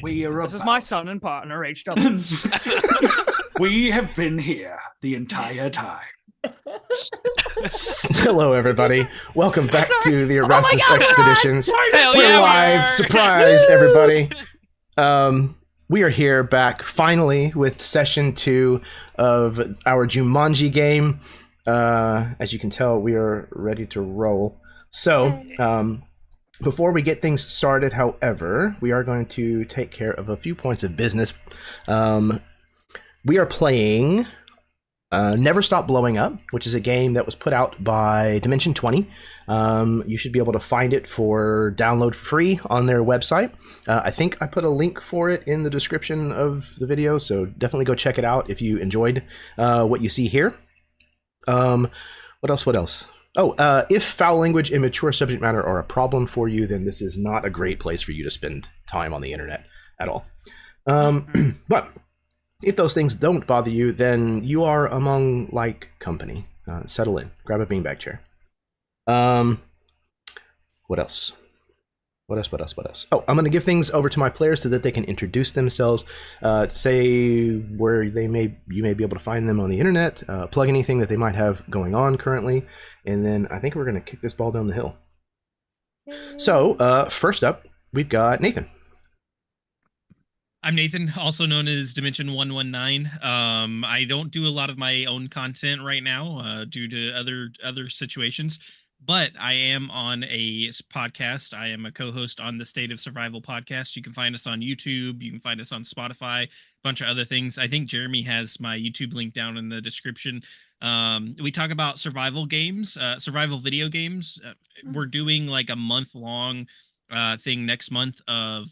This is my son and partner, HW. We have been here the entire time. Hello, everybody. Welcome back to the Erasmus Expeditions. Hell We're yeah, live. we are. Surprise, everybody. We are here back finally with session 2 of our Jumanji game. As you can tell, we are ready to roll. So, before we get things started, however, we are going to take care of a few points of business. We are playing Never Stop Blowing Up, which is a game that was put out by Dimension 20. You should be able to find it for download free on their website. I think I put a link for it in the description of the video, so definitely go check it out if you enjoyed what you see here. What else? Oh, if foul language and mature subject matter are a problem for you, then this is not a great place for you to spend time on the internet at all. But if those things don't bother you, then you are among like company. Settle in. Grab a beanbag chair. What else? Oh, I'm going to give things over to my players so that they can introduce themselves, say where you may be able to find them on the internet, plug anything that they might have going on currently, and then I think we're going to kick this ball down the hill. So, first up, we've got Nathan. I'm Nathan, also known as Dimension 119. I don't do a lot of my own content right now due to other situations, but I am on a podcast. I am a co-host on the State of Survival podcast. You can find us on YouTube. You can find us on Spotify, a bunch of other things. I think Jeremy has my YouTube link down in the description. We talk about survival games, survival video games. We're doing like a month-long thing next month of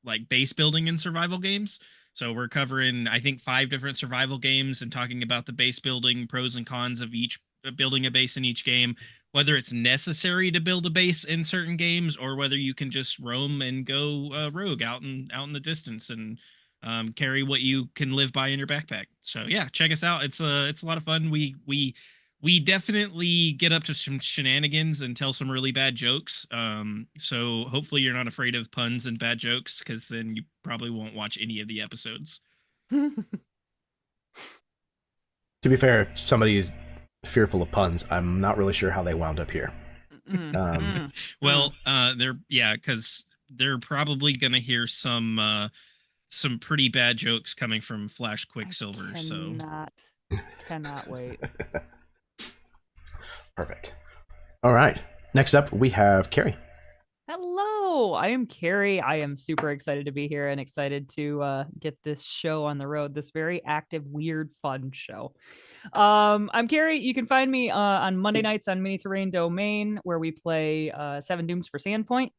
like base building in survival games. So we're covering, I think, 5 different survival games and talking about the base building pros and cons of each building a base in each game, whether it's necessary to build a base in certain games or whether you can just roam and go rogue out in the distance and carry what you can live by in your backpack. So yeah, check us out. It's a lot of fun. We definitely get up to some shenanigans and tell some really bad jokes. So hopefully you're not afraid of puns and bad jokes, because then you probably won't watch any of the episodes. To be fair, somebody is fearful of puns. I'm not really sure how they wound up here. Well, because they're probably gonna hear some pretty bad jokes coming from Flash Quicksilver. Cannot wait. Perfect. All right. Next up, we have Cari. Hello, I am Cari. I am super excited to be here and excited to get this show on the road. This very active, weird, fun show. I'm Cari. You can find me on Monday nights on Mini Terrain Domain, where we play 7 Dooms for Sandpoint.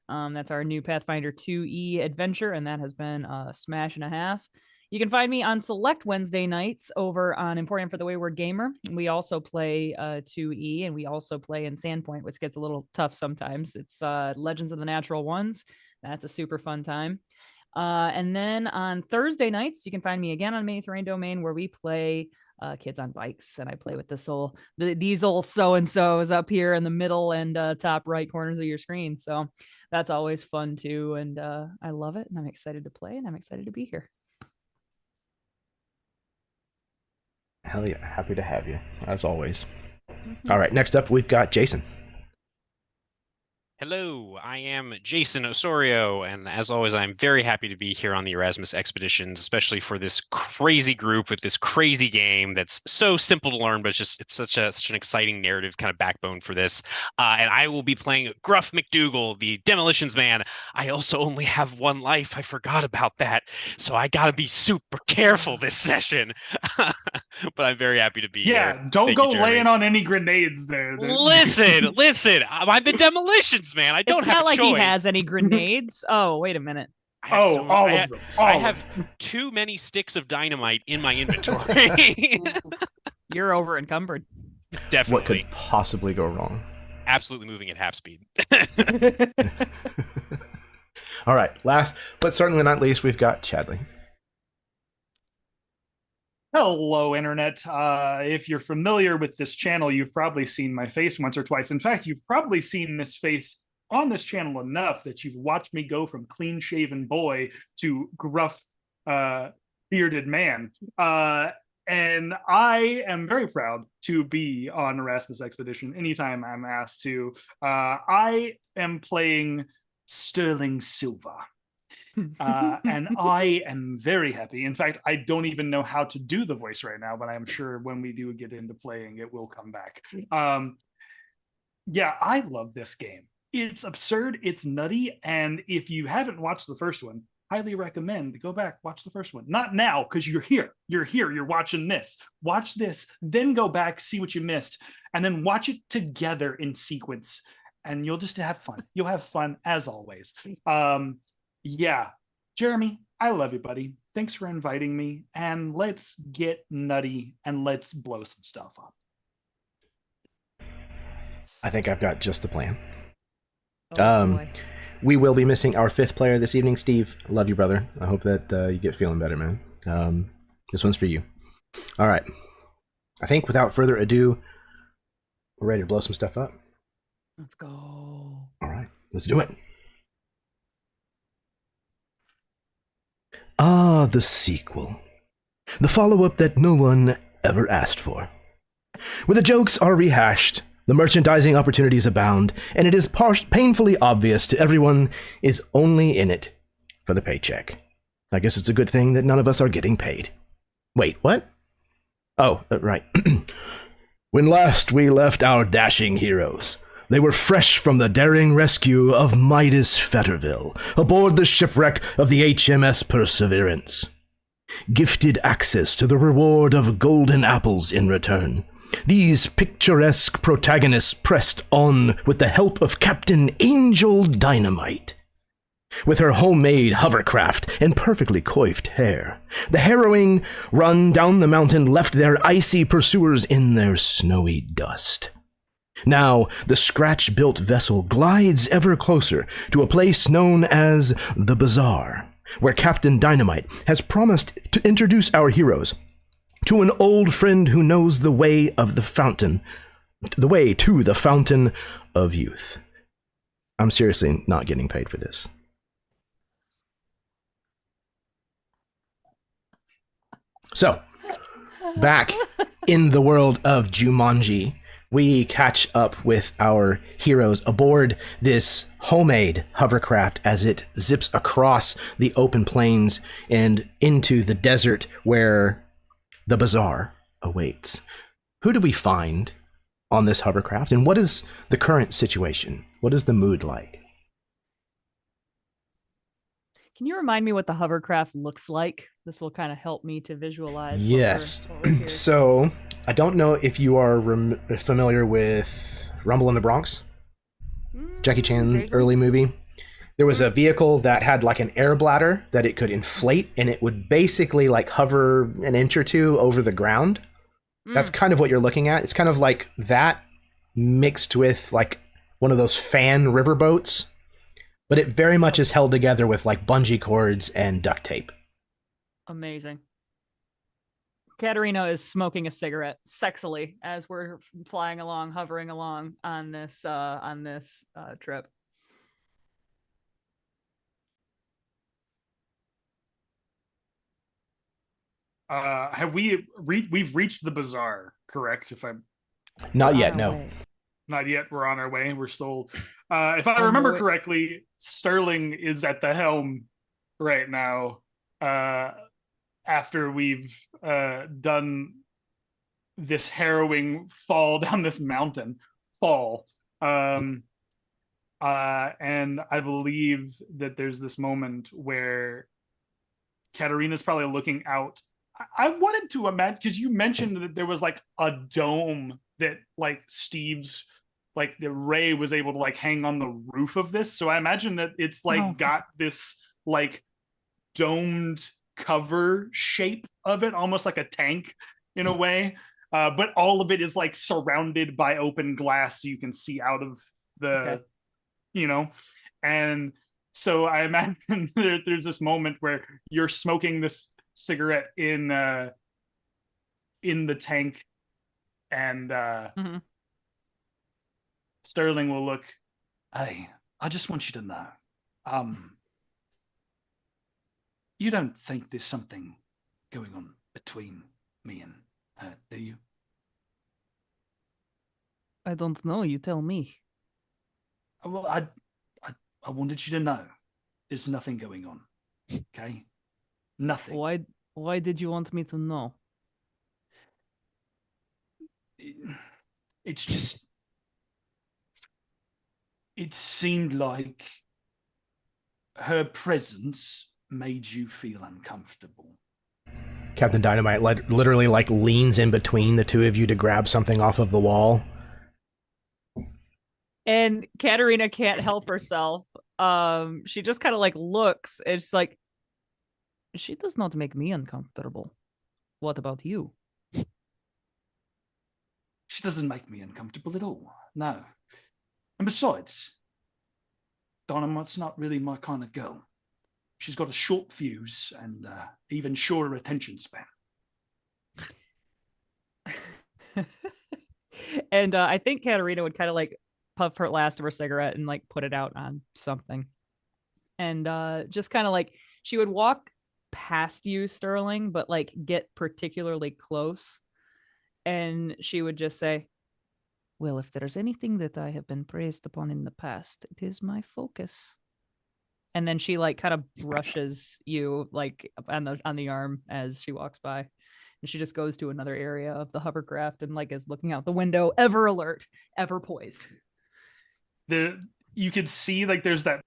That's our new Pathfinder 2E adventure, and that has been a smash and a half. You can find me on select Wednesday nights over on Emporium for the Wayward Gamer. We also play 2E, and we also play in Sandpoint, which gets a little tough sometimes. It's Legends of the Natural Ones. That's a super fun time. And then on Thursday nights, you can find me again on Mini Terrain Domain, where we play Kids on Bikes, and I play with these old so-and-sos up here in the middle and top right corners of your screen. So that's always fun too, and I love it, and I'm excited to play, and I'm excited to be here. Hell yeah, happy to have you, as always. All right, next up, we've got Jason. Hello, I am Jason Osorio, and as always, I'm very happy to be here on the Erasmus Expeditions, especially for this crazy group with this crazy game that's so simple to learn, but it's such an exciting narrative kind of backbone for this. And I will be playing Gruff MacDougal, the Demolitions man. I also only have 1 life. I forgot about that, so I gotta be super careful this session. But I'm very happy to be here. Yeah, don't Thank go you, Jeremy. laying on any grenades there. Listen, I'm the Demolitions man. I don't it's have not a like choice. he has any grenades. Oh, wait a minute. All of them. I have too many sticks of dynamite in my inventory. You're over encumbered. Definitely. What could possibly go wrong? Absolutely moving at half speed. All right, last but certainly not least, we've got Chadley. Hello, Internet. If you're familiar with this channel, you've probably seen my face once or twice. In fact, you've probably seen this face on this channel enough that you've watched me go from clean shaven boy to gruff bearded man. And I am very proud to be on Erasmus Expedition anytime I'm asked to. I am playing Sterling Silva. And I am very happy. In fact, I don't even know how to do the voice right now, but I'm sure when we do get into playing, it will come back. Yeah, I love this game. It's absurd, it's nutty, and if you haven't watched the first one, highly recommend go back, watch the first one. Not now, because you're watching this. Watch this, then go back, see what you missed, and then watch it together in sequence, and you'll just have fun. You'll have fun as always. Yeah, Jeremy, I love you, buddy. Thanks for inviting me, and let's get nutty and let's blow some stuff up. I think I've got just the plan. Oh, boy. We will be missing our 5th player this evening. Steve, love you, brother. I hope that you get feeling better, man. This one's for you. All right. I think without further ado, we're ready to blow some stuff up. Let's go. All right, let's do it. Ah, the sequel. The follow-up that no one ever asked for. Where the jokes are rehashed, the merchandising opportunities abound, and it is painfully obvious to everyone is only in it for the paycheck. I guess it's a good thing that none of us are getting paid. Wait, what? Oh, right. When last we left our dashing heroes, they were fresh from the daring rescue of Midas Fetterville aboard the shipwreck of the HMS Perseverance. Gifted access to the reward of golden apples in return, these picturesque protagonists pressed on with the help of Captain Angel Dynamite. With her homemade hovercraft and perfectly coiffed hair, the harrowing run down the mountain left their icy pursuers in their snowy dust. Now, the scratch-built vessel glides ever closer to a place known as the Bazaar, where Captain Dynamite has promised to introduce our heroes to an old friend who knows the way of the fountain, the way to the fountain of youth. I'm seriously not getting paid for this. So, back in the world of Jumanji, we catch up with our heroes aboard this homemade hovercraft as it zips across the open plains and into the desert where the bazaar awaits. Who do we find on this hovercraft, and what is the current situation? What is the mood like? Can you remind me what the hovercraft looks like? This will kind of help me to visualize. Yes. What we're So, I don't know if you are familiar with Rumble in the Bronx, Jackie Chan early movie. There was a vehicle that had like an air bladder that it could inflate, and it would basically like hover an inch or two over the ground. That's kind of what you're looking at. It's kind of like that mixed with like one of those fan riverboats, but it very much is held together with like bungee cords and duct tape. Amazing. Kateryna is smoking a cigarette sexily as we're flying along, hovering along on this trip. Have we've reached the bazaar, correct? If I'm not yet, no. Not yet. We're on our way. We're still, if I remember correctly, Sterling is at the helm right now. After we've done this harrowing fall down this mountain, and I believe that there's this moment where Kateryna's probably looking out. I wanted to imagine, because you mentioned that there was like a dome that like Steve's, like the Ray was able to like hang on the roof of this. So I imagine that it's like got this like domed cover shape of it, almost like a tank in a way. But all of it is like surrounded by open glass, so you can see out of the, and so I imagine there's this moment where you're smoking this cigarette in the tank, and Sterling will look. I I just want you to know. You don't think there's something going on between me and her, do you? I don't know. You tell me. Well, I wanted you to know there's nothing going on. Okay? Nothing. Why did you want me to know? It's just... It seemed like her presence made you feel uncomfortable. Captain Dynamite literally like leans in between the two of you to grab something off of the wall. And Kateryna can't help herself. She just kind of like looks. It's like, she does not make me uncomfortable. What about you? She doesn't make me uncomfortable at all. No. And besides, Dynamite's not really my kind of girl. She's got a short fuse and even shorter attention span. And I think Kateryna would kind of like puff her last of her cigarette and like put it out on something. And just kind of like, she would walk past you, Sterling, but like get particularly close. And she would just say, well, if there's anything that I have been praised upon in the past, it is my focus. And then she like kind of brushes you like on the arm as she walks by. And she just goes to another area of the hovercraft and like is looking out the window, ever alert, ever poised. You could see like there's that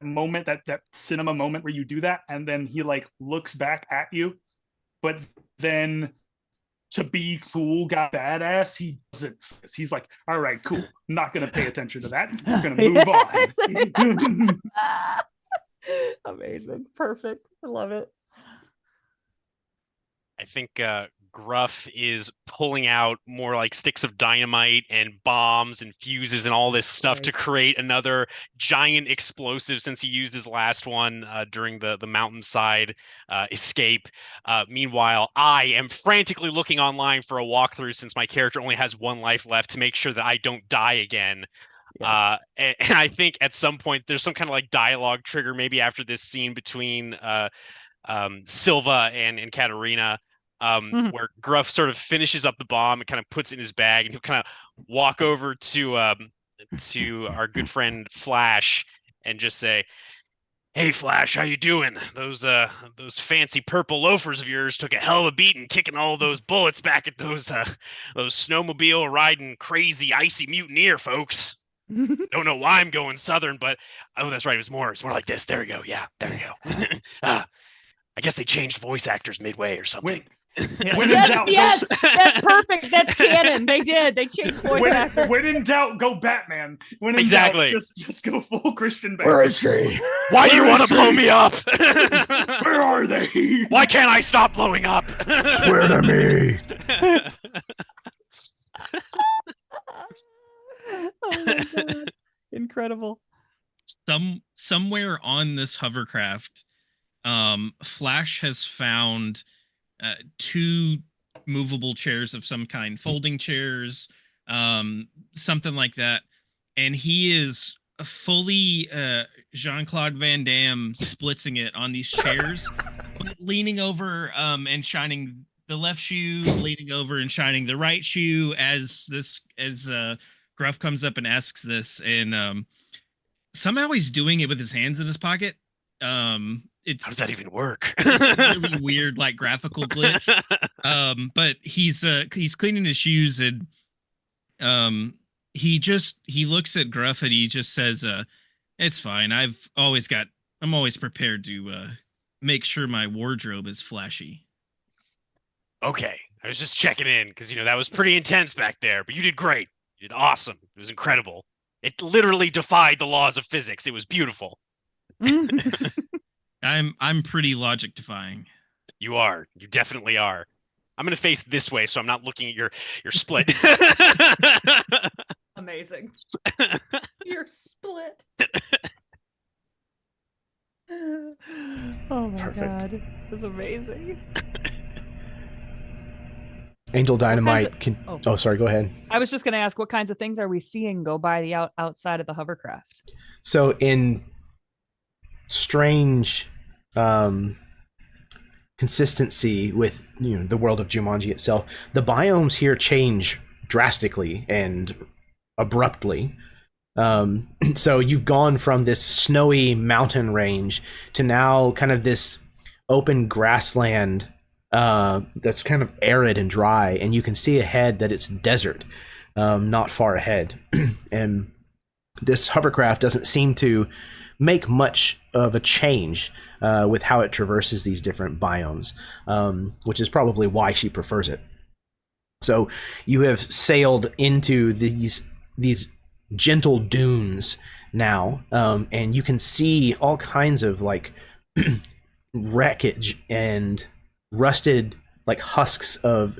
moment, that cinema moment where you do that, and then he like looks back at you, but then to be cool, got badass, he doesn't. He's like, all right, cool. I'm not gonna pay attention to that. I'm gonna move on. Amazing. Perfect. I love it. I think Gruff is pulling out more like sticks of dynamite and bombs and fuses and all this stuff to create another giant explosive, since he used his last one during the mountainside escape. Meanwhile, I am frantically looking online for a walkthrough, since my character only has one life left, to make sure that I don't die again. Yes. And I think at some point there's some kind of like dialogue trigger, maybe after this scene between Silva and Kateryna, where Gruff sort of finishes up the bomb and kind of puts it in his bag, and he'll kind of walk over to our good friend Flash and just say, "Hey Flash, how you doing? Those fancy purple loafers of yours took a hell of a beating kicking all those bullets back at those snowmobile riding crazy icy mutineer folks. Don't know why I'm going southern, but oh, that's right, it's more like this. There we go. Yeah, there we go. I guess they changed voice actors midway or something." Yes, that's perfect. That's canon. They did. They changed voice actors. When in doubt, go Batman. When in exactly. doubt, just go full Christian Bale. Where is she? Why do you want to blow me up? Where are they? Why can't I stop blowing up? Swear to me. Oh my god. Incredible. Somewhere on this hovercraft, Flash has found 2 movable chairs of some kind, folding chairs, something like that, and he is fully Jean-Claude Van Damme splitzing it on these chairs, leaning over and shining the left shoe, leaning over and shining the right shoe as Gruff comes up and asks this, and somehow he's doing it with his hands in his pocket. How does that even work? Really weird, like graphical glitch. But he's cleaning his shoes, and he looks at Gruff and he just says, "It's fine. I'm always prepared to make sure my wardrobe is flashy." Okay, I was just checking in because that was pretty intense back there, but you did great. You did awesome. It was incredible. It literally defied the laws of physics. It was beautiful. I'm pretty logic defying. You are. You definitely are. I'm gonna face this way so I'm not looking at your split. Amazing. Your split. Oh my god. That's amazing. Angel Dynamite can... Oh, sorry, go ahead. I was just going to ask, what kinds of things are we seeing go by the outside of the hovercraft? So in strange consistency with the world of Jumanji itself, the biomes here change drastically and abruptly. So you've gone from this snowy mountain range to now kind of this open grassland that's kind of arid and dry, and you can see ahead that it's desert, not far ahead. And this hovercraft doesn't seem to make much of a change with how it traverses these different biomes, which is probably why she prefers it. So you have sailed into these gentle dunes now, and you can see all kinds of like wreckage and rusted like husks of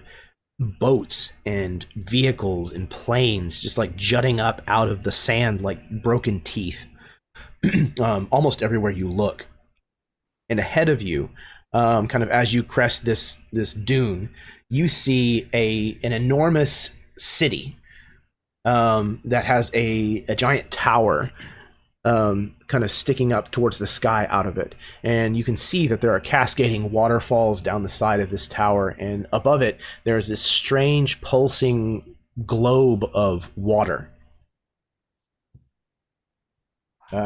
boats and vehicles and planes just like jutting up out of the sand like broken teeth almost everywhere you look. And ahead of you, kind of as you crest this dune, you see an enormous city that has a giant tower kind of sticking up towards the sky out of it. And you can see that there are cascading waterfalls down the side of this tower, and above it there's this strange pulsing globe of water.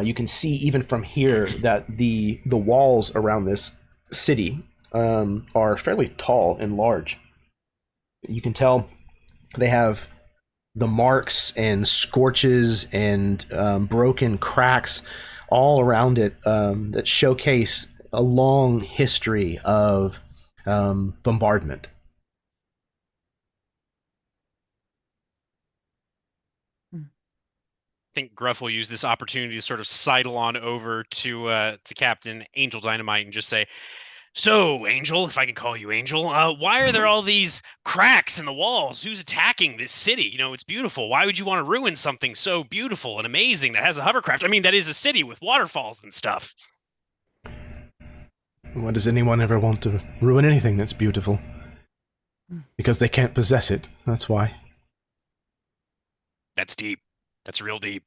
You can see even from here that the walls around this city are fairly tall and large. You can tell they have the marks and scorches and broken cracks all around it that showcase a long history of bombardment. I think Gruff will use this opportunity to sort of sidle on over to Captain Angel Dynamite and just say, "So, Angel, if I can call you Angel, why are there all these cracks in the walls? Who's attacking this city? You know, it's beautiful. Why would you want to ruin something so beautiful and amazing that has a hovercraft? I mean, that is a city with waterfalls and stuff." Why does anyone ever want to ruin anything that's beautiful? Because they can't possess it, that's why. That's deep. That's real deep.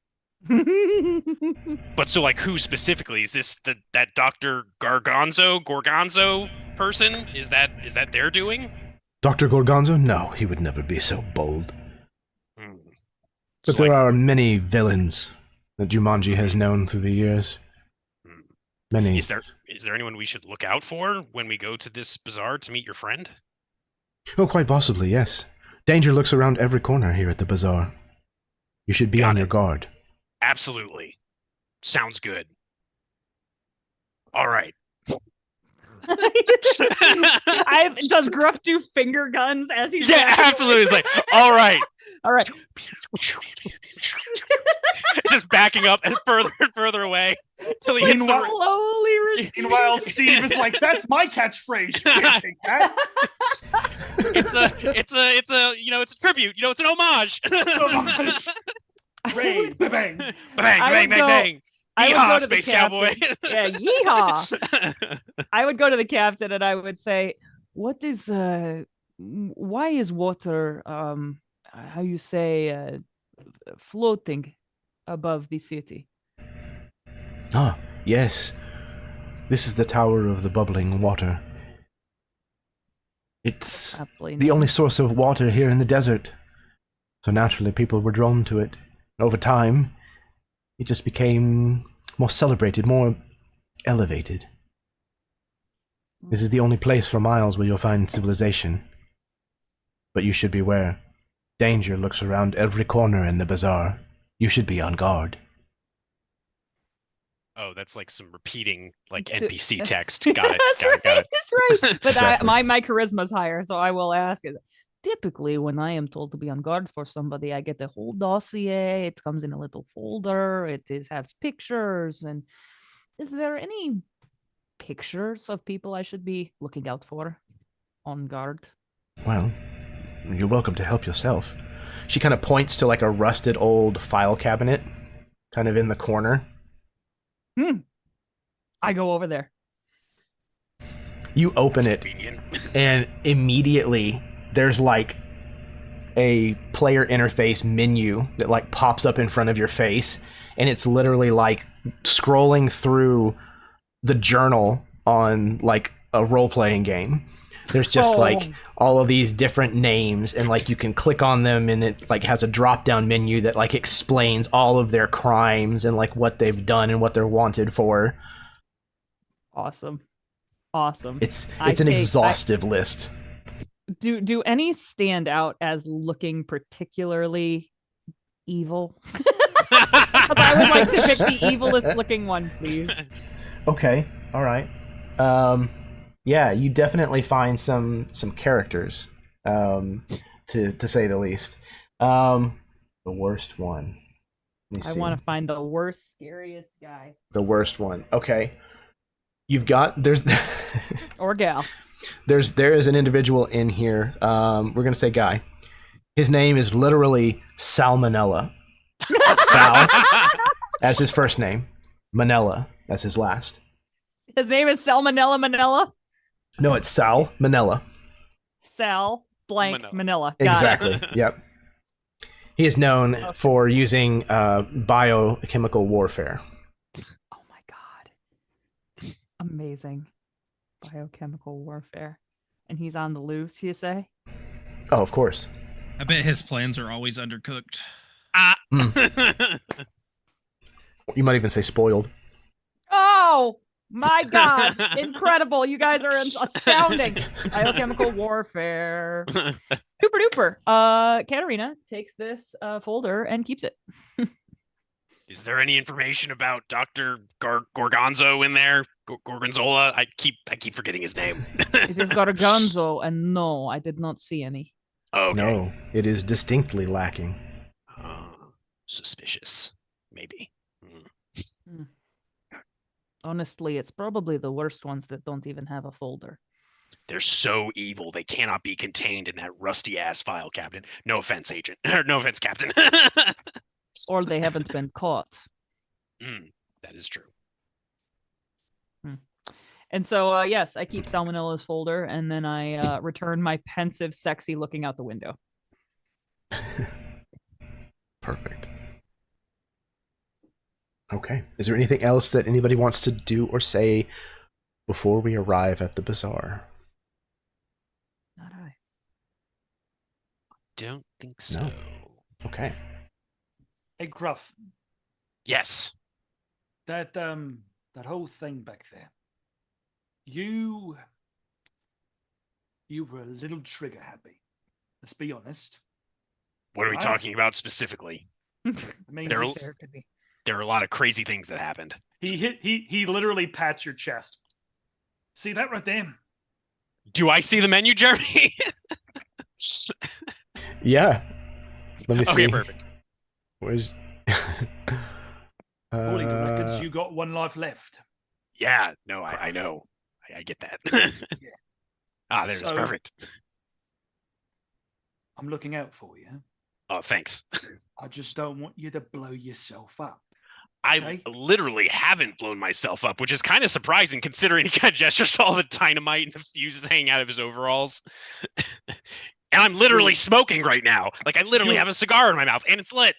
But so, like, who specifically? Is this that Dr. Gorgonzo person? Is that their doing? Dr. Gorgonzo? No, he would never be so bold. But So, there are many villains that Jumanji has known through the years. Many. Is there anyone we should look out for when we go to this bazaar to meet your friend? Oh, quite possibly, yes. Danger lurks around every corner here at the bazaar. You should be on your guard. Absolutely. Sounds good. All right. Does Gruff do finger guns as he's absolutely. It's like, all right. All right. Just backing up and further away till he hits slowly receding. Meanwhile, Steve is like, "That's my catchphrase. You can't take that." It's a tribute. It's an homage. Ray, bang, Bang, bang, bang, bang. Yeehaw, Space Cowboy. Yeah, yeehaw. I would go to the captain and I would say, why is water, how you say, floating above the city? Ah, yes. This is the Tower of the Bubbling Water. It's the only source of water here in the desert. So naturally people were drawn to it. Over time, it just became more celebrated, more elevated. This is the only place for miles where you'll find civilization. But you should beware. Danger lurks around every corner in the bazaar. You should be on guard. Oh, that's like some repeating, like NPC text. Got it. That's got it. That's right. But Exactly. my charisma's higher, so I will ask. Typically, when I am told to be on guard for somebody, I get a whole dossier. It comes in a little folder. Has pictures. And is there any pictures of people I should be looking out for on guard? Well, you're welcome to help yourself. She kind of points to like a rusted old file cabinet, kind of in the corner. I go over there. You open it, Convenient. and immediately there's like a player interface menu that like pops up in front of your face, and it's literally like scrolling through the journal on like a role-playing game. There's just like all of these different names, and like you can click on them, and it like has a drop-down menu that like explains all of their crimes and like what they've done and what they're wanted for. Awesome. It's an exhaustive list. Do any stand out as looking particularly evil? I would like to pick the evilest looking one, please. Okay, all right. Yeah, you definitely find some characters, to say the least. The worst one. I want to find the worst, scariest guy. The worst one. Okay. You've got or gal. There is an individual in here. We're gonna say guy. His name is literally Salmonella. Sal as his first name, Manella as his last. His name is Salmonella Manella? No, it's Sal Manella. Sal blank Manila. Exactly. Yep. He is known for using biochemical warfare. Oh my god. Amazing. Biochemical warfare. And he's on the loose, you say? Oh, of course. I bet his plans are always undercooked. You might even say spoiled. Oh my god. Incredible. You guys are astounding. Biochemical warfare. Super duper. Kateryna takes this folder and keeps it. Is there any information about Dr. Gorgonzo in there? Gorgonzola? I keep forgetting his name. It is Gorgonzo, and no, I did not see any. Okay. No, it is distinctly lacking. Suspicious, maybe. Honestly, it's probably the worst ones that don't even have a folder. They're so evil, they cannot be contained in that rusty-ass file cabinet. No offense, Agent. No offense, Captain. Or they haven't been caught. That is true. And so, yes, I keep Salmonella's folder, and then I return my pensive, sexy looking out the window. Perfect. Okay. Is there anything else that anybody wants to do or say before we arrive at the bazaar? Not I. Don't think so. No. Okay. Hey, Gruff. Yes. That whole thing back there. You were a little trigger happy. Let's be honest. What are we talking about specifically? I mean, there are a lot of crazy things that happened. He literally pats your chest. See that right there? Do I see the menu, Jeremy? Yeah. Let me see. Okay, perfect. Where's According to records, you got one life left. Yeah, no, I know. I get that. Yeah. There's perfect. I'm looking out for you. Oh, thanks. I just don't want you to blow yourself up. I literally haven't blown myself up, which is kind of surprising considering he kind of gestures to all the dynamite and the fuses hanging out of his overalls. And I'm literally smoking right now. Like, I literally have a cigar in my mouth, and it's lit.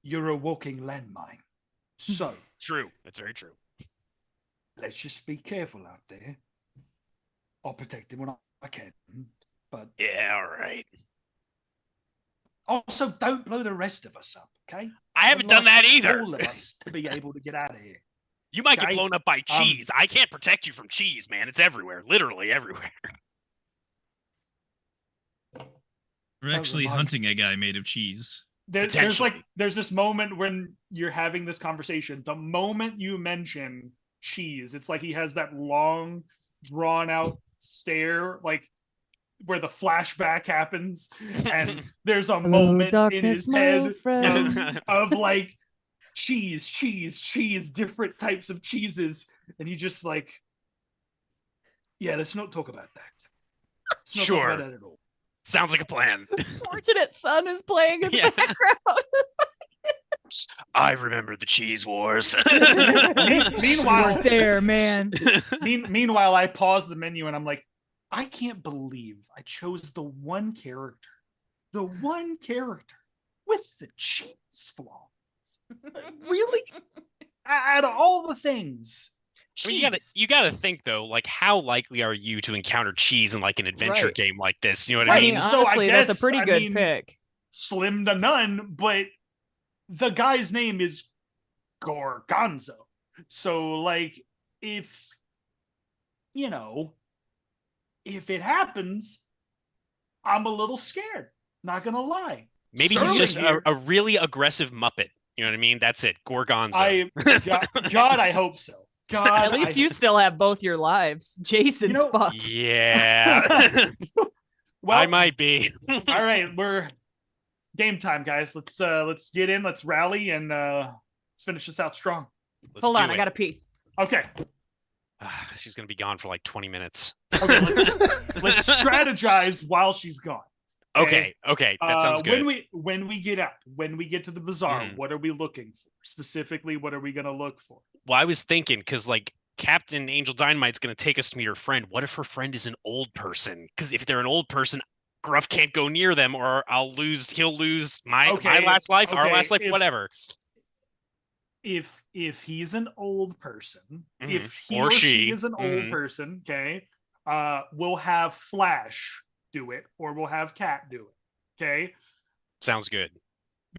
You're a walking landmine. So. True. That's very true. Let's just be careful out there. I'll protect him when I can. But yeah, all right. Also, don't blow the rest of us up, okay? I haven't done that either. All of us to be able to get out of here. You might get blown up by cheese. I can't protect you from cheese, man. It's everywhere. Literally everywhere. We're actually hunting a guy made of cheese. There's this moment when you're having this conversation. The moment you mention cheese, it's like he has that long, drawn out stare, like where the flashback happens, and there's a moment in his head of like cheese, different types of cheeses, and he just like, yeah, let's not talk about that. Let's not talk about that at all. Sounds like a plan. Fortunate Son is playing in the background. I remember the cheese wars. Meanwhile, there, man. Meanwhile, I pause the menu and I'm like, I can't believe I chose the one character with the cheese flaw. Really? Out of all the things. I mean, you gotta think though, like how likely are you to encounter cheese in like an adventure Right. game like this? You know what I I mean, mean? So I honestly, that's a guess, pretty I good mean, pick. slim to none, but the guy's name is Gorgonzo. So, like, if if it happens, I'm a little scared. Not gonna lie. Maybe he's Sterling just here- a really aggressive Muppet. You know what I mean? That's it. Gorgonzo. God, I hope so. God, At least I you hope still have both your lives. Jason's know- fucked. Yeah. Well, I might be. all right, we're game time, guys. Let's get in. Let's rally and let's finish this out strong. Let's Hold do on, I it. gotta pee. Okay. She's gonna be gone for like 20 minutes. Okay. Let's strategize while she's gone. Okay. That sounds good. When we get out, when we get to the bazaar, Mhm. what are we looking for? Specifically, what are we gonna look for? Well, I was thinking because like Captain Angel Dynamite's gonna take us to meet her friend. What if her friend is an old person? Because if they're an old person, Gruff can't go near them, or he'll lose my last life, our last life, whatever. If he's an old person, if he Or or she she. is an old person, okay, we'll have Flash do it, or we'll have Cat do it. Okay. Sounds good.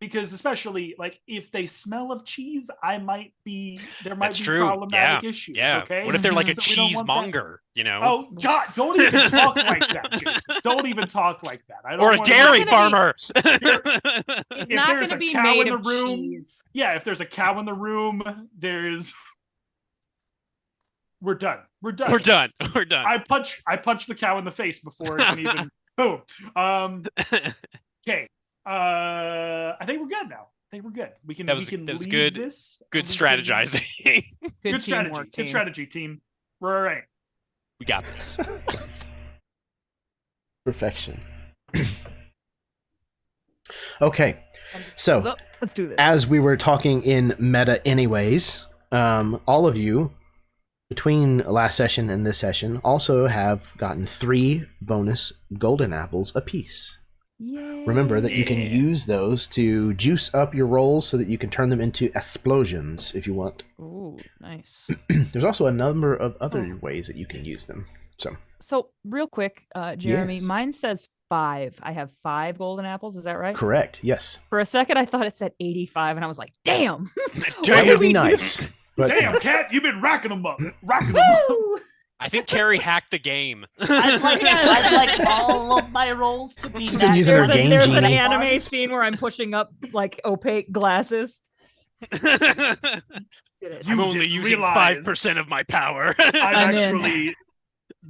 Because especially like if they smell of cheese, there might That's be true. problematic issues. Yeah. Okay. What if they're like a So we don't want that. cheesemonger? You know? Oh God! Don't even talk like that, Jason. Don't even talk like that. I don't Or a wanna- dairy gonna be- farmer. It's If not there's gonna a be cow made in the of room- cheese. Yeah, if there's a cow in the room, we're done. We're done. We're done. We're done. I punch the cow in the face before it can even boom. Okay. I think we're good now. I think we're good. We can That was leave good. this. Good and we can- strategizing. Good strategy. teamwork, Good team. strategy, team. We're all right. We got this. Perfection. Okay, so So, let's do this. as we were talking in meta anyways, all of you between last session and this session also have gotten 3 bonus golden apples apiece. Yay. Remember that you can use those to juice up your rolls so that you can turn them into explosions if you want. Ooh, nice. There's also a number of other ways that you can use them. So real quick, Jeremy, Yes. mine says 5. I have 5 golden apples. Is that right? Correct, yes. For a second, I thought it said 85, and I was like, damn. That Damn. would be nice. But Damn, Cat, you've been racking them up. Racking them up. Woo! I think Cari hacked the game. I'd like all of my rolls to be She's been that using her good. game There's an genie. anime scene where I'm pushing up like opaque glasses. Did it. I'm You only didn't using realize. 5% of my power. I'm I'm in. actually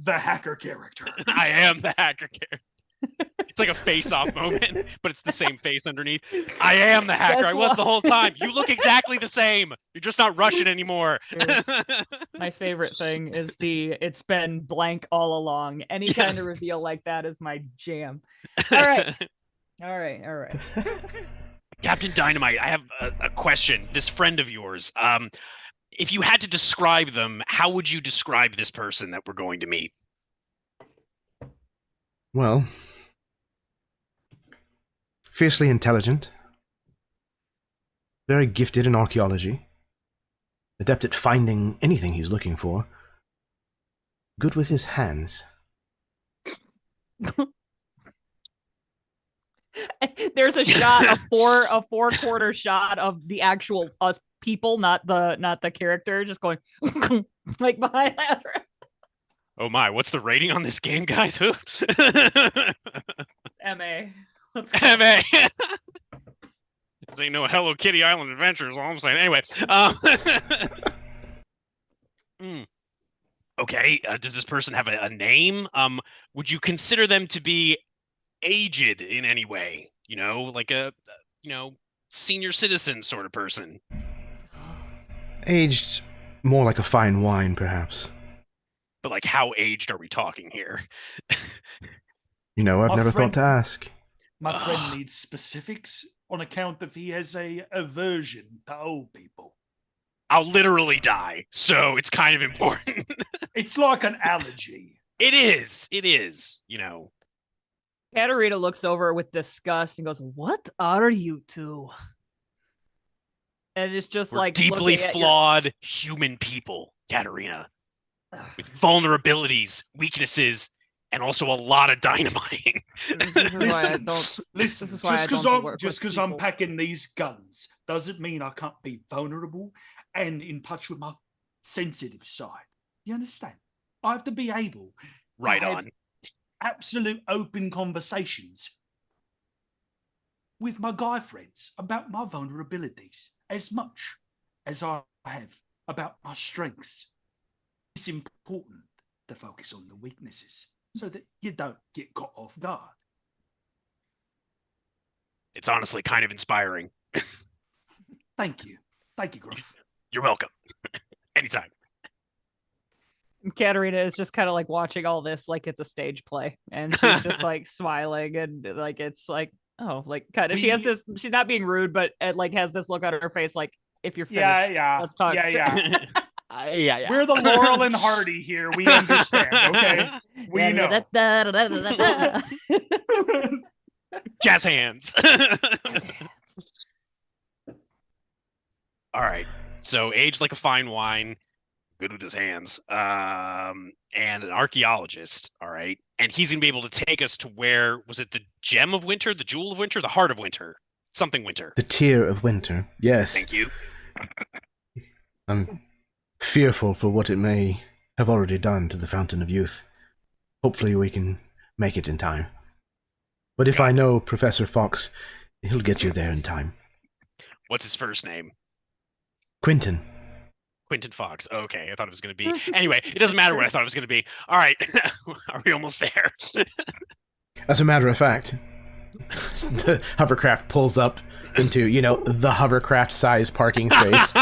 the hacker character. I am the hacker character. It's like a face-off moment, but it's the same face underneath. I am the hacker. Guess I was what? the whole time. You look exactly the same. You're just not Russian anymore. My favorite thing is it's been blank all along. Any kind of reveal like that is my jam. All right. All right. Captain Dynamite, I have a question. This friend of yours, if you had to describe them, how would you describe this person that we're going to meet? Well, fiercely intelligent, very gifted in archaeology, adept at finding anything he's looking for, good with his hands. There's a shot, a 4-quarter shot of the actual us people, not the character, just going like behind that. Oh my, what's the rating on this game, guys? MA. Let's go. MA. This ain't no Hello Kitty Island Adventure is all I'm saying. Anyway. Okay, does this person have a name? Would you consider them to be aged in any way? You know, like a senior citizen sort of person. Aged more like a fine wine, perhaps. But like, how aged are we talking here? You know, I've My never friend- thought to ask. My friend needs specifics on account of he has a aversion to old people. I'll literally die, so it's kind of important. It's like an allergy. It is, you know. Kateryna looks over with disgust and goes, "What are you two?" And it's just We're like deeply looking at flawed human people, Kateryna, with vulnerabilities, weaknesses, and also a lot of dynamiting. This is why I Listen, don't. listen. This is why I Just don't work just with because I'm people. packing these guns doesn't mean I can't be vulnerable and in touch with my sensitive side. You understand? I have to be able Right to have on. absolute open conversations with my guy friends about my vulnerabilities as much as I have about my strengths. It's important to focus on the weaknesses so that you don't get caught off guard. It's honestly kind of inspiring. Thank you. Thank you, Gruff. You're welcome. Anytime. Kateryna is just kind of like watching all this like it's a stage play, and she's just like smiling, and like it's like, oh, like kind of she has this. She's not being rude, but it like has this look on her face, like, if you're finished, let's talk. Yeah. We're the Laurel and Hardy here. We understand, okay? We know. Jazz hands. All right. So aged like a fine wine, good with his hands, and an archaeologist. All right. And he's going to be able to take us to where, was it the gem of winter, the jewel of winter, the heart of winter? Something winter. The tear of winter, yes. Thank you. I'm fearful for what it may have already done to the Fountain of Youth. Hopefully we can make it in time. But if I know Professor Fox, he'll get you there in time. What's his first name? Quentin. Quentin Fox. Okay, I thought it was going to be. Anyway, it doesn't matter what I thought it was going to be. All right. Are we almost there? As a matter of fact, the hovercraft pulls up into, the hovercraft-sized parking space.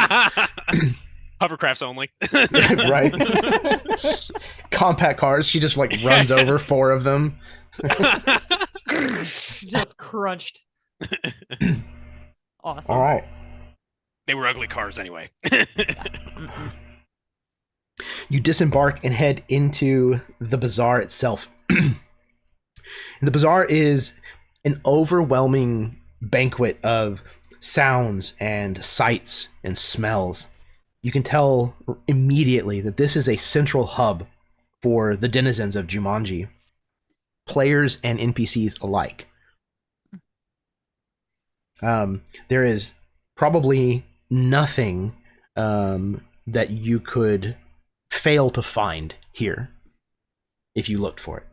Hovercrafts only. Right? Compact cars. She just, runs over 4 of them. Just crunched. Awesome. All right. They were ugly cars anyway. You disembark and head into the bazaar itself. And the bazaar is an overwhelming banquet of sounds and sights and smells. You can tell immediately that this is a central hub for the denizens of Jumanji, players and NPCs alike. There is probably nothing that you could fail to find here if you looked for it.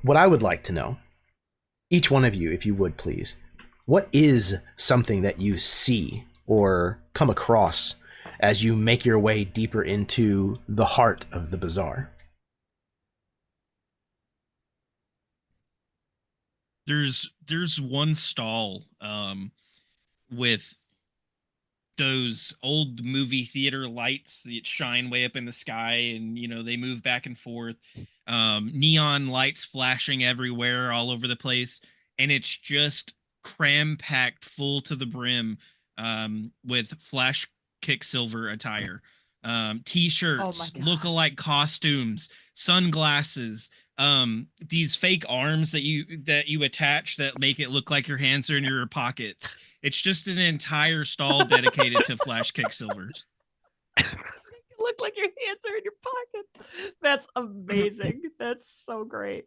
What I would like to know, each one of you, if you would please, what is something that you see or come across as you make your way deeper into the heart of the bazaar? There's one stall with those old movie theater lights that shine way up in the sky, and they move back and forth, neon lights flashing everywhere all over the place, and it's just cram-packed full to the brim with Flash Kicksilver attire, t-shirts, look-alike costumes, sunglasses, these fake arms that you attach that make it look like your hands are in your pockets. It's just an entire stall dedicated to Flash Kicksilver. Look like your hands are in your pocket. That's amazing. That's so great.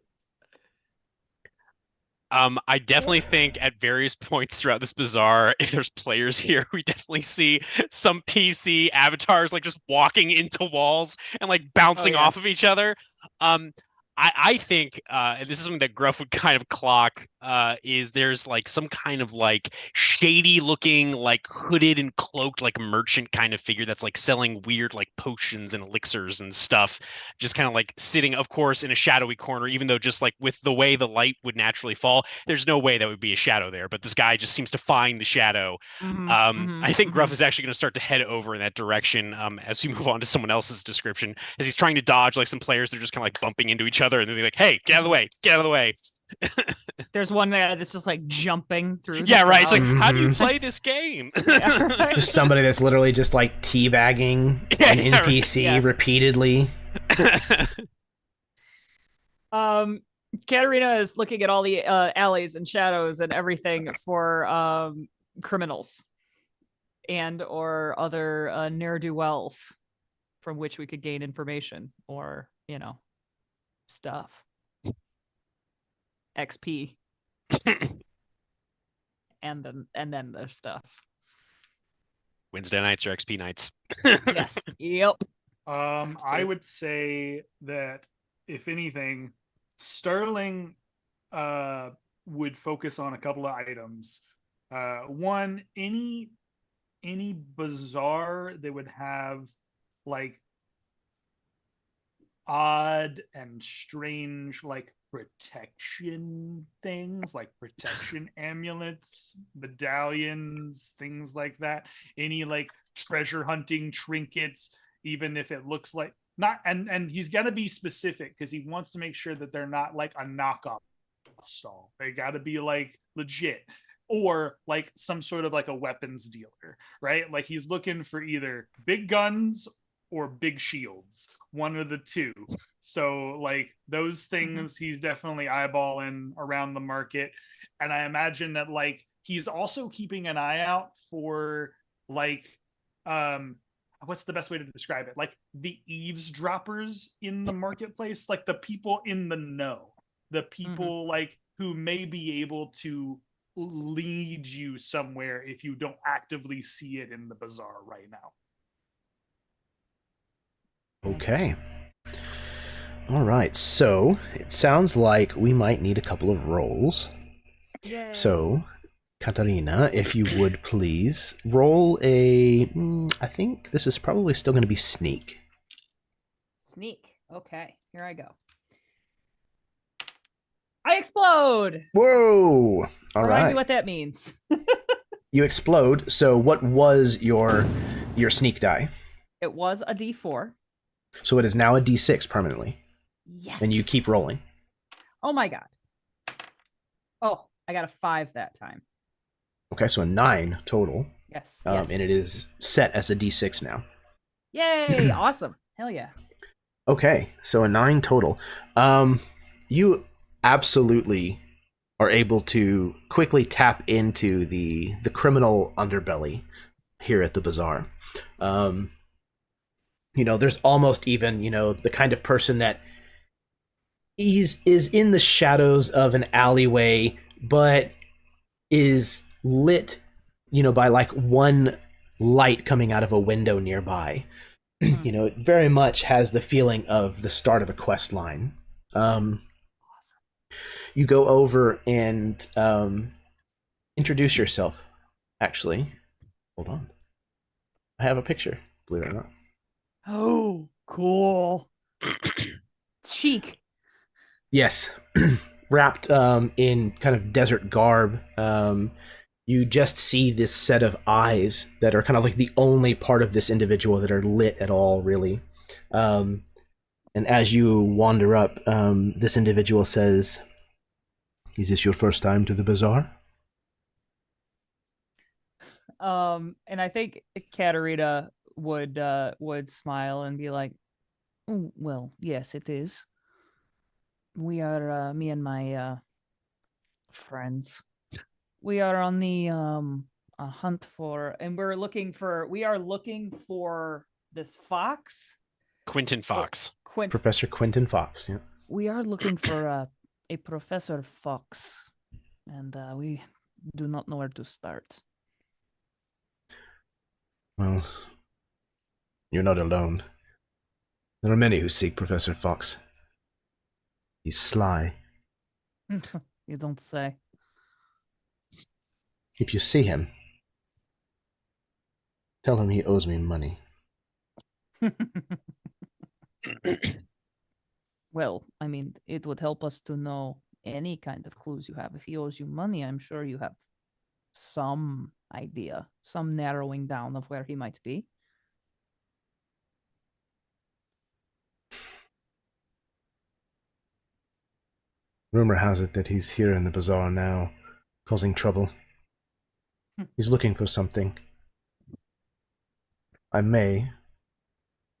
I definitely think at various points throughout this bazaar, if there's players here, we definitely see some PC avatars just walking into walls and bouncing off of each other. I think, and this is something that Gruff would kind of clock, is there's some kind of shady looking, hooded and cloaked, merchant kind of figure that's selling weird potions and elixirs and stuff, just kind of sitting, of course, in a shadowy corner, even though just with the way the light would naturally fall, there's no way that would be a shadow there. But this guy just seems to find the shadow. I think Gruff is actually going to start to head over in that direction as we move on to someone else's description, as he's trying to dodge some players. They're just kind of bumping into each other, and they're like, hey, get out of the way, get out of the way. There's one guy that's just jumping through. Yeah, right. It's how do you play this game? Yeah, right. There's somebody that's literally just teabagging an NPC repeatedly. Kateryna is looking at all the alleys and shadows and everything for criminals. and or other ne'er-do-wells from which we could gain information or, stuff. XP. and then the stuff. Wednesday nights or XP nights. Yes. Yep. I would say that if anything, Sterling would focus on a couple of items. One, any bazaar that would have like odd and strange like protection things, like protection amulets, medallions, things like that. Any like treasure hunting trinkets, even if it looks like not, and he's got to be specific because he wants to make sure that they're not like a knockoff stall. They got to be like legit, or like some sort of like a weapons dealer, right? Like he's looking for either big guns or big shields, one of the two. So like those things he's definitely eyeballing around the market. And I imagine that like he's also keeping an eye out for like what's the best way to describe it? Like the eavesdroppers in the marketplace, like the people in the know, the people like who may be able to lead you somewhere if you don't actively see it in the bazaar right now. Okay. All right. So it sounds like we might need a couple of rolls. Yay. So, Kateryna, if you would please roll a. I think this is probably still going to be sneak. Sneak. Okay, here I go. I explode. Whoa! All Remind me right. what that means. You explode. So, what was your sneak die? It was a D4. So it is now a D6 permanently. Yes. And you keep rolling. Oh my god. Oh, I got a 5 that time. Okay, so a 9 total. Yes. And it is set as a D6 now. Yay! Awesome. Hell yeah. Okay, so a 9 total. You absolutely are able to quickly tap into the criminal underbelly here at the bazaar. There's almost even, the kind of person that is in the shadows of an alleyway, but is lit, by like one light coming out of a window nearby. It very much has the feeling of the start of a quest line. You go over and introduce yourself, actually. Hold on. I have a picture, believe it or not. Oh, cool. Chic. Yes. Wrapped in kind of desert garb. You just see this set of eyes that are kind of like the only part of this individual that are lit at all, really. And as you wander up, this individual says, "Is this your first time to the bazaar?" And I think Kateryna would smile and be like, "Oh, well, yes, it is. We are me and my friends. We are on the a hunt for, and we are looking for this fox, Quentin Fox. Professor Quentin Fox. Yeah. We are looking for a Professor Fox, and we do not know where to start." Well, you're not alone. There are many who seek Professor Fox. He's sly. You don't say. If you see him, tell him he owes me money. Well, I mean, it would help us to know any kind of clues you have. If he owes you money, I'm sure you have some idea, some narrowing down of where he might be. Rumor has it that he's here in the bazaar now, causing trouble. He's looking for something. I may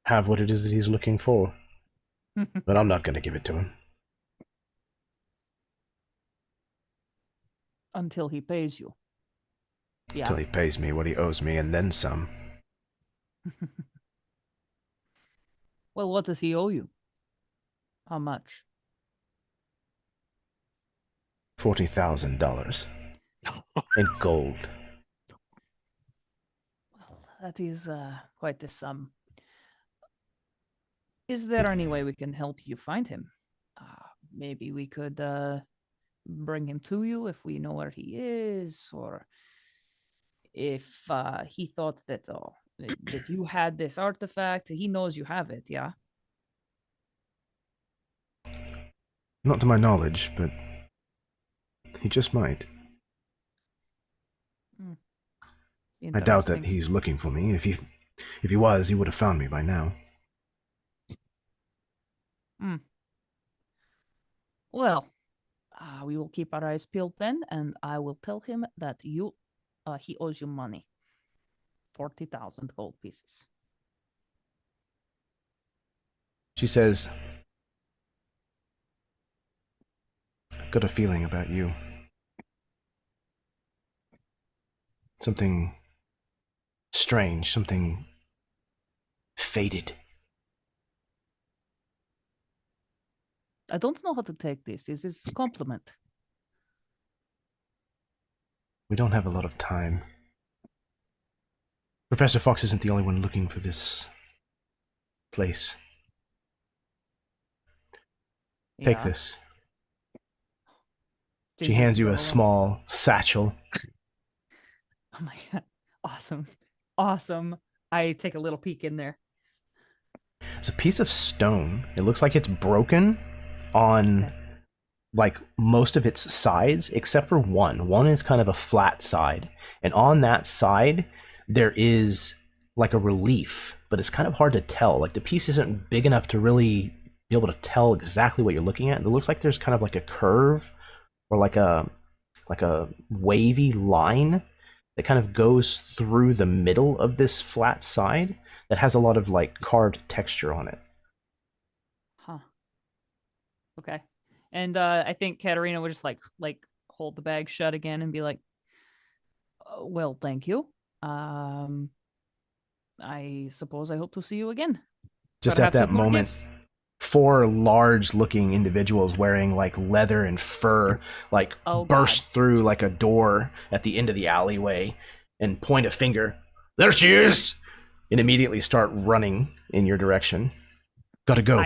have what it is that he's looking for, but I'm not going to give it to him. Until he pays you. Yeah. Till he pays me what he owes me and then some. Well, what does he owe you? How much? $40,000 in gold. Well, that is quite the sum. Is there any way we can help you find him? Maybe we could bring him to you if we know where he is, or if he thought that that you had this artifact. He knows you have it, yeah? Not to my knowledge, but he just might. I doubt that he's looking for me. If he was, he would have found me by now. Well, we will keep our eyes peeled then, and I will tell him that he owes you money. 40,000 gold pieces. She says, I've got a feeling about you. Something strange, something faded. I don't know how to take this. Is this a compliment? We don't have a lot of time. Professor Fox isn't the only one looking for this place. Take this. She hands you a small satchel. Oh my god. Awesome. Awesome. I take a little peek in there. It's a piece of stone. It looks like it's broken on like most of its sides except for one. One is kind of a flat side. And on that side, there is like a relief, but it's kind of hard to tell. Like the piece isn't big enough to really be able to tell exactly what you're looking at. It looks like there's kind of like a curve or like a wavy line that kind of goes through the middle of this flat side that has a lot of like carved texture on it. Huh. Okay. And I think Kateryna would just like hold the bag shut again and be like, well, thank you. I suppose I hope to see you again. Just Perhaps at that with more moment, gifts. 4 large-looking individuals wearing like leather and fur like burst through like a door at the end of the alleyway and point a finger. There she is! And immediately start running in your direction. Gotta go,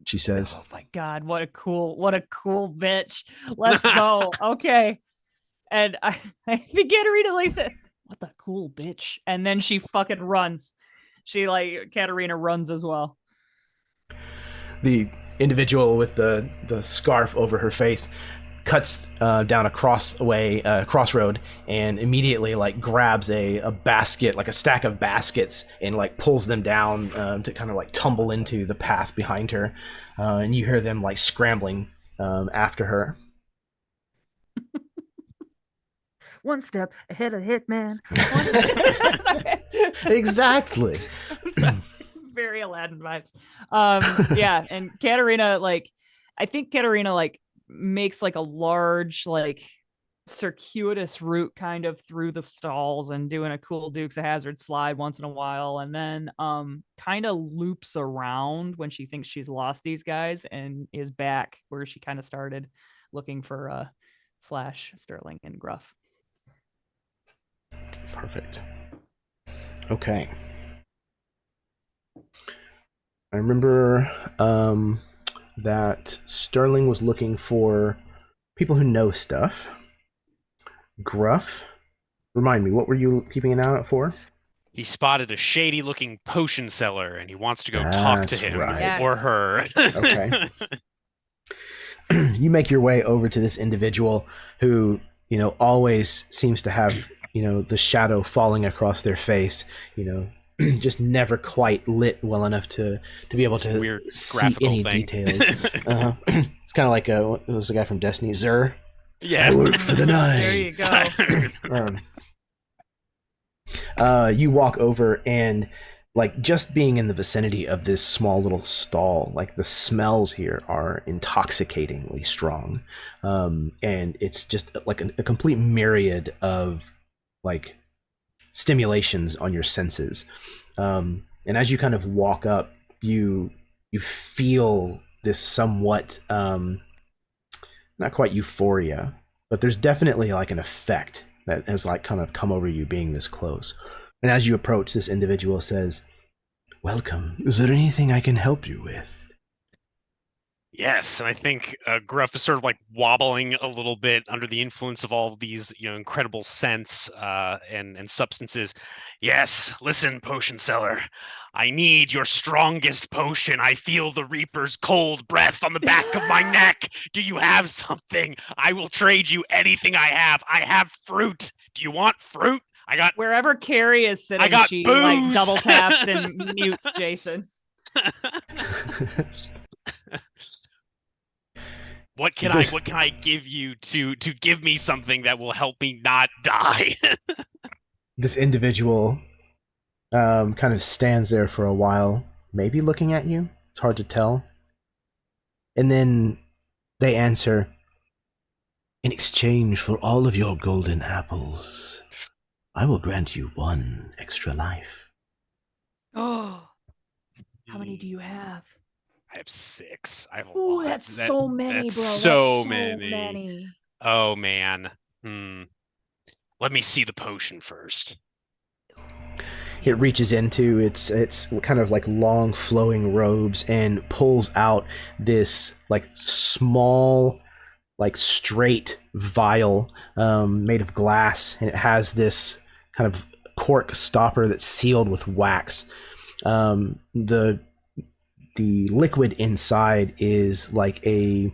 she says. Oh my god, what a cool bitch. Let's go. Okay. And I think Kateryna like said, what the cool bitch. And then she fucking runs. Kateryna runs as well. The individual with the scarf over her face cuts down a crossroad and immediately like grabs a basket, like a stack of baskets, and like pulls them down to kind of like tumble into the path behind her. And you hear them like scrambling after her. One step ahead of Hitman. Exactly. Very Aladdin vibes. Yeah, and Kateryna, I think Kateryna makes like a large circuitous route kind of through the stalls and doing a cool Dukes of Hazzard slide once in a while, and then kind of loops around when she thinks she's lost these guys and is back where she kind of started, looking for Flash, Sterling, and Gruff. Perfect. Okay. I remember that Sterling was looking for people who know stuff. Gruff, remind me, what were you keeping an eye out for? He spotted a shady-looking potion seller, and he wants to go talk to him or her. Okay. You make your way over to this individual who, always seems to have, the shadow falling across their face, just never quite lit well enough to be able to weird see any details. It's kind of like what was the guy from Destiny, Zur? Yeah, I work for the night. There you go. You walk over and just being in the vicinity of this small little stall, the smells here are intoxicatingly strong, and it's just like a complete myriad of like stimulations on your senses. And as you kind of walk up, you feel this somewhat not quite euphoria, but there's definitely like an effect that has like kind of come over you being this close. And as you approach, this individual says, "Welcome. Is there anything I can help you with?" Yes, and I think Gruff is sort of like wobbling a little bit under the influence of all of these, incredible scents and substances. Yes, listen, potion seller, I need your strongest potion. I feel the Reaper's cold breath on the back of my neck. Do you have something? I will trade you anything I have. I have fruit. Do you want fruit? I got Wherever Cari is sitting, she booze. like double taps and mutes Jason. What can I give you to give me something that will help me not die? This individual kind of stands there for a while, maybe looking at you. It's hard to tell. And then they answer, "In exchange for all of your golden apples, I will grant you 1 extra life." Oh, how many do you have? I have 6. I have a Oh, lot. that's so many, that's bro. So That's many. Oh man. Let me see the potion first. It reaches into its kind of like long flowing robes and pulls out this like small, like straight vial made of glass, and it has this kind of cork stopper that's sealed with wax. The liquid inside is like a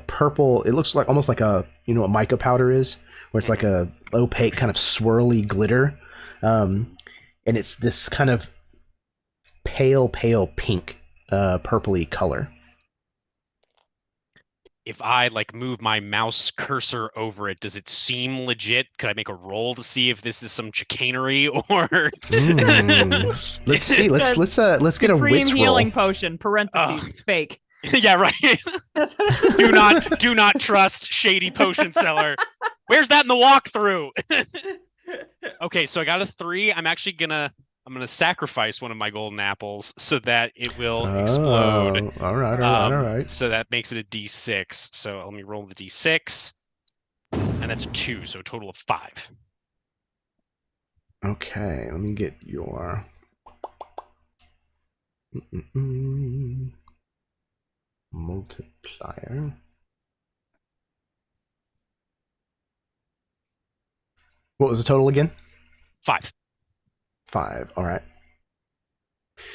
purple. It looks like almost like a what mica powder is, where it's like a opaque kind of swirly glitter, and it's this kind of pale pink, purpley color. If I like move my mouse cursor over it, does it seem legit? Could I make a roll to see if this is some chicanery or? Let's see. Let's get a wits roll. Healing potion. Parentheses. Fake. Yeah, right. do not trust shady potion seller. Where's that in the walkthrough? Okay, so I got a 3. I'm gonna sacrifice one of my golden apples so that it will explode. All right. So that makes it a D6. So let me roll the D6, and that's a 2, so a total of 5. Okay, let me get your multiplier. What was the total again? 5. 5. All right.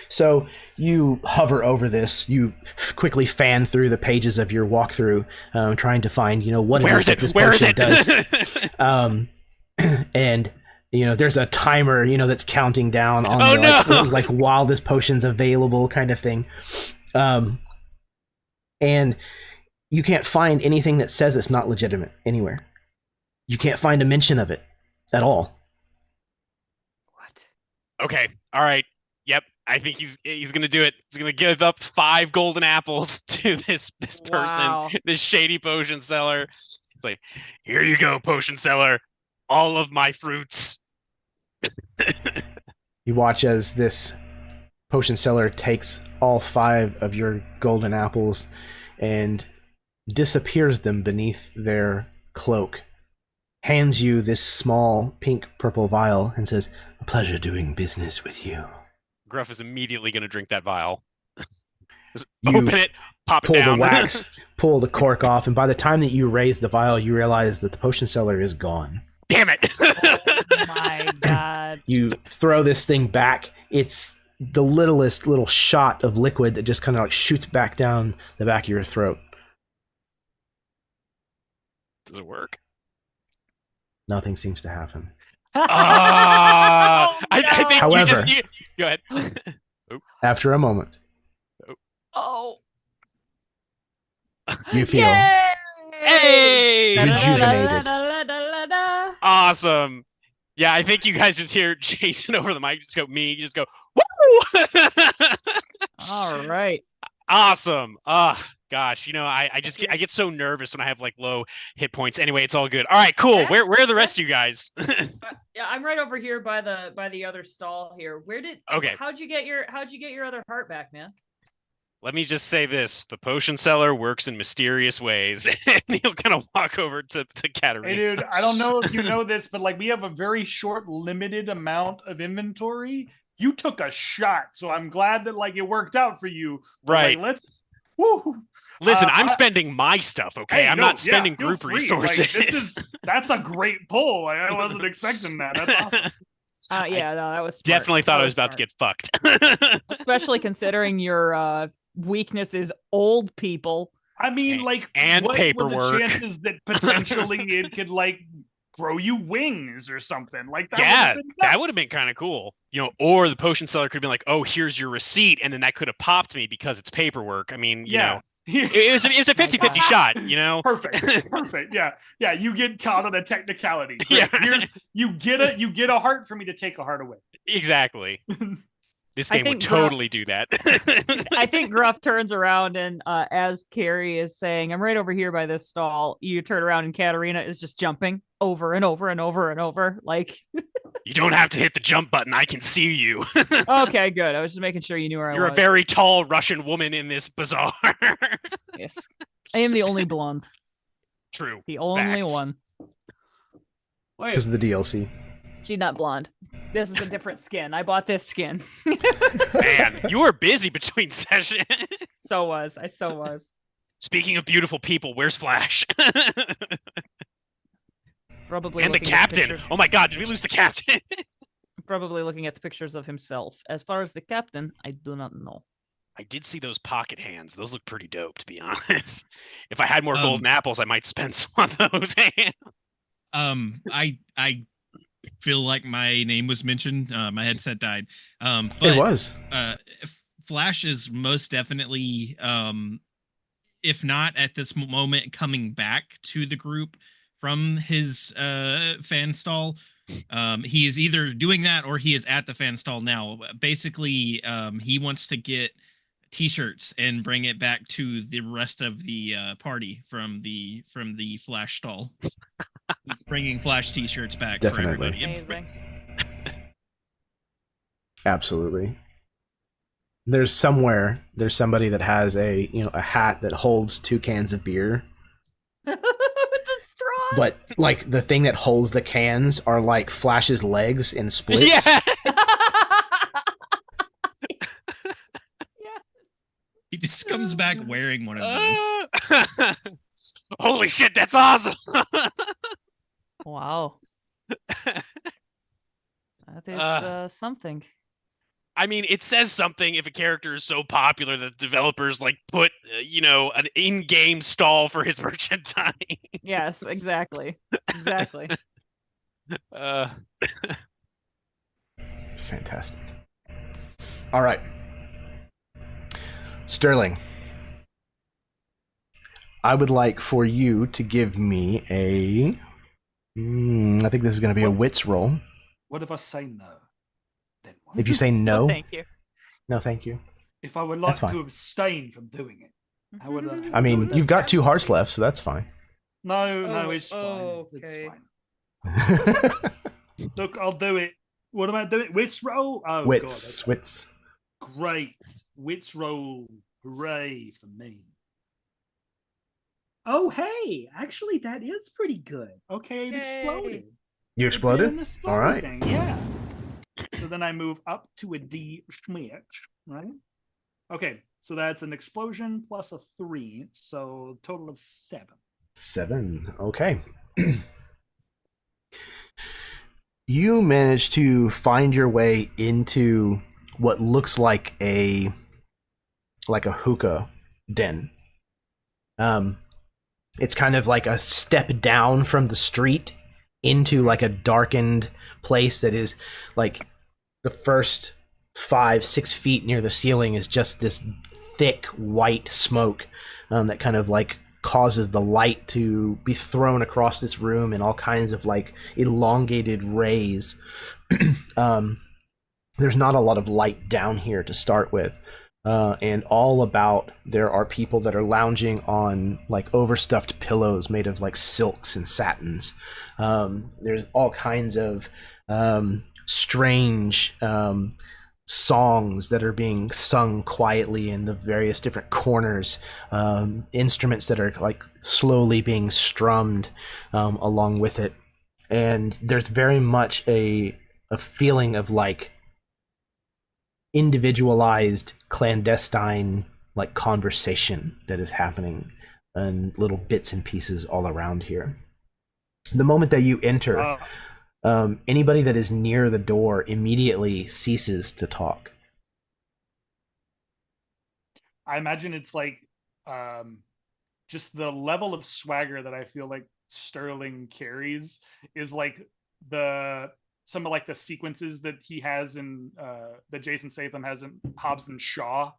So you hover over this. You quickly fan through the pages of your walkthrough, trying to find, what it is that this potion does. And there's a timer, that's counting down on like while this potion's available, kind of thing. And you can't find anything that says it's not legitimate anywhere. You can't find a mention of it at all. Okay. All right. Yep. I think he's gonna do it. He's gonna give up 5 golden apples to this person, this shady potion seller. It's like, here you go, potion seller. All of my fruits. You watch as this potion seller takes all 5 of your golden apples and disappears them beneath their cloak, hands you this small pink purple vial, and says, "A pleasure doing business with you." Gruff is immediately going to drink that vial. You open it, pop pull it down. the wax, pull the cork off, and by the time that you raise the vial, you realize that the potion seller is gone. Damn it! Oh my god! You throw this thing back. It's the little shot of liquid that just kind of like shoots back down the back of your throat. Does it work? Nothing seems to happen. I think However, go ahead. After a moment, you feel rejuvenated. Awesome. Yeah, I think you guys just hear Jason over the mic. You just go, woo! All right. Awesome. gosh, I get so nervous when I have like low hit points. Anyway, it's all good. All right, cool. Where are the rest of you guys? Yeah, I'm right over here by the other stall here. Okay. How'd you get your other heart back, man? Let me just say this: the potion seller works in mysterious ways, and he'll kind of walk over to Kateryna. Hey, dude, I don't know if you know this, but like we have a very short, limited amount of inventory. You took a shot, so I'm glad that like it worked out for you. But, right? Like, woo. Listen, I'm spending my stuff, okay? I'm not spending group resources. Like, that's a great pull. Like, I wasn't expecting that. That's awesome. Yeah, no, that was smart. Definitely thought I was about to get fucked. Especially considering your weakness is old people. I mean, like, and what paperwork. were the chances that potentially it could like grow you wings or something like that? Yeah, that would have been kind of cool. Or the potion seller could have been like, "Oh, here's your receipt," and then that could have popped me because it's paperwork. I mean, it was a 50-50 shot. Perfect. Yeah. You get caught on a technicality. Great. Yeah. You get a heart for me to take a heart away. Exactly. This game would totally do that. I think Gruff turns around and as Cari is saying, "I'm right over here by this stall," you turn around and Kateryna is just jumping over and over and over and over. Like, you don't have to hit the jump button. I can see you. Okay, good. I was just making sure you knew where I was. You're a very tall Russian woman in this bazaar. Yes. I am the only blonde. True. The only Facts. one. Because of the DLC. She's not blonde. This is a different skin. I bought this skin. Man, you were busy between sessions. So was. Speaking of beautiful people, where's Flash? Probably. And the captain. Oh my god, did we lose the captain? Probably looking at the pictures of himself. As far as the captain, I do not know. I did see those pocket hands. Those look pretty dope, to be honest. If I had more golden apples, I might spend some on those hands. I feel like my name was mentioned. My headset died. But, it was. Flash is most definitely, if not at this moment, coming back to the group from his fan stall. He is either doing that or he is at the fan stall now. Basically, he wants to get t-shirts and bring it back to the rest of the party from the Flash stall. He's bringing Flash t-shirts back. Definitely. For everybody. Amazing. Absolutely. There's somebody that has a hat that holds 2 cans of beer. The straws. But like the thing that holds the cans are like Flash's legs in splits. Yeah. He just comes back wearing one of those. Holy shit, that's awesome. Wow. That is something. I mean, it says something if a character is so popular that developers like put, an in-game stall for his merchandise. Yes, exactly. Exactly. Fantastic. All right. Sterling, I would like for you to give me a... I think this is going to be a wits roll. What if I say no? Then what? If you say no... Thank you. No, thank you. If I would like to abstain from doing it, how would I... I mean, you've got 2 hearts left, so that's fine. No, it's fine. Okay. It's fine. Look, I'll do it. What am I doing? Wits roll? Oh, wits. God. Wits. Great. Wits roll. Hooray for me. Oh, hey. Actually, that is pretty good. Okay, it exploded. You exploded? All right. Yeah. So then I move up to a D Schmitz, right? Okay, so that's an explosion plus a 3, so total of 7. 7. Okay. You managed to find your way into what looks like a hookah den. It's kind of like a step down from the street into like a darkened place that is like the first 5-6 feet near the ceiling is just this thick white smoke that kind of like causes the light to be thrown across this room in all kinds of like elongated rays. There's not a lot of light down here to start with, and all about there are people that are lounging on like overstuffed pillows made of like silks and satins. There's all kinds of strange songs that are being sung quietly in the various different corners, instruments that are like slowly being strummed along with it. And there's very much a feeling of like individualized clandestine like conversation that is happening in little bits and pieces all around here. The moment that you enter, anybody that is near the door immediately ceases to talk. I imagine it's like just the level of swagger that I feel like Sterling carries is like some of like the sequences that he has in that Jason Statham has in Hobbs and Shaw,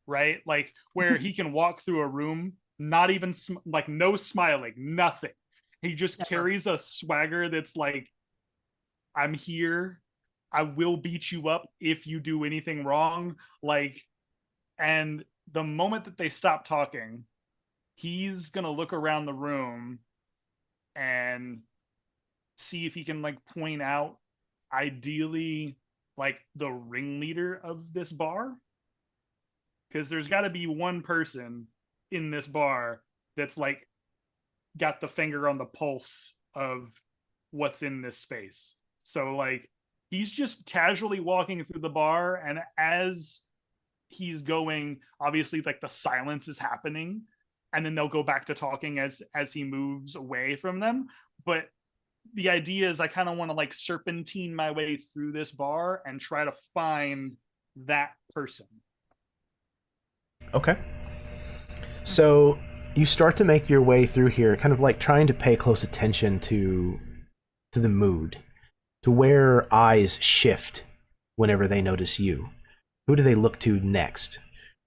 right? Like where he can walk through a room, not even like no smiling, nothing. He just carries a swagger that's like, I'm here. I will beat you up if you do anything wrong. Like, and the moment that they stop talking, he's gonna look around the room and see if he can like point out ideally like the ringleader of this bar, because there's got to be one person in this bar that's like got the finger on the pulse of what's in this space. So like he's just casually walking through the bar, and as he's going, obviously like the silence is happening, and then they'll go back to talking as he moves away from them. But the idea is I kind of want to like serpentine my way through this bar and try to find that person. Okay. So you start to make your way through here, kind of like trying to pay close attention to the mood, to where eyes shift whenever they notice you. Who do they look to next?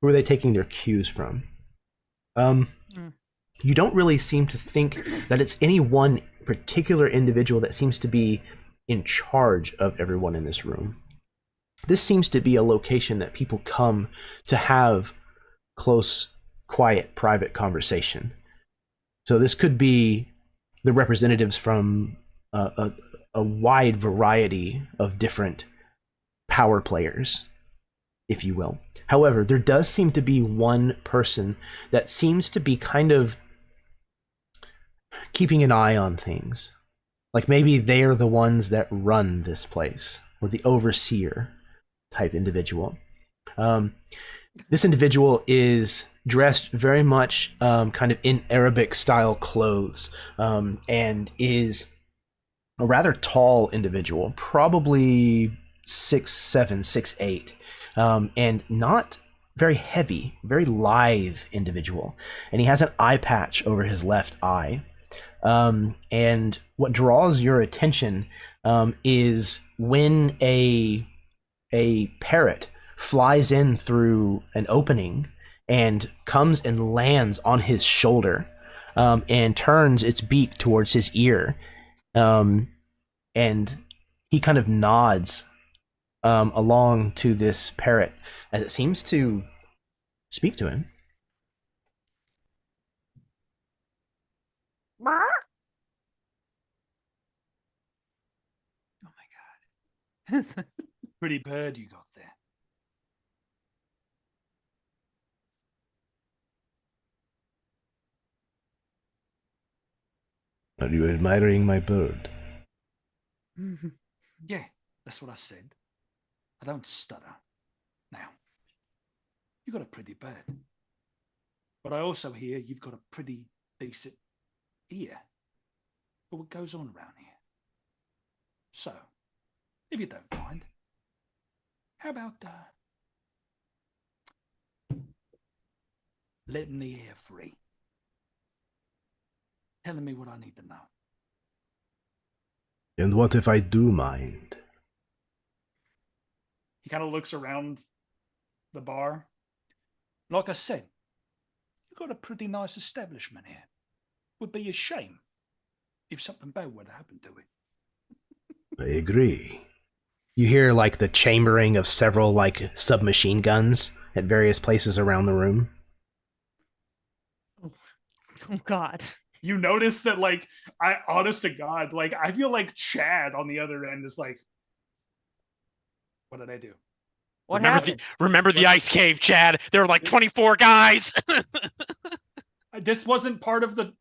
Who are they taking their cues from? You don't really seem to think that it's any one particular individual that seems to be in charge of everyone in this room. This seems to be a location that people come to have close, quiet, private conversation. So this could be the representatives from a wide variety of different power players, if you will. However, there does seem to be one person that seems to be kind of keeping an eye on things. Like maybe they're the ones that run this place, or the overseer type individual. This individual is dressed very much kind of in Arabic style clothes, and is a rather tall individual, probably 6'7", 6'8", and not very heavy, very lithe individual. And he has an eye patch over his left eye. And what draws your attention is when a parrot flies in through an opening and comes and lands on his shoulder, and turns its beak towards his ear, and he kind of nods along to this parrot as it seems to speak to him. Oh my god. Pretty bird you got there. Are you admiring my bird? Yeah, that's what I said. I don't stutter. Now, you got a pretty bird. But I also hear you've got a pretty decent ear for what goes on around here. So, if you don't mind, how about letting the air free? Telling me what I need to know. And what if I do mind? He kind of looks around the bar. Like I said, you've got a pretty nice establishment here. Would be a shame if something bad would happen to it. I agree. You hear like the chambering of several like submachine guns at various places around the room. Oh God. You notice that, like, honest to God, like, I feel like Chad on the other end is like, what did I do? What happened? Remember the ice cave, Chad? There were like 24 guys. This wasn't part of the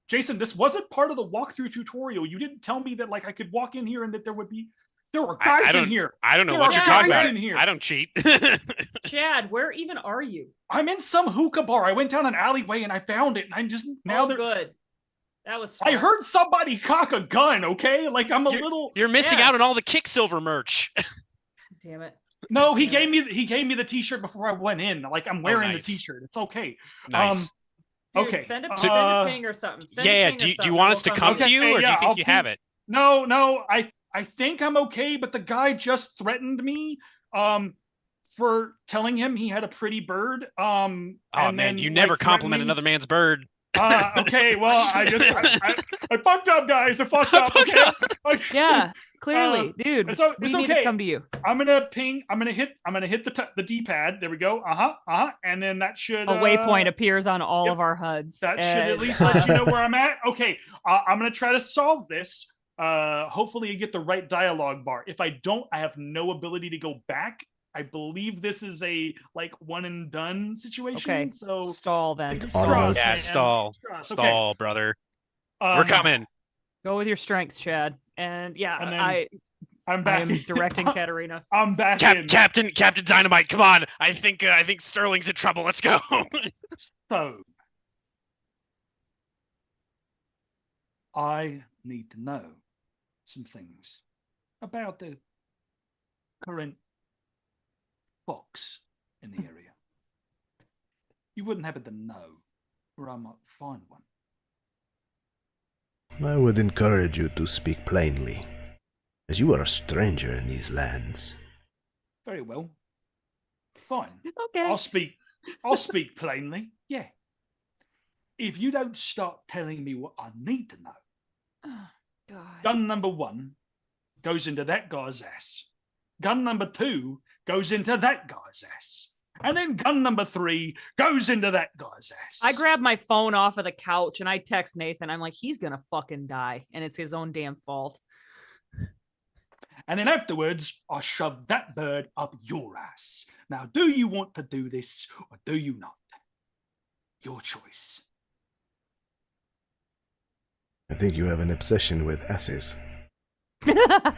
Jason, this wasn't part of the walkthrough tutorial. You didn't tell me that, like, I could walk in here and that there were guys in here. I don't know There what are you're talking guys about. in here. I don't cheat. Chad, where even are you? I'm in some hookah bar. I went down an alleyway and I found it, and I'm just now good. That was I smart. heard somebody cock a gun, okay? Like, I'm a little You're missing out on all the Kicksilver merch. Damn it. No, he gave me the t-shirt before I went in. Like, I'm wearing the t-shirt. It's okay. Nice. Dude, Okay. send a ping or something. Do you want us to come to you, or do you think you have it? No, I think I'm okay, but the guy just threatened me for telling him he had a pretty bird. Oh man, you never compliment another man's bird. Okay, well, I fucked up, guys. I fucked up. Okay. Yeah, clearly, dude. It's we need okay. to come to you. I'm gonna hit the D-pad. There we go. And then that should A waypoint appears on all of our HUDs. That should at least let you know where I'm at. Okay, I'm gonna try to solve this. Hopefully you get the right dialogue bar. If I don't, I have no ability to go back. I believe this is a one and done situation. Okay, so stall then. Stall, brother. We're coming. Go with your strengths, Chad. And I'm back. I am directing Kateryna. I'm back. Captain Dynamite, come on! I think Sterling's in trouble. Let's go. So I need to know some things about the current fox in the area. You wouldn't happen to know where I might find one. I would encourage you to speak plainly, as you are a stranger in these lands. Very well. Fine. Okay. I'll speak plainly. Yeah. If you don't start telling me what I need to know. Oh, God. Gun number 1 goes into that guy's ass. Gun number 2 goes into that guy's ass. And then gun number 3 goes into that guy's ass. I grab my phone off of the couch and I text Nathan. I'm like, he's gonna fucking die. And it's his own damn fault. And then afterwards, I shove that bird up your ass. Now, do you want to do this or do you not? Your choice. I think you have an obsession with asses. I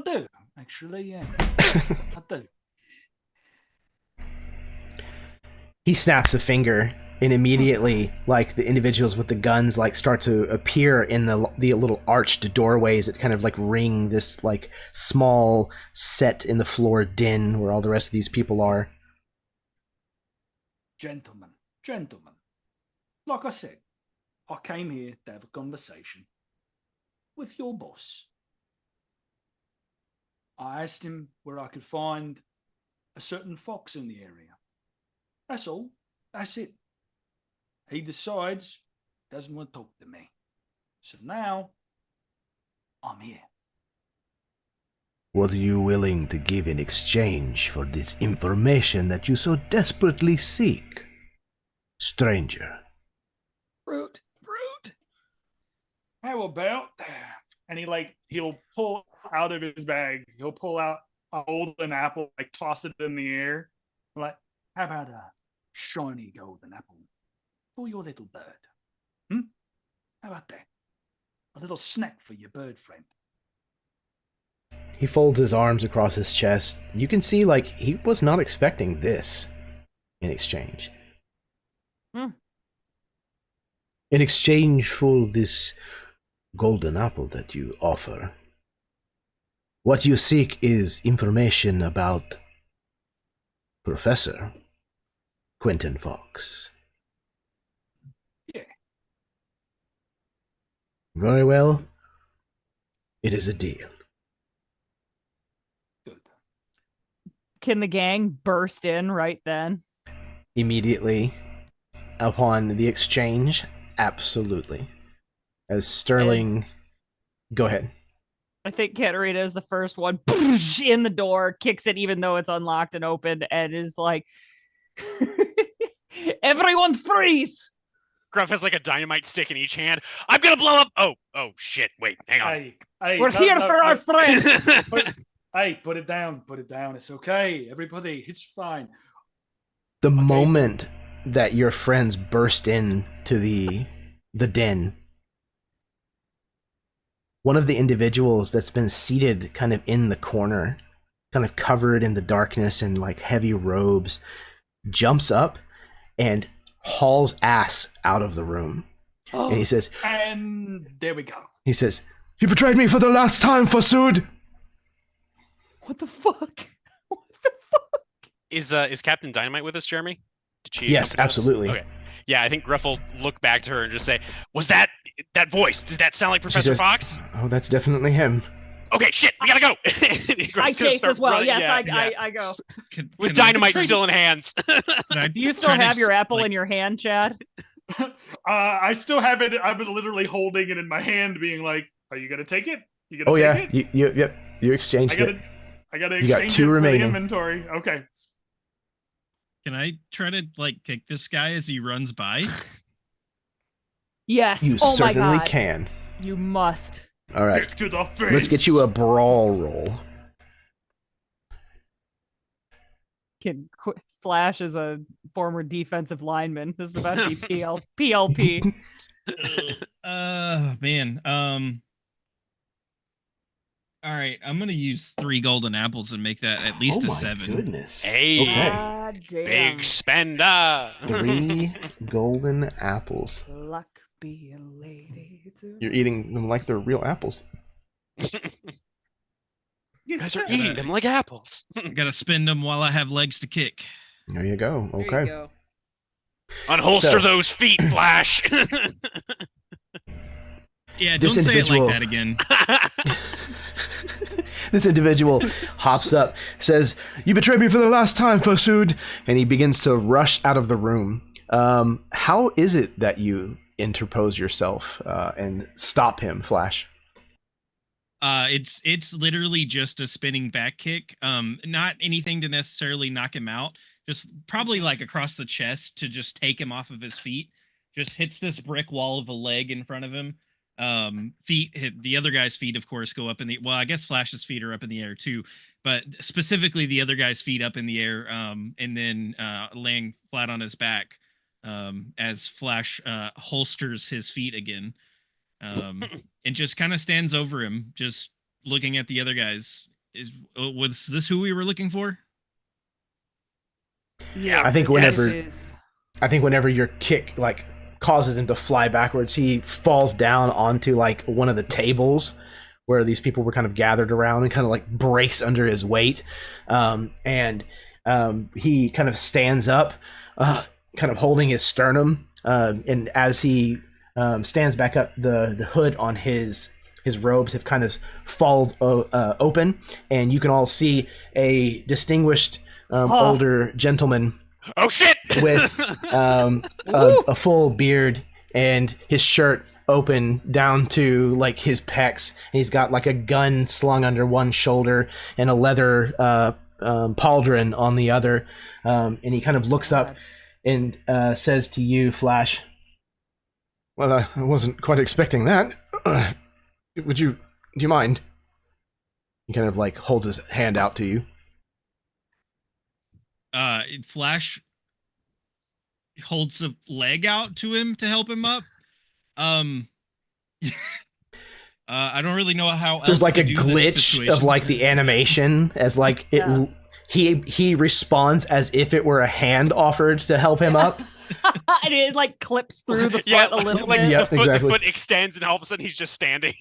do, actually, yeah. I do. He snaps a finger, and immediately, like, the individuals with the guns, like, start to appear in the little arched doorways that kind of, like, ring this, like, small set in the floor den where all the rest of these people are. Gentlemen, like I said, I came here to have a conversation with your boss. I asked him where I could find a certain fox in the area. That's all. That's it. He decides he doesn't want to talk to me. So now, I'm here. What are you willing to give in exchange for this information that you so desperately seek, stranger? Fruit. How about? And he'll pull out of his bag. He'll pull out a golden apple, toss it in the air. How about a shiny golden apple for your little bird? How about that? A little snack for your bird friend. He folds his arms across his chest. You can see, he was not expecting this in exchange. In exchange for this golden apple that you offer, what you seek is information about Professor Quentin Fox. Yeah. Very well. It is a deal. Good. Can the gang burst in right then? Immediately upon the exchange, absolutely. As Sterling... Go ahead. I think Kateryna is the first one in the door, kicks it even though it's unlocked and open, and is like, everyone freeze! Gruff has like a dynamite stick in each hand. I'm gonna blow up. Oh shit! Wait, hang on. We're here for our friends. Put it down. Put it down. It's okay. Everybody, it's fine. The moment that your friends burst into the den, one of the individuals that's been seated kind of in the corner, kind of covered in the darkness and like heavy robes, jumps up and hauls ass out of the room. And he says, and there we go. He says, "You betrayed me for the last time, Fasood." What the fuck? Is Captain Dynamite with us, Jeremy? Did she? Yes, accompany us? absolutely. Okay. Yeah, I think Gruff will look back to her and just say, "Was that voice? Did that sound like Professor says, Fox?" "Oh, that's definitely him." Okay, shit, we gotta go. I chase as well. Yes, I go. With dynamite still in hands. Do you still have your apple in your hand, Chad? I still have it. I've been literally holding it in my hand, being like, "Are you gonna take it? You gonna take it?" Yep. You exchanged it. I gotta You got exchange 2 it for remaining. the inventory. Okay. Can I try to like kick this guy as he runs by? Yes. You oh my certainly God. can. You must. All right. Kick to the face. Let's get you a brawl roll. Flash is a former defensive lineman. This is about to be PLP. Man. All right, I'm gonna use 3 golden apples and make that at least a 7. Goodness. Hey, Okay. Damn. big spender. 3 golden apples. Luck be a lady. You're eating them like they're real apples. You guys are eating them like apples. I gotta spend them while I have legs to kick. There you go. There Okay. you go. Unholster So- those feet, Flash. Yeah, This don't say it like individual- that again. This individual hops up, says, "You betrayed me for the last time, Fasood," and he begins to rush out of the room. How is it that you interpose yourself and stop him, Flash? It's literally just a spinning back kick. Not anything to necessarily knock him out. Just probably like across the chest to just take him off of his feet. Just hits this brick wall of a leg in front of him. Feet hit the other guy's feet, of course, go up in the, well, I guess Flash's feet are up in the air too, but specifically the other guy's feet up in the air, and then laying flat on his back as Flash holsters his feet again, and just kind of stands over him, just looking at the other guys. Was this who we were looking for? Yes, I think yes, whenever- it is. I think whenever your kick like causes him to fly backwards, he falls down onto like one of the tables where these people were kind of gathered around and kind of like brace under his weight. And he kind of stands up, kind of holding his sternum. And as he stands back up, the hood on his robes have kind of fallen open, and you can all see a distinguished older gentleman Oh shit! with a full beard and his shirt open down to like his pecs. And he's got like a gun slung under one shoulder and a leather pauldron on the other. And he kind of looks up and says to you, Flash, "Well, I wasn't quite expecting that. Do you mind?" He kind of like holds his hand out to you. Flash holds a leg out to him to help him up. I don't really know how There's else like to a do this glitch situation. of like the animation as like it. Yeah. He responds as if it were a hand offered to help him up. And it like clips through the foot a little like bit. Yep, the exactly. foot extends and all of a sudden he's just standing.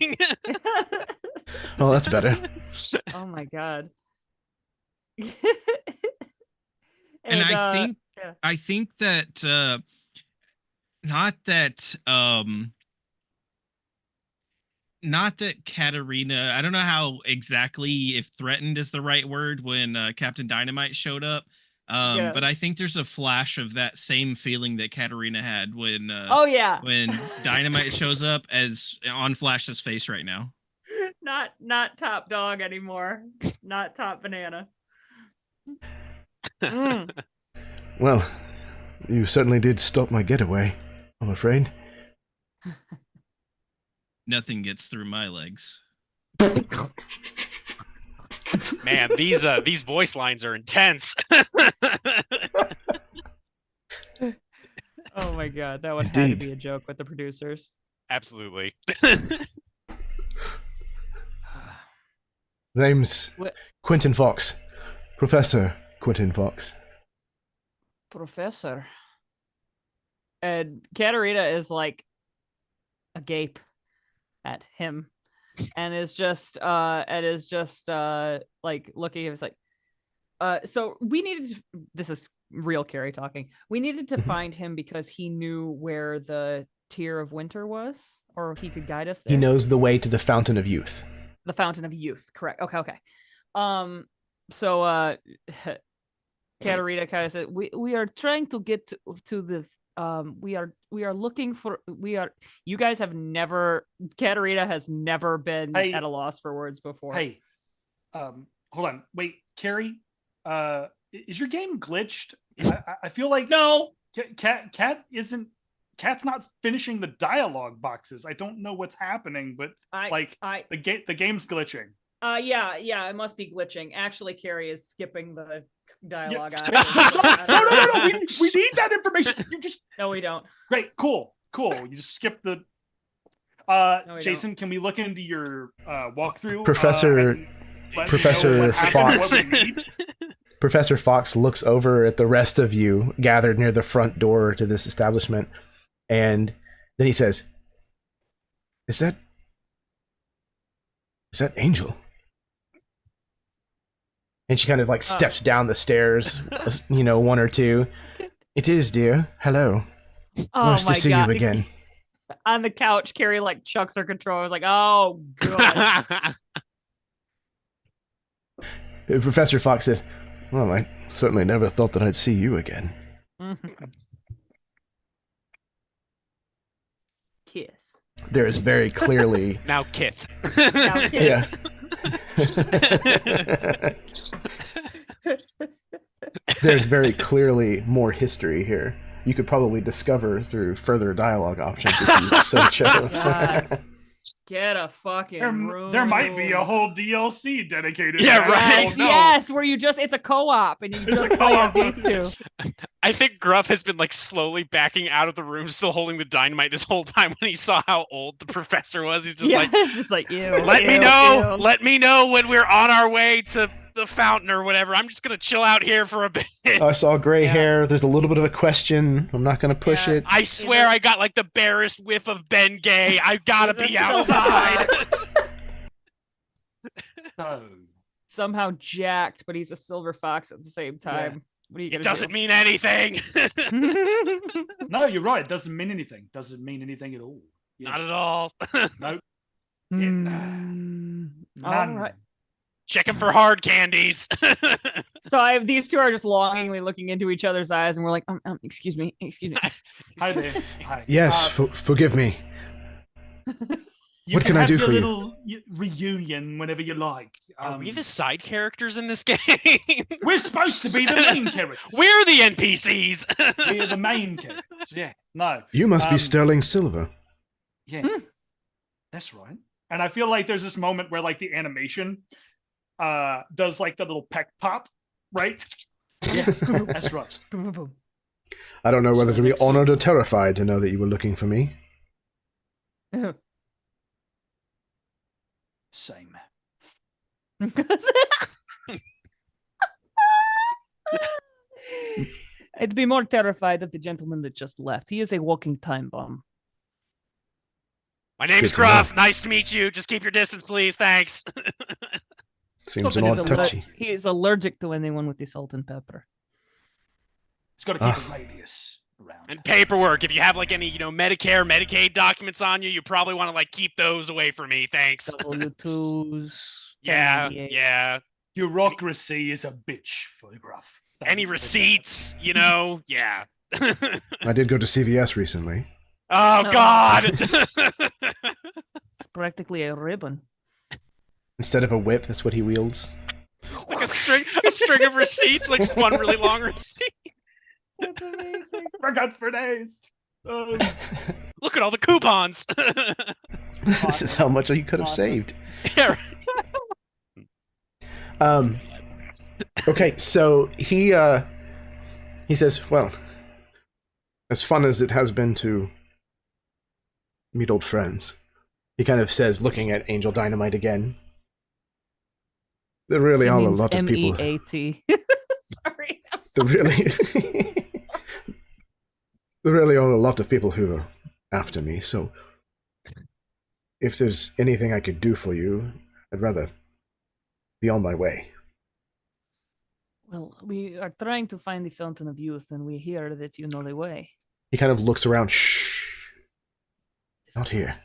Oh, that's better. Oh my God. And I yeah. think that not that Kateryna, I don't know how exactly, if threatened is the right word, when Captain Dynamite showed up. Yeah. But I think there's a flash of that same feeling that Kateryna had when Oh yeah. when Dynamite shows up as on Flash's face right now. Not top dog anymore. Not top banana. Well, you certainly did stop my getaway, I'm afraid. Nothing gets through my legs. Man, these voice lines are intense. Oh my god, that would have to Indeed. be a joke with the producers. Absolutely. Name's What? Quentin Fox. Professor Quentin Fox. Professor. And Kateryna is like agape at him and is just like looking at him. It's like so we needed to, this is real Cari talking. We needed to find him because he knew where the Tear of Winter was, or he could guide us there. He knows the way to the Fountain of Youth. The Fountain of Youth, correct. Okay. So Kateryna kind of said, we are trying to get to the we are looking for you guys have never, Kateryna has never been at a loss for words before. Hey, hold on, wait, Cari, is your game glitched? I feel like No. Cat's not finishing the dialogue boxes. I don't know what's happening, but the game's glitching. Yeah, it must be glitching. Actually, Cari is skipping the dialogue. No. We need that information. You just No, we don't. great, cool. You just skip the. we Jason, can we look into your walkthrough? Professor Fox. Professor Fox looks over at the rest of you gathered near the front door to this establishment, and then he says, Is that Angel? And she kind of like steps down the stairs, one or two. It is, dear. Hello. Oh Nice to see you again. On the couch, Cari like chucks her controller. I was like, oh, good. Professor Fox says, well, I certainly never thought that I'd see you again. Kiss. There is very clearly... Now Kith. Yeah. There's very clearly more history here. You could probably discover through further dialogue options if you so chose. God. Get a fucking room. There might be a whole DLC dedicated. Yeah, to right. Yes, yes, where it's a co-op and you just play as these two. I think Gruff has been like slowly backing out of the room, still holding the dynamite this whole time when he saw how old the professor was. He's just it's just like, ew. Let me know when we're on our way to the fountain or whatever. I'm just gonna chill out here for a bit. I saw gray hair. There's a little bit of a question. I'm not gonna push it. I swear I got like the barest whiff of Ben Gay. I've gotta be outside. Somehow jacked, but he's a silver fox at the same time. Yeah. What are you gonna It doesn't do? mean anything. No, you're right. It doesn't mean anything. Doesn't mean anything at all. Yeah. Not at all. No. All right. Checking for hard candies. So these two are just longingly looking into each other's eyes, and we're like, excuse me. Hi there. Hi. Yes, forgive me. What can I do for you? Little reunion whenever you like. Are we the side characters in this game? We're supposed to be the main characters. We're the NPCs. We're the main characters. Yeah. No. You must be Sterling Silva. Yeah. That's right. And I feel like there's this moment where like the animation does like the little peck pop, right? Yeah, that's right. I don't know whether to be honored or terrified to know that you were looking for me. Same. I'd be more terrified of the gentleman that just left. He is a walking time bomb. My name's Gruff. Nice to meet you. Just keep your distance, please. Thanks. Seems an odd touchy. He is allergic to anyone with the salt and pepper. He's got to keep his radius around. And paperwork. If you have like any, Medicare, Medicaid documents on you, you probably want to like keep those away from me. Thanks. W2s. Yeah. Bureaucracy is a bitch for Gruff. Any receipts, yeah. I did go to CVS recently. Oh, God. It's practically a ribbon. Instead of a whip, that's what he wields. It's like a string of receipts, like one really long receipt. That's amazing. For guts for days. Look at all the coupons. This is how much you could have saved. Yeah, right. Okay, so he says, well, as fun as it has been to meet old friends, he kind of says, looking at Angel Dynamite again, there really are a lot of people. MEAT. Sorry. I'm There sorry. really, there really are a lot of people who are after me. So, if there's anything I could do for you, I'd rather be on my way. Well, we are trying to find the Fountain of Youth, and we hear that you know the way. He kind of looks around. Shh, not here.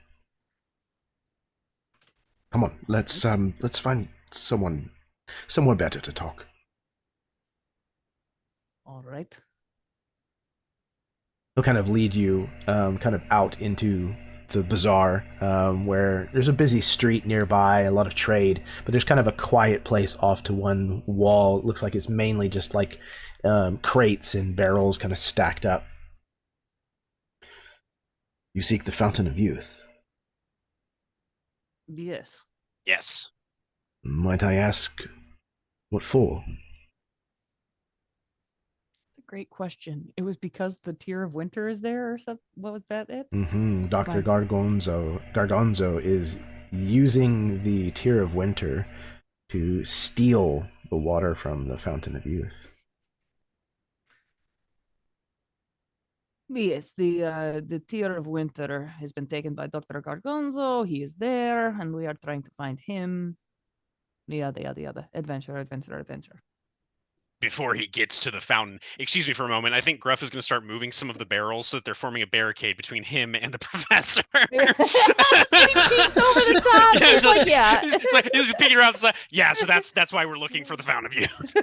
Come on, let's find somewhere better to talk. All right. He'll kind of lead you kind of out into the bazaar, where there's a busy street nearby, a lot of trade, but there's kind of a quiet place off to one wall. It looks like it's mainly just like crates and barrels kind of stacked up. You seek the Fountain of Youth. Yes. Yes. Might I ask, what for? It's a great question. It was because the Tear of Winter is there or something? What was that it? Dr. Fine. Gorgonzo is using the Tear of Winter to steal the water from the Fountain of Youth. Yes, the Tear of Winter has been taken by Dr. Gorgonzo. He is there, and we are trying to find him. Yada, yada, yada. Adventure, adventure, adventure. Before he gets to the fountain, excuse me for a moment. I think Gruff is going to start moving some of the barrels so that they're forming a barricade between him and the professor. He peeks over the top. Yeah, He's like, yeah. He's peeking around the side. Yeah, so that's why we're looking for the Fountain of Youth.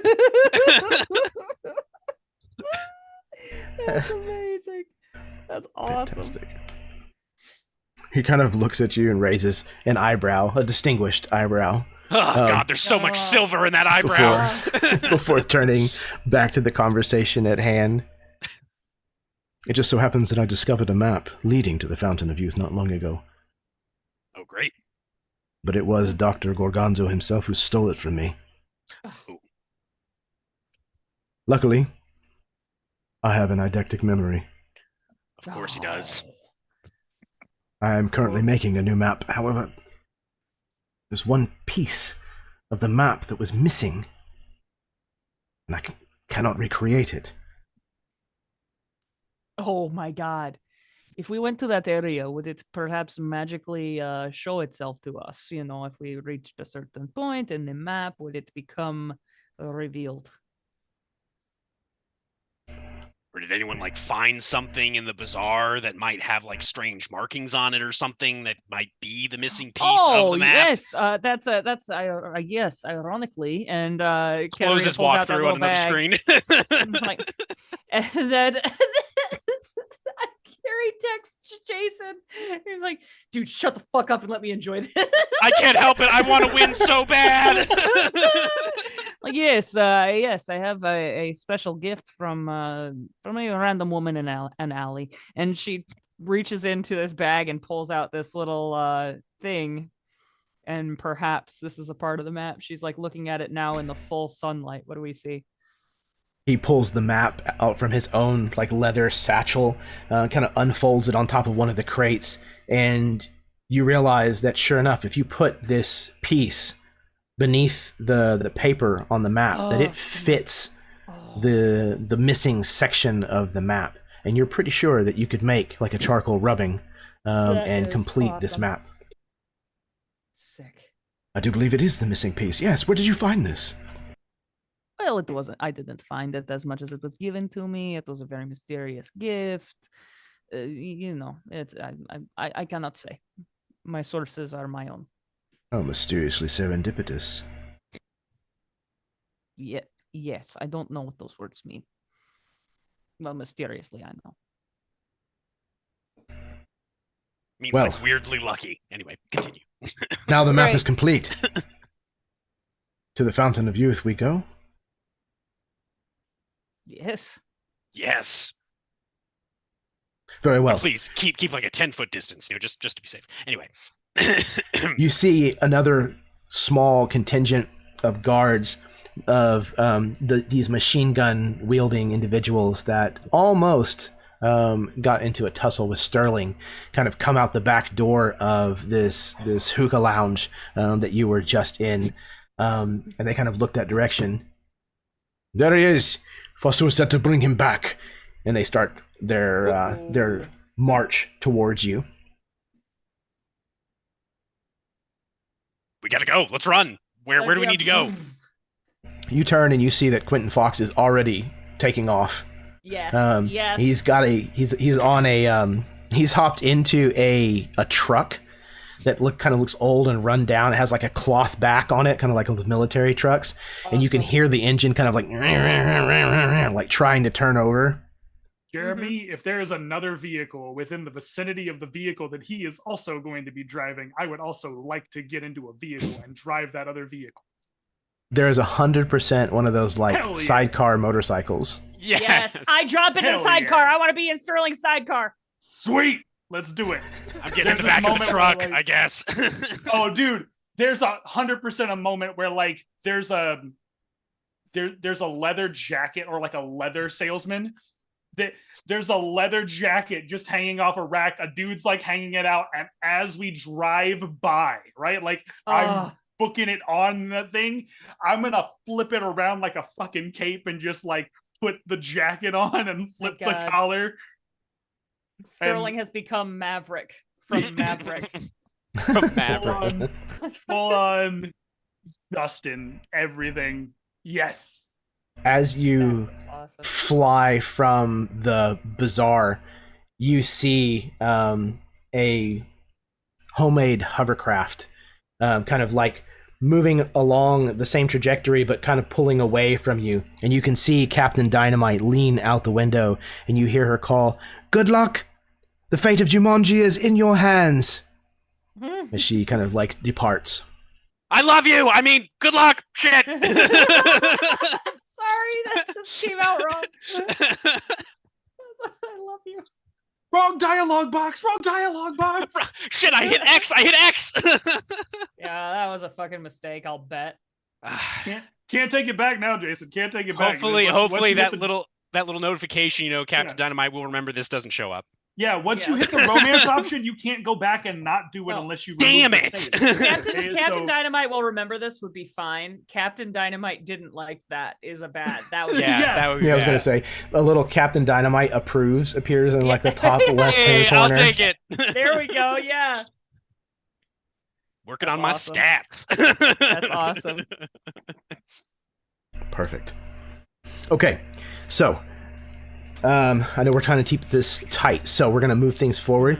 That's amazing. That's awesome. Fantastic. He kind of looks at you and raises an eyebrow, a distinguished eyebrow. Oh, God, there's so much silver in that eyebrow. Before turning back to the conversation at hand. It just so happens that I discovered a map leading to the Fountain of Youth not long ago. Oh, great. But it was Dr. Gorgonzo himself who stole it from me. Oh. Luckily, I have an eidetic memory. Of course he does. I am currently making a new map. However, there's one piece of the map that was missing, and I cannot recreate it. Oh my God. If we went to that area, would it perhaps magically show itself to us? You know, if we reached a certain point in the map, would it become revealed? Or did anyone like find something in the bazaar that might have like strange markings on it or something that might be the missing piece of the map? Yes, that's yes, ironically, and Closes walk through on another screen. Like, and then Cari texts Jason. He's like, "Dude, shut the fuck up and let me enjoy this." I can't help it. I want to win so bad. Like, yes, I have a special gift from a random woman in an alley, and she reaches into this bag and pulls out this little thing, and perhaps this is a part of the map. She's like looking at it now in the full sunlight. What do we see? He pulls the map out from his own like leather satchel, kind of unfolds it on top of one of the crates, and you realize that sure enough, if you put this piece beneath the paper on the map, that it fits the missing section of the map, and you're pretty sure that you could make like a charcoal rubbing and complete this map. Sick. I do believe it is the missing piece. Yes, where did you find this? Well, it wasn't. I didn't find it as much as it was given to me. It was a very mysterious gift. You know, it's I cannot say. My sources are my own. Oh, mysteriously serendipitous. Yeah, yes, I don't know what those words mean. Well, mysteriously, I know. Means like weirdly lucky. Anyway, continue. Now the map is complete. To the Fountain of Youth we go. Yes. Yes. Very well. But please keep like a 10-foot distance, just to be safe. Anyway. You see another small contingent of guards of these machine gun wielding individuals that almost got into a tussle with Sterling, kind of come out the back door of this hookah lounge that you were just in, and they kind of looked that direction. There he is. Foster said to bring him back, and they start their march towards you. We gotta go. Let's run. Where do we need to go? You turn and you see that Quentin Fox is already taking off. Yes. Yes. He's hopped into a truck that looks old and run down. It has like a cloth back on it, kind of like those military trucks. Awesome. And you can hear the engine kind of like trying to turn over. Jeremy, if there is another vehicle within the vicinity of the vehicle that he is also going to be driving, I would also like to get into a vehicle and drive that other vehicle. There is 100% one of those sidecar motorcycles. Yes. I drop into the sidecar. Yeah. I want to be in Sterling's sidecar. Sweet. Let's do it. I'm getting in the back of the truck, I guess. Oh, dude, there's 100% a moment where there's a leather jacket or like a leather salesman. There's a leather jacket just hanging off a rack. A dude's hanging it out, and as we drive by, right, I'm booking it on the thing, I'm gonna flip it around like a fucking cape and just put the jacket on and flip the collar. Sterling has become Maverick from Maverick. From Maverick. Full on Dustin, everything. Yes. As you fly from the bazaar, you see a homemade hovercraft kind of moving along the same trajectory but kind of pulling away from you. And you can see Captain Dynamite lean out the window, and you hear her call, "Good luck! The fate of Jumanji is in your hands!" As she kind of departs. I love you! I mean, good luck! Shit! Sorry, that just came out wrong. I love you. Wrong dialogue box! Shit, I hit X! Yeah, that was a fucking mistake, I'll bet. Can't take it back now, Jason. Can't take it back. Hopefully that little notification, Captain Dynamite will remember this doesn't show up. Yeah, once you hit the romance option, you can't go back and not do it unless you damn it. Captain Dynamite will remember this would be fine. Captain Dynamite didn't like that is a bad. That would that would be bad. I was gonna say a little Captain Dynamite approves appears in the top left hand corner. I'll take it. There we go. Yeah. Working on my stats. That's awesome. Perfect. Okay, so. I know we're trying to keep this tight, so we're going to move things forward.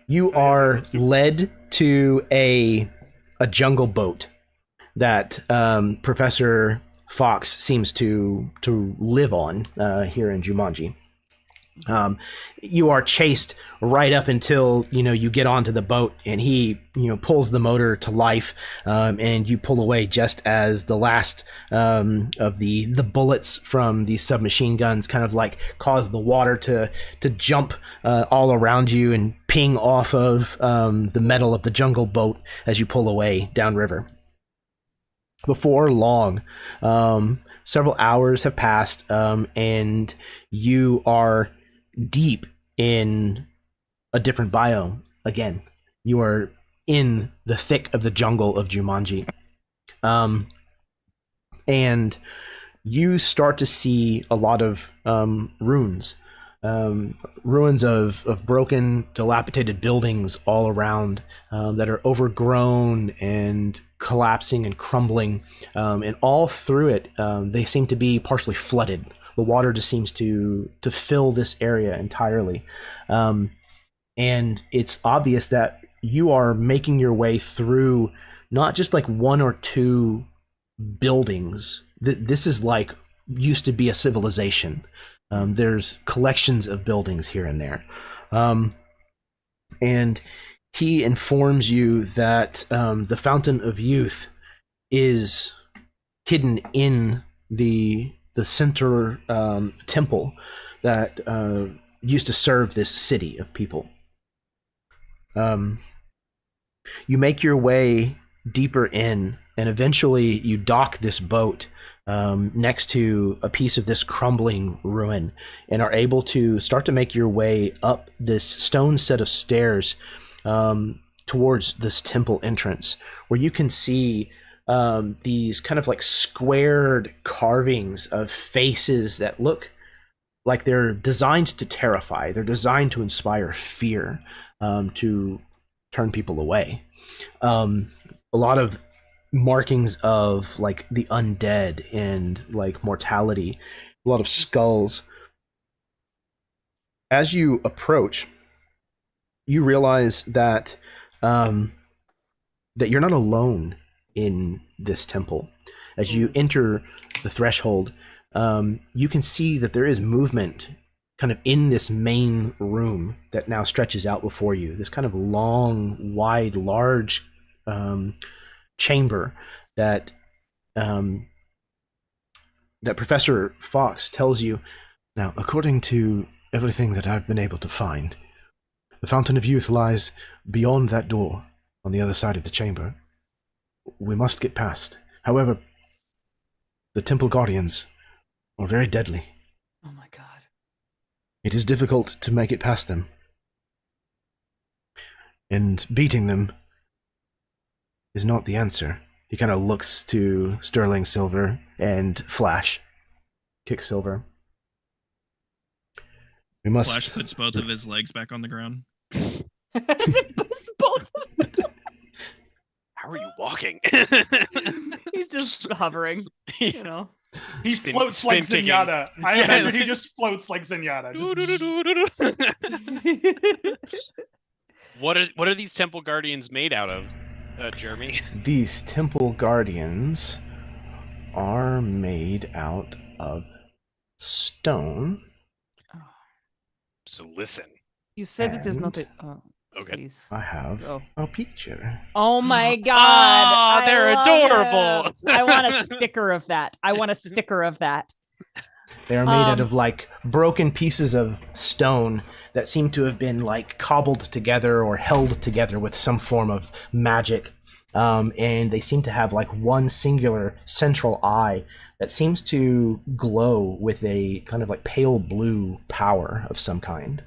You are led to a jungle boat that Professor Fox seems to live on here in Jumanji. You are chased right up until you get onto the boat, and he pulls the motor to life, and you pull away just as the last of the bullets from these submachine guns kind of cause the water to jump all around you and ping off of the metal of the jungle boat as you pull away downriver. Before long, several hours have passed, and you are deep in a different biome again. You are in the thick of the jungle of Jumanji. And you start to see a lot of ruins. Ruins of broken, dilapidated buildings all around that are overgrown and collapsing and crumbling. And all through it, they seem to be partially flooded. The water just seems to fill this area entirely. And it's obvious that you are making your way through not just one or two buildings. This is used to be a civilization. There's collections of buildings here and there. And he informs you that the Fountain of Youth is hidden in the center temple that used to serve this city of people. You make your way deeper in, and eventually you dock this boat next to a piece of this crumbling ruin, and are able to start to make your way up this stone set of stairs towards this temple entrance, where you can see these kind of like squared carvings of faces that look like they're designed to terrify. They're designed to inspire fear, to turn people away. A lot of markings of like the undead and like mortality, a lot of skulls. As you approach, you realize that that you're not alone in this temple. As you enter the threshold, you can see that there is movement kind of in this main room that now stretches out before you. This kind of long, wide, large chamber that that Professor Fox tells you. Now, according to everything that I've been able to find, the Fountain of Youth lies beyond that door on the other side of the chamber. We must get past. However, the Temple Guardians are very deadly. Oh my god. It is difficult to make it past them. And beating them is not the answer. He kind of looks to Sterling Silver and Flash. Kicksilver. We must... Flash puts both of his legs back on the ground. Both. How are you walking? He's just hovering, you know. He floats like Zenyatta. I imagine he just floats like Zenyatta. What are these temple guardians made out of, Jeremy? These temple guardians are made out of stone. So listen. You said that there's not a... Oh, okay. please. I have a picture. Oh my god. Oh, they're adorable. I want a sticker of that. They are made out of like broken pieces of stone that seem to have been like cobbled together or held together with some form of magic. And they seem to have like one singular central eye that seems to glow with a kind of like pale blue power of some kind.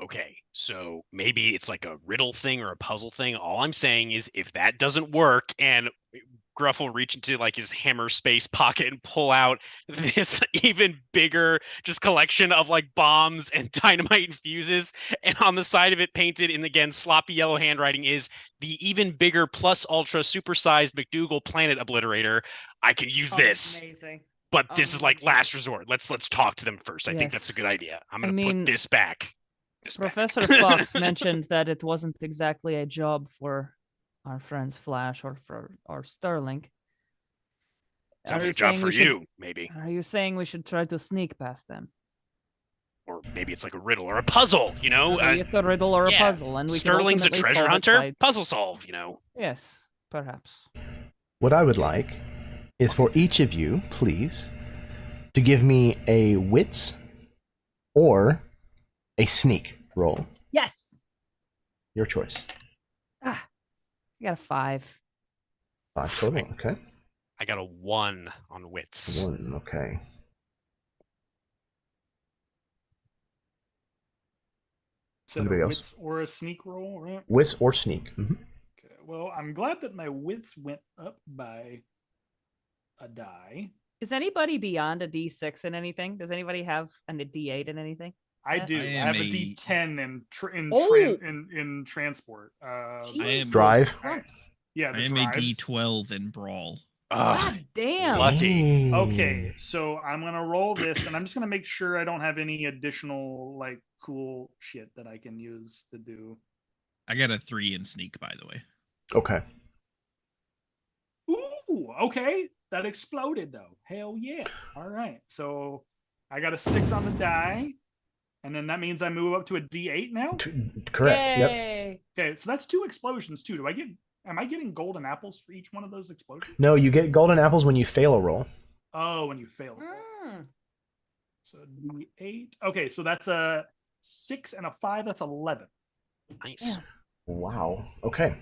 Okay, so maybe it's like a riddle thing or a puzzle thing. All I'm saying is if that doesn't work and Gruff will reach into like his hammer space pocket and pull out this even bigger just collection of like bombs and dynamite and fuses, and on the side of it painted in again sloppy yellow handwriting is the even bigger plus ultra supersized MacDougal planet obliterator. I can use this. Amazing. But this is like last resort. Let's talk to them first. I think that's a good idea. I'm gonna put this back. Professor Fox mentioned that it wasn't exactly a job for our friends Flash or Sterling. Sounds like a job for you, maybe. Are you saying we should try to sneak past them? Or maybe it's like a riddle or a puzzle, you know? Maybe it's a riddle or a puzzle, and we Sterling's a can treasure hunter. Puzzle solve, you know? Yes, perhaps. What I would like is for each of you, please, to give me a wits or a sneak roll. Yes. Your choice. I got a 5. 5 total. Okay. I got a 1 on wits. 1. Okay. So Anybody else? Wits or a sneak roll, right? Wits or sneak. Mm-hmm. Okay. Well, I'm glad that my wits went up by a die. Is anybody beyond a D6 in anything? Does anybody have a D8 in anything? I do. I have a D10 in transport. I am drive. Yeah, I am a D12 in brawl. God damn. Lucky. Okay, so I'm gonna roll this, and I'm just gonna make sure I don't have any additional like cool shit that I can use to do. I got a 3 in sneak, by the way. Okay. Ooh, okay. That exploded though. Hell yeah. All right. So I got a 6 on the die. And then that means I move up to a D8 now? Correct. Yay. Yep. Okay, so that's 2 explosions too. Do I get Am I getting golden apples for each one of those explosions? No, you get golden apples when you fail a roll. Oh, when you fail. So D8. Okay, so that's a 6 and a 5. That's 11. Nice. Yeah. Wow. Okay.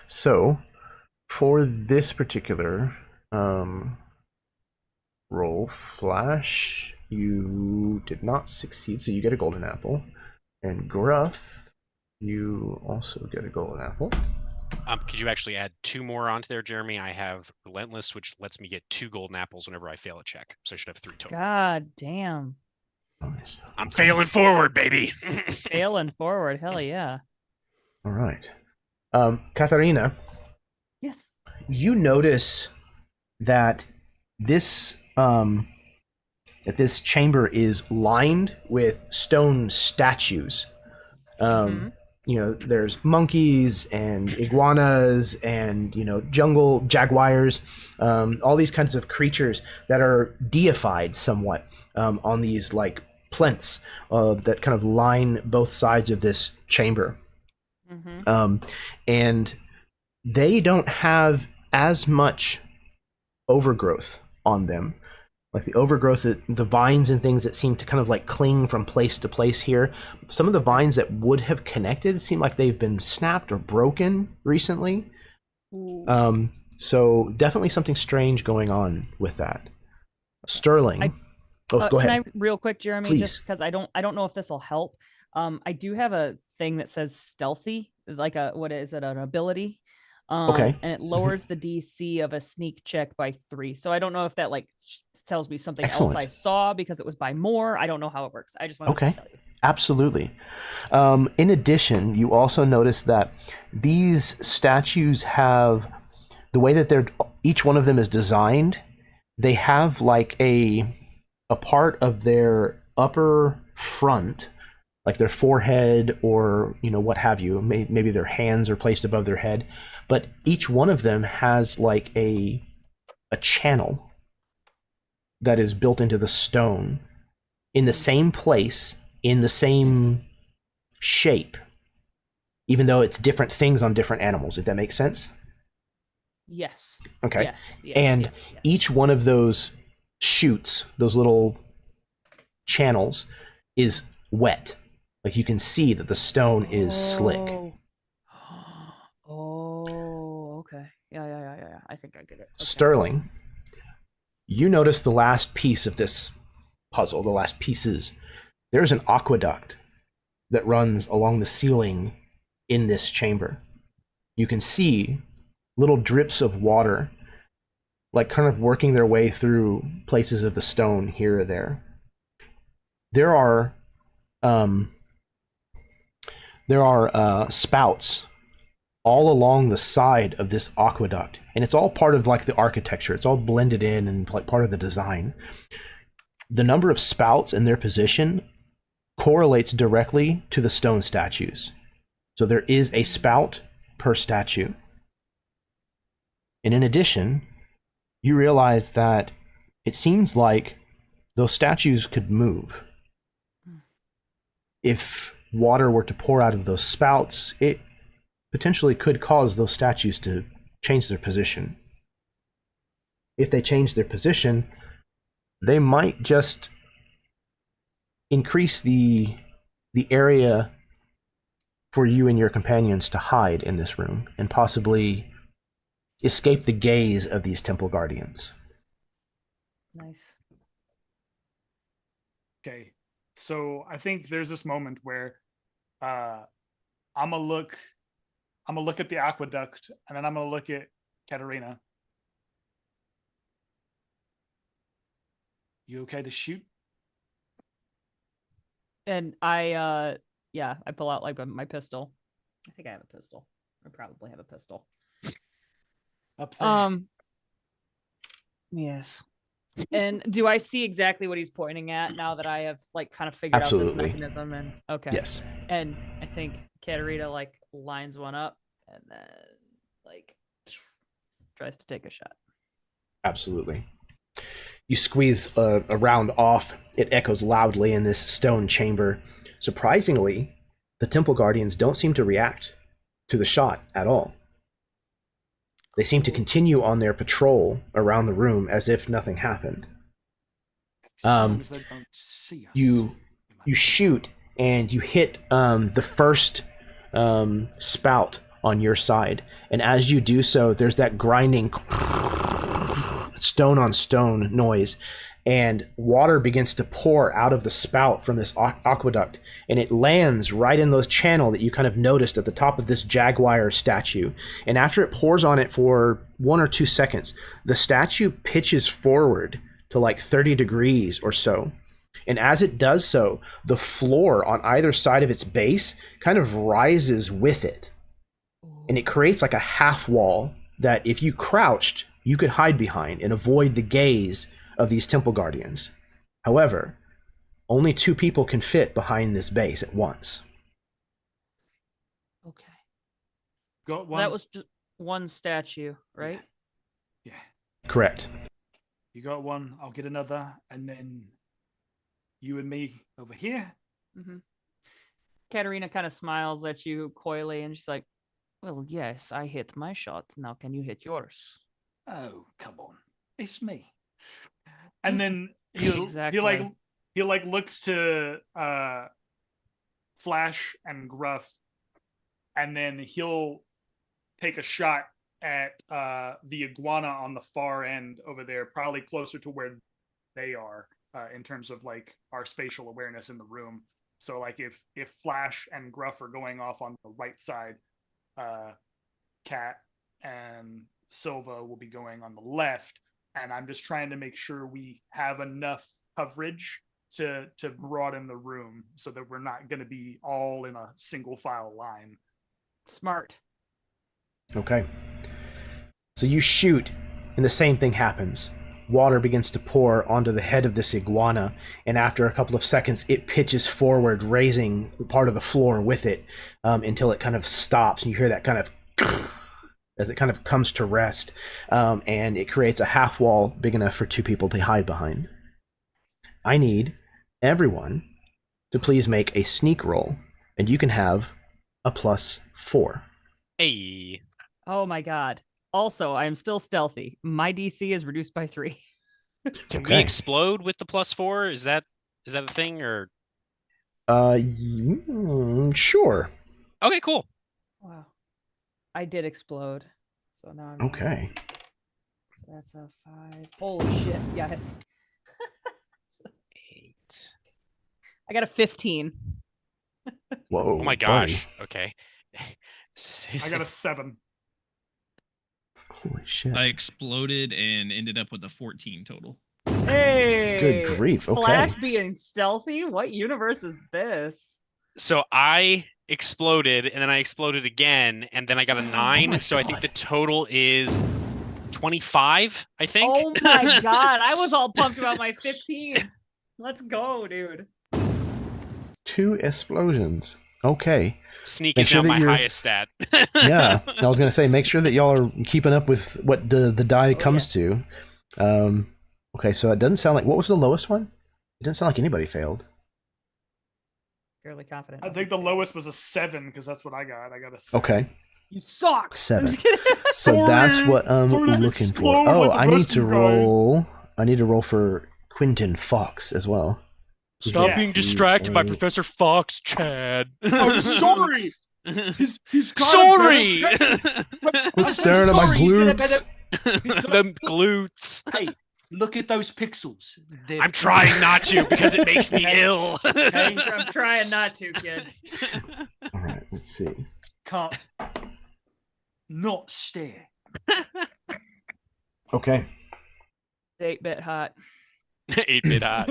So, for this particular roll, Flash, you did not succeed, so you get a golden apple. And Gruff, you also get a golden apple. Could you actually add 2 more onto there, Jeremy? I have Relentless, which lets me get 2 golden apples whenever I fail a check. So I should have 3 total. God damn. Nice. I'm failing forward, baby. Failing forward. Hell yeah. All right. Kateryna, Yes. you notice that this chamber is lined with stone statues. You know, there's monkeys and iguanas and, you know, jungle jaguars, all these kinds of creatures that are deified somewhat on these like plinths that kind of line both sides of this chamber. And they don't have as much overgrowth on them. Like the overgrowth, the vines and things that seem to kind of like cling from place to place here. Some of the vines that would have connected seem like they've been snapped or broken recently. So definitely something strange going on with that. Sterling. Go ahead. Can I real quick, Jeremy? Please. Just because I don't know if this will help. I do have a thing that says stealthy, like what is it, an ability? Okay. And it lowers the DC of a sneak check by 3. So I don't know if that like tells me something else I saw because it was by more. I don't know how it works. I just wanted to tell you. Absolutely. In addition, you also notice that these statues have the way that each one of them is designed. They have like a part of their upper front, like their forehead or, you know, what have you. Maybe their hands are placed above their head, but each one of them has like a channel that is built into the stone in the same place, in the same shape, even though it's different things on different animals, if that makes sense. Yes. Okay. Yes, and each one of those chutes, those little channels, is wet. Like you can see that the stone is slick. Oh, okay. Yeah. I think I get it. Okay. Sterling, you notice the last piece of this puzzle, the last pieces. There's an aqueduct that runs along the ceiling in this chamber. You can see little drips of water, like kind of working their way through places of the stone here or there. There are spouts all along the side of this aqueduct, and it's all part of like the architecture. It's all blended in and like part of the design. The number of spouts and their position correlates directly to the stone statues. So there is a spout per statue. And in addition, you realize that it seems like those statues could move. If water were to pour out of those spouts, it potentially could cause those statues to change their position. If they change their position, they might just increase the area for you and your companions to hide in this room and possibly escape the gaze of these temple guardians. Nice. Okay, so I think there's this moment where I'm gonna look at the aqueduct, and then I'm gonna look at Kateryna. You okay to shoot? And I pull out like my pistol. I think I have a pistol. I probably have a pistol. Up there. Yes. And do I see exactly what he's pointing at now that I have like kind of figured out this mechanism? And okay. Yes. And I think Kateryna like lines one up and then like tries to take a shot. Absolutely. You squeeze a round off. It echoes loudly in this stone chamber. Surprisingly, the temple guardians don't seem to react to the shot at all. They seem to continue on their patrol around the room as if nothing happened. As long as they don't see us. You shoot and you hit the first spout on your side, and as you do so, there's that grinding stone on stone noise, and water begins to pour out of the spout from this aqueduct, and it lands right in the channel that you kind of noticed at the top of this jaguar statue. And after it pours on it for 1 or 2 seconds, the statue pitches forward to like 30 degrees or so. And as it does so, the floor on either side of its base kind of rises with it. And it creates like a half wall that if you crouched, you could hide behind and avoid the gaze of these temple guardians. However, only 2 people can fit behind this base at once. Okay. Got one. That was just one statue, right? Yeah. Correct. You got one. I'll get another, and then you and me over here. Mm-hmm. Kateryna kind of smiles at you coyly, and she's like, "Well, yes, I hit my shot. Now, can you hit yours?" Oh, come on, it's me. And then he looks to Flash and Gruff, and then he'll take a shot at the iguana on the far end over there, probably closer to where they are in terms of like our spatial awareness in the room. So like if Flash and Gruff are going off on the right side, Cat and Silva will be going on the left, and I'm just trying to make sure we have enough coverage to broaden the room so that we're not going to be all in a single file line. Smart. Okay. So you shoot, and the same thing happens. Water begins to pour onto the head of this iguana, and after a couple of seconds, it pitches forward, raising part of the floor with it until it kind of stops, and you hear that kind of as it kind of comes to rest, and it creates a half wall big enough for 2 people to hide behind. I need everyone to please make a sneak roll, and you can have a +4. Hey. Oh my god. Also, I am still stealthy. My DC is reduced by 3. Can we explode with the +4? Is that a thing, or? Sure. Okay, cool. Wow. I did explode. So now I'm okay. So that's a 5. Holy shit, yes. 8. I got a 15. Whoa. Oh my gosh. Buddy. Okay. I got a 7. Holy shit. I exploded and ended up with a 14 total. Hey! Good grief. Okay. Flash being stealthy? What universe is this? So I exploded, and then I exploded again, and then I got a 9. So God. I think the total is 25, I think. Oh my god. I was all pumped about my 15. Let's go, dude. 2 explosions. Okay. Sneak is now my highest stat. Yeah, I was gonna say, make sure that y'all are keeping up with what the die comes to. Okay, so it doesn't sound like, what was the lowest one? It doesn't sound like anybody failed. Fairly confident. I think the lowest was a 7 because that's what I got. I got a 7. Okay. You suck. 7. So that's what I'm looking for. Oh, I need to roll. I need to roll for Quentin Fox as well. Stop being distracted by Professor Fox, Chad. I'm sorry. He's sorry. Quit staring at my glutes. The glutes. Hey, look at those pixels. I'm trying not to because it makes me ill. Okay, I'm trying not to, kid. All right, let's see. Can't not stare. Okay. 8-bit hot. 8-bit hot.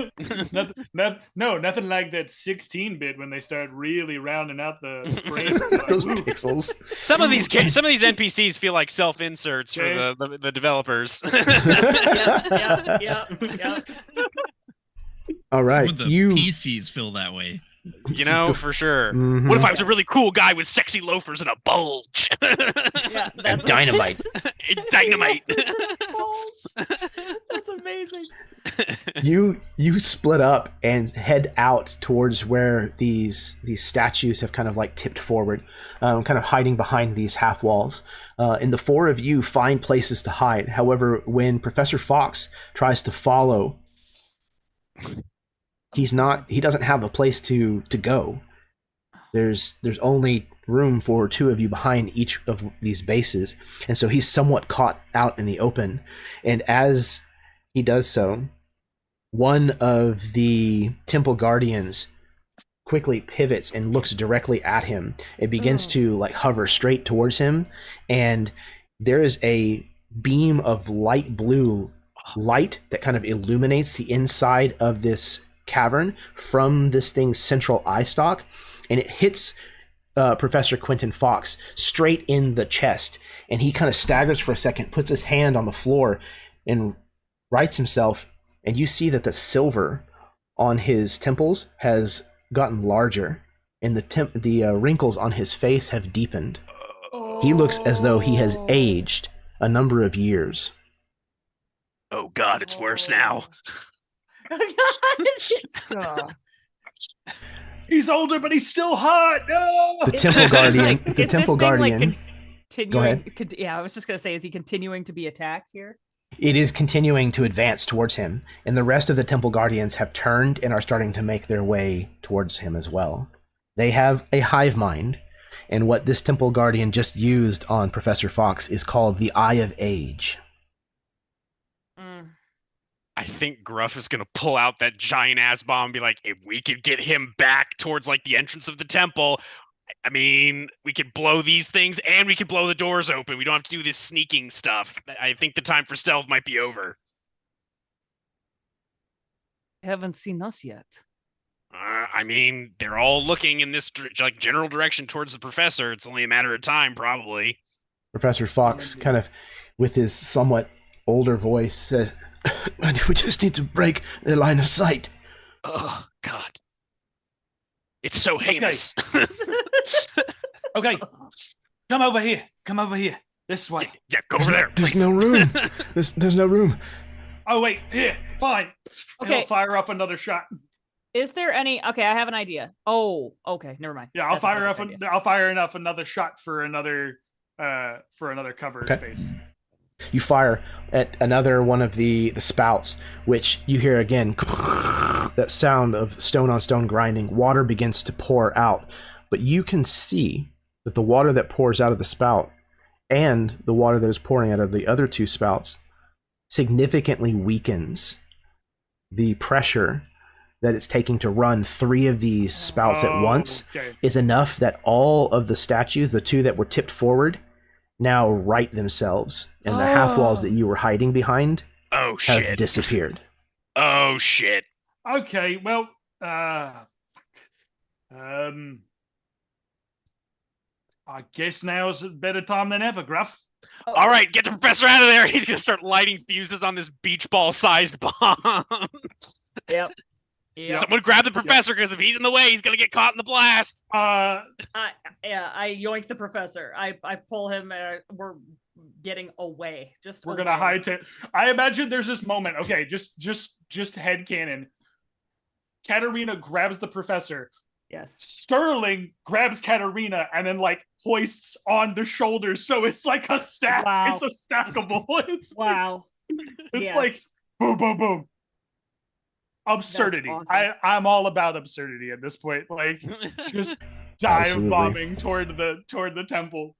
Nothing like that 16-bit when they start really rounding out the frames. Those pixels. Some of these NPCs feel like self-inserts for the developers. Yeah. All right, some of the PCs feel that way. You know, for sure. Mm-hmm. What if I was a really cool guy with sexy loafers and a bulge? Yeah, and dynamite. Dynamite. That's amazing. amazing. You split up and head out towards where these statues have kind of like tipped forward, kind of hiding behind these half walls. And the four of you find places to hide. However, when Professor Fox tries to follow, he doesn't have a place to go. There's only room for two of you behind each of these bases, and so he's somewhat caught out in the open. And as he does so, one of the temple guardians quickly pivots and looks directly at him. It begins to like hover straight towards him, and there is a beam of light blue light that kind of illuminates the inside of this cavern from this thing's central eye stalk, and it hits Professor Quentin Fox straight in the chest, and he kind of staggers for a second, puts his hand on the floor, and rights himself. And you see that the silver on his temples has gotten larger, and the wrinkles on his face have deepened. He looks as though he has aged a number of years. Oh God, it's worse now. He's older, but he's still hot. No. The temple guardian. The temple guardian. Go ahead. Yeah, I was just gonna say, is he continuing to be attacked here? It is continuing to advance towards him, and the rest of the temple guardians have turned and are starting to make their way towards him as well. They have a hive mind, and what this temple guardian just used on Professor Fox is called the Eye of Age. I think Gruff is going to pull out that giant ass bomb and be like, if we could get him back towards like the entrance of the temple, I mean, we could blow these things and we could blow the doors open. We don't have to do this sneaking stuff. I think the time for stealth might be over. Haven't seen us yet. I mean, they're all looking in this like general direction towards the professor. It's only a matter of time, probably. Professor Fox, kind of with his somewhat older voice, says, we just need to break their line of sight. Oh, God. It's so heinous. Okay. Come over here. Come over here. This way. Yeah, go over there. There's no room. There's no room. Oh, wait. Here. Fine. Okay. I'll fire up another shot. Is there any? Okay, I have an idea. Oh, okay. Never mind. Yeah, I'll fire enough another shot for another cover space. You fire at another one of the spouts, which you hear again, that sound of stone on stone grinding. Water begins to pour out, but you can see that the water that pours out of the spout and the water that is pouring out of the other two spouts significantly weakens the pressure that it's taking to run three of these spouts at once. Okay. Is enough that all of the statues, the two that were tipped forward, now right themselves, and the half walls that you were hiding behind have disappeared. Oh shit. Okay, well, I guess now's a better time than ever, Gruff. All right, get the professor out of there. He's gonna start lighting fuses on this beach ball sized bomb. Yep. Someone grab the professor, because if he's in the way, he's gonna get caught in the blast. I yoink the professor. I pull him. We're getting away. We're gonna hightail. I imagine there's this moment. Okay, just headcanon. Kateryna grabs the professor. Yes. Sterling grabs Kateryna and then like hoists on the shoulders, so it's like a stack. Wow. It's a stackable. It's wow. It's like boom, boom, boom. Absurdity. Awesome. I'm all about absurdity at this point. Like just dive Absolutely. bombing toward the temple.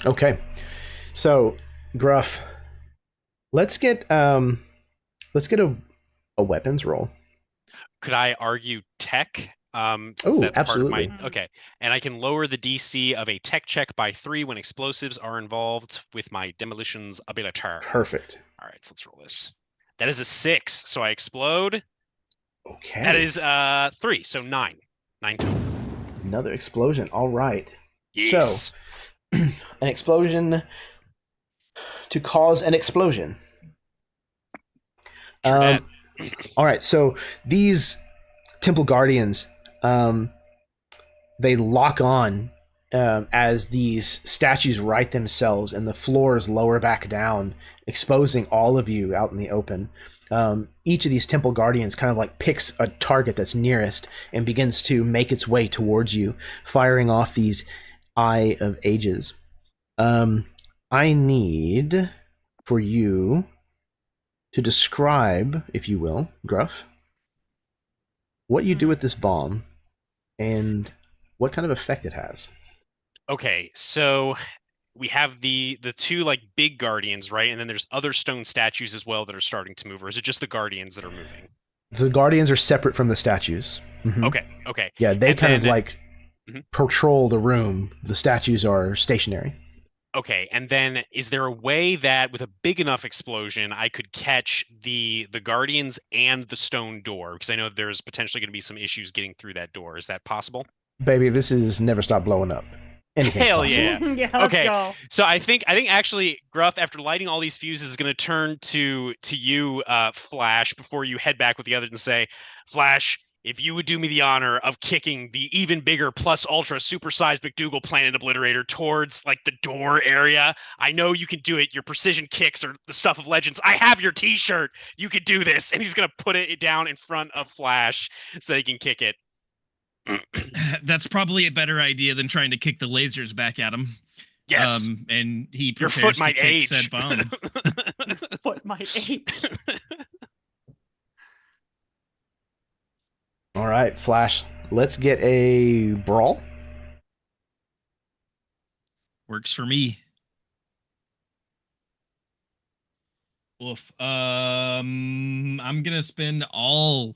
Okay, so Gruff, let's get a weapons roll. Could I argue tech? Since Oh, that's absolutely. part of my okay, and I can lower the DC of a tech check by 3 when explosives are involved with my demolitions ability. Perfect. All right, so let's roll this. That is a 6, so I explode. Okay. That is 3, so 9. 9 total. Another explosion. All right. Yes. So, an explosion to cause an explosion. True that. All right. So these temple guardians, they lock on as these statues right themselves and the floors lower back down, exposing all of you out in the open. Each of these temple guardians kind of like picks a target that's nearest and begins to make its way towards you, firing off these Eye of Ages. I need for you to describe, if you will, Gruff, what you do with this bomb and what kind of effect it has. Okay, so we have the two like big guardians, right? And then there's other stone statues as well that are starting to move, or is it just the guardians that are moving? The guardians are separate from the statues. Mm-hmm. Okay. Yeah, they And kind then- of like patrol the room. The statues are stationary. Okay, and then is there a way that with a big enough explosion I could catch the guardians and the stone door? Because I know there's potentially going to be some issues getting through that door. Is that possible? Baby, this is never stop blowing up. Anything's Hell possible. yeah. Yeah, let's Okay. go. So I think actually Gruff, after lighting all these fuses, is going to turn to you, Flash, before you head back with the others and say, Flash, if you would do me the honor of kicking the even bigger plus ultra supersized MacDougal Planet Obliterator towards like the door area, I know you can do it. Your precision kicks are the stuff of legends. I have your T-shirt. You could do this, and he's going to put it down in front of Flash so he can kick it. That's probably a better idea than trying to kick the lasers back at him. Yes. And he Your prepares foot might to kick age. said bomb. Foot might ache. All right, Flash, let's get a brawl. Works for me. Oof. I'm gonna spend all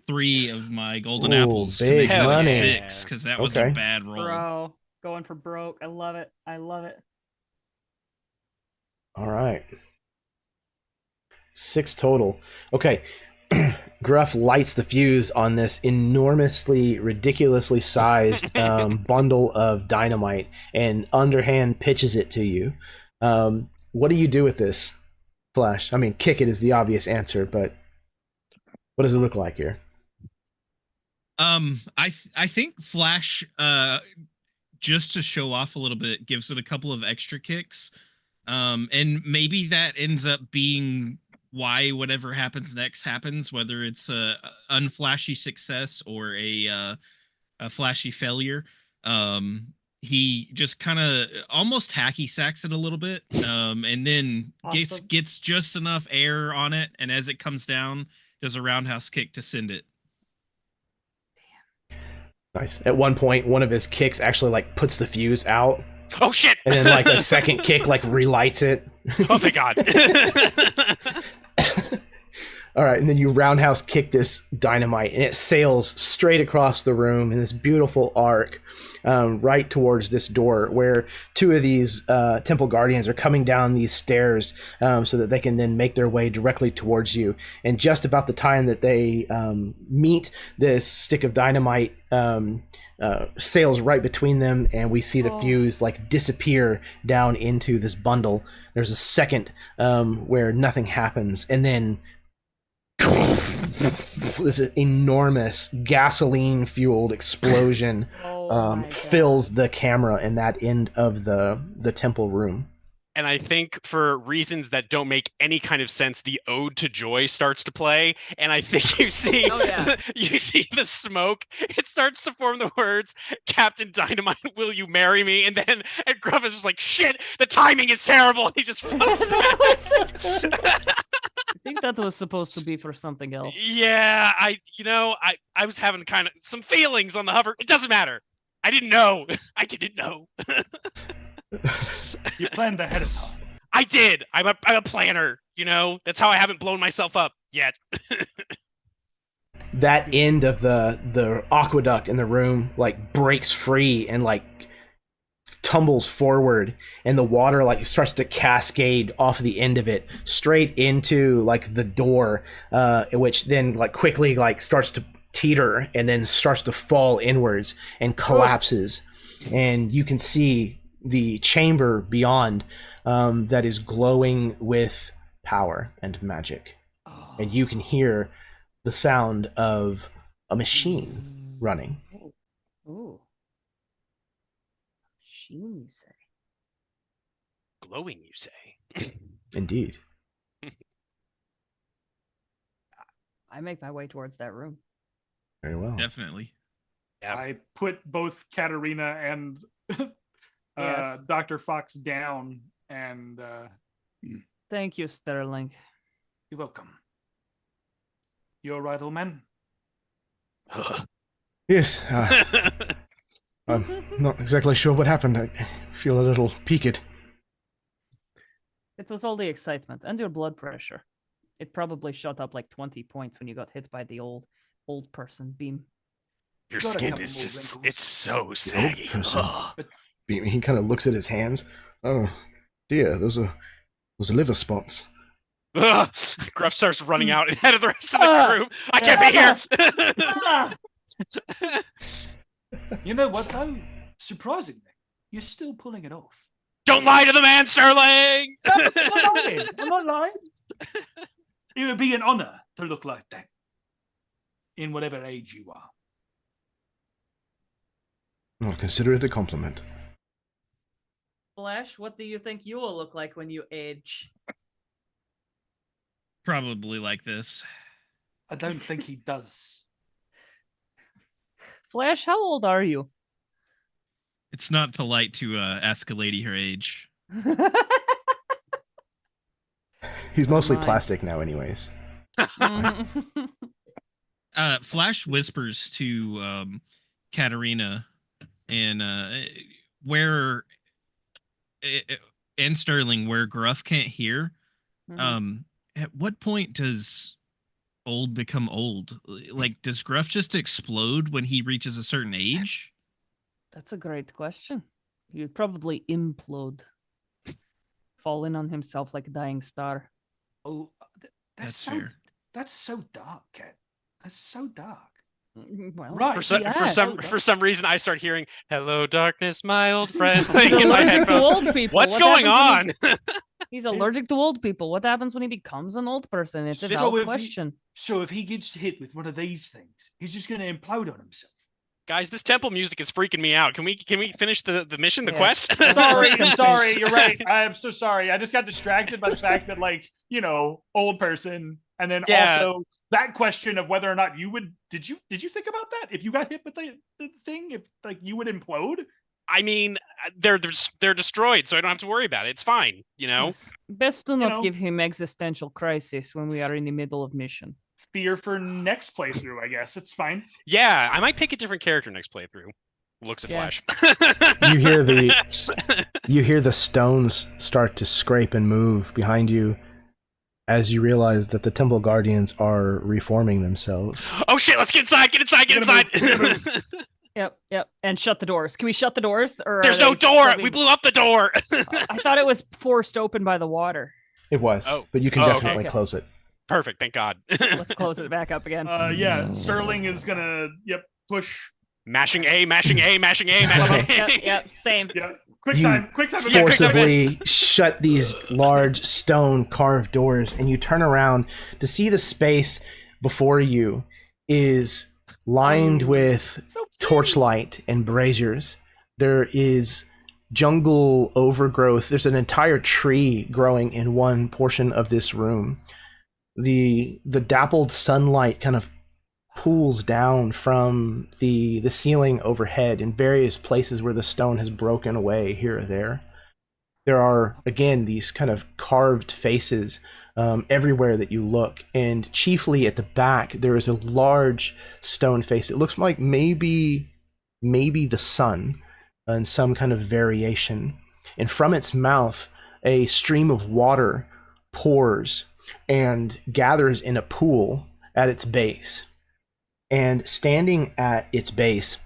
3 of my golden Ooh, apples to big make it a money. 6, because that was a Okay. bad roll. Bro, going for broke. I love it. I love it. All right. 6 total. Okay. Gruff lights the fuse on this enormously, ridiculously sized bundle of dynamite and underhand pitches it to you. What do you do with this, Flash? I mean, kick it is the obvious answer, but what does it look like here? I think Flash, just to show off a little bit, gives it a couple of extra kicks. And maybe that ends up being why whatever happens next happens, whether it's a unflashy success or a flashy failure. He just kind of almost hacky sacks it a little bit, and then Awesome. gets just enough air on it, and as it comes down, does a roundhouse kick to send it. Nice. At one point, one of his kicks actually like puts the fuse out, Oh shit! and then like a second kick like relights it. Oh thank God! All right, and then you roundhouse kick this dynamite, and it sails straight across the room in this beautiful arc, right towards this door, where 2 of these temple guardians are coming down these stairs, so that they can then make their way directly towards you. And just about the time that they meet, this stick of dynamite sails right between them, and we see the fuse like disappear down into this bundle. There's a second where nothing happens, and then this enormous gasoline-fueled explosion fills the camera in that end of the temple room. And I think for reasons that don't make any kind of sense, the Ode to Joy starts to play, and I think you see Oh, yeah. you see the smoke. It starts to form the words, "Captain Dynamite, will you marry me?" And then Gruff is just like, "Shit, the timing is terrible." And he just floats back. I think that was supposed to be for something else. Yeah, I was having kind of some feelings on the hover. It doesn't matter. I didn't know. I didn't know. You planned ahead of time. I did. I'm a planner. That's how I haven't blown myself up yet. That end of the aqueduct in the room like breaks free and like tumbles forward, and the water like starts to cascade off the end of it straight into like the door, which then like quickly like starts to teeter and then starts to fall inwards and collapses. And you can see the chamber beyond, that is glowing with power and magic. And you can hear the sound of a machine running. Ooh. machine, you say? Glowing, you say? Indeed. I make my way towards that room. Very well. Definitely. Yeah. I put both Kateryna and Yes. Dr. Fox down, and Thank you, Sterling. you're welcome. You all right, old man? Yes. I'm not exactly sure what happened. I feel a little peaked. It was all the excitement and your blood pressure. It probably shot up like 20 points when you got hit by the old person beam. Your Got a skin couple is more just, wrinkles. it's so saggy. person. Ugh. He kind of looks at his hands. Oh, dear, those are liver spots. Ugh. Gruff starts running out ahead of the rest of the crew. I can't be here. You know what, though? Surprisingly, you're still pulling it off. Don't lie to the man, Sterling. I'm not lying. I'm not lying. It would be an honor to look like that in whatever age you are. I'll consider it a compliment. Flash, what do you think you will look like when you age? Probably like this. I don't think he does. Flash, how old are you? It's not polite to ask a lady her age. He's mostly Mine. plastic now, anyways. Flash whispers to Kateryna and where and Sterling, where Gruff can't hear. At what point does old become old? Like, does Gruff just explode when he reaches a certain age? That's a great question. He'd probably implode. Fall in on himself like a dying star. Oh, That's so, fair. That's so dark, Kat. That's so dark. Well, Right. For some reason, I start hearing "Hello, darkness, my old friend" He's playing in my allergic to headphones. old people. What's What going happens on? when He's allergic to old people. What happens when he becomes an old person? It's a So valid if he- question. So if he gets hit with one of these things, he's just going to implode on himself. Guys, this temple music is freaking me out. Can we finish the mission, the Yeah. quest? Sorry, you're right. I'm so sorry. I just got distracted by the fact that, like, old person, and then Yeah. also that question of whether or not you would. Did you think about that? If you got hit with the thing, if like you would implode? I mean, they're destroyed, so I don't have to worry about it. It's fine, Yes. Best do not know. give him existential crisis when we are in the middle of mission. Fear for next playthrough, I guess. It's fine. Yeah, I might pick a different character next playthrough. Looks at Yeah. Flash. You hear the stones start to scrape and move behind you as you realize that the temple guardians are reforming themselves. Oh shit! Let's get inside! Get inside! Get We're inside! gonna Yep. And shut the doors. Can we shut the doors? Or There's are no they door. still We being- blew up the door. I thought it was forced open by the water. It was, Oh. but you can Oh, okay. definitely Okay. close it. Perfect. Thank God. Let's close it back up again. Yeah. Sterling is gonna. Push. Mashing A. Mashing A. Mashing A. Mashing A. Yep, same. Yeah. Quick You time. Yeah, quick time Forcibly shut these large stone carved doors, and you turn around to see the space before you is lined with So cute. torchlight and braziers. There is jungle overgrowth. There's an entire tree growing in one portion of this room. The dappled sunlight kind of pools down from the ceiling overhead in various places where the stone has broken away here or there. There are, again, these kind of carved faces everywhere that you look, and chiefly at the back there is a large stone face. It looks like maybe the sun in some kind of variation, and from its mouth a stream of water pours and gathers in a pool at its base. And standing at its base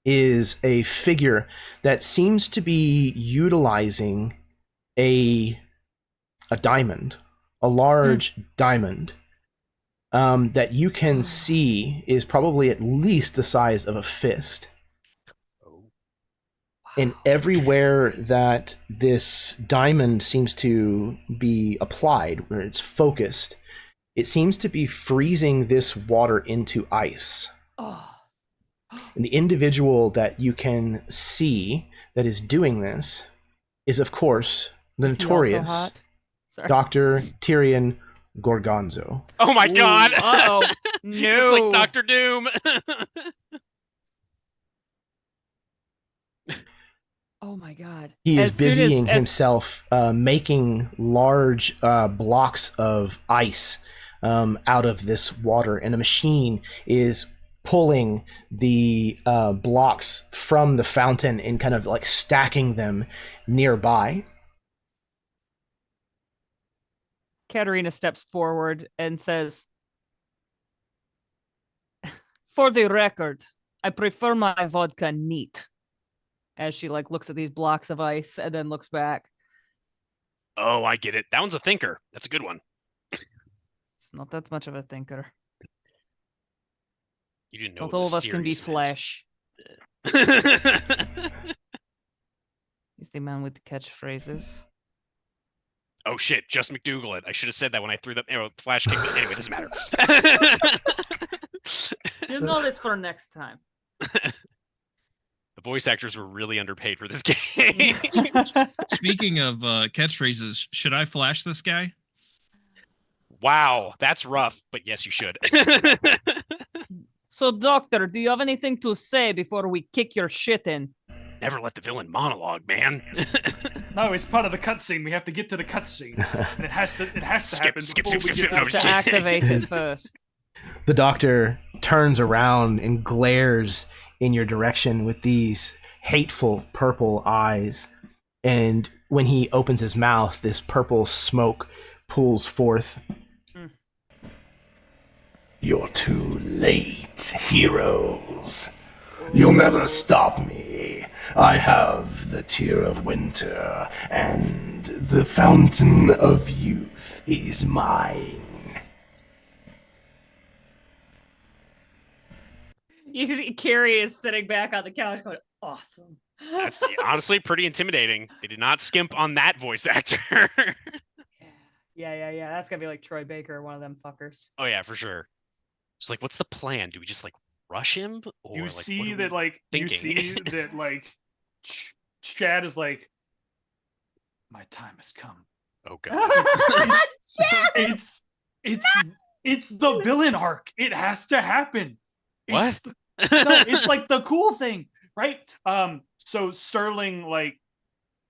is a figure that seems to be utilizing a diamond, a large diamond, that you can see is probably at least the size of a fist. And everywhere that this diamond seems to be applied, where it's focused, it seems to be freezing this water into ice. Oh. And the individual that you can see that is doing this is, of course, the Is he also notorious hot? Sorry. Dr. Tyrion Gorgonzo. Oh my god! Uh-oh. He looks like No. Doctor Doom. Oh my god. He is As soon as- busying as- himself making large blocks of ice out of this water, and a machine is pulling the blocks from the fountain and kind of like stacking them nearby. Kateryna steps forward and says, "For the record, I prefer my vodka neat." As she like looks at these blocks of ice and then looks back. Oh, I get it. That one's a thinker. That's a good one. It's not that much of a thinker. You didn't know. Not what all of us can be mysterious flesh. He's the man with the catchphrases. Oh shit! Just MacDougal it. I should have said that when I threw the flash kick. But anyway, doesn't matter. You'll know this for next time. The voice actors were really underpaid for this game. Speaking of catchphrases, should I flash this guy? Wow, that's rough. But yes, you should. So, Doctor, do you have anything to say before we kick your shit in? Never let the villain monologue, man. No, it's part of the cutscene. We have to get to the cutscene, and it has to happen skip, before skip, we skip. get No, To just kidding. activate it first. The doctor turns around and glares in your direction with these hateful purple eyes. And when he opens his mouth, this purple smoke pulls forth. You're too late, heroes. You'll never stop me. I have the Tear of Winter, and the Fountain of Youth is mine. You see Cari is sitting back on the couch going, awesome. That's honestly pretty intimidating. They did not skimp on that voice actor. Yeah. That's gonna be like Troy Baker, one of them fuckers. Oh yeah, for sure. It's like, what's the plan? Do we just like rush him? Or You like, see what are that, we like, thinking? you see that, like, Chad is like, my time has come. Oh god. It's the villain arc. It has to happen. What? It's like the cool thing, right? So Sterling, like,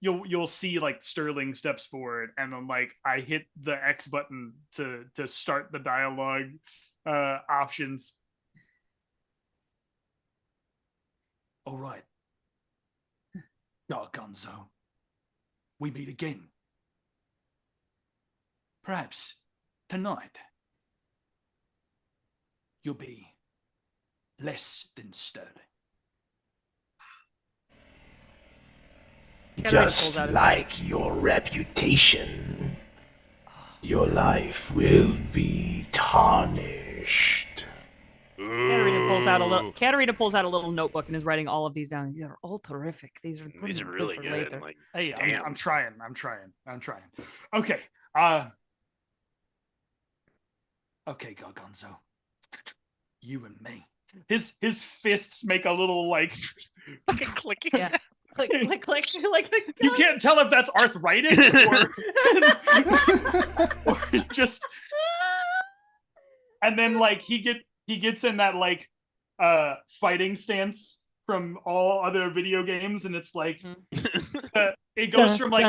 you'll see like Sterling steps forward, and then like I hit the X button to start the dialogue options. All right, Gorgonzo, we meet again. Perhaps tonight you'll be less than sterling. Just like your reputation, your life will be tarnished. Kateryna pulls out a little notebook and is writing all of these down. These are all terrific. These are really for good. later. Like, Hey, damn. I'm trying. Okay. Okay, Gorgonzo. You and me. His fists make a little like clicking. Yeah. Click, click, click, like the you can't tell if that's arthritis or just. And then like he gets in that like fighting stance from all other video games, and it's like it goes from like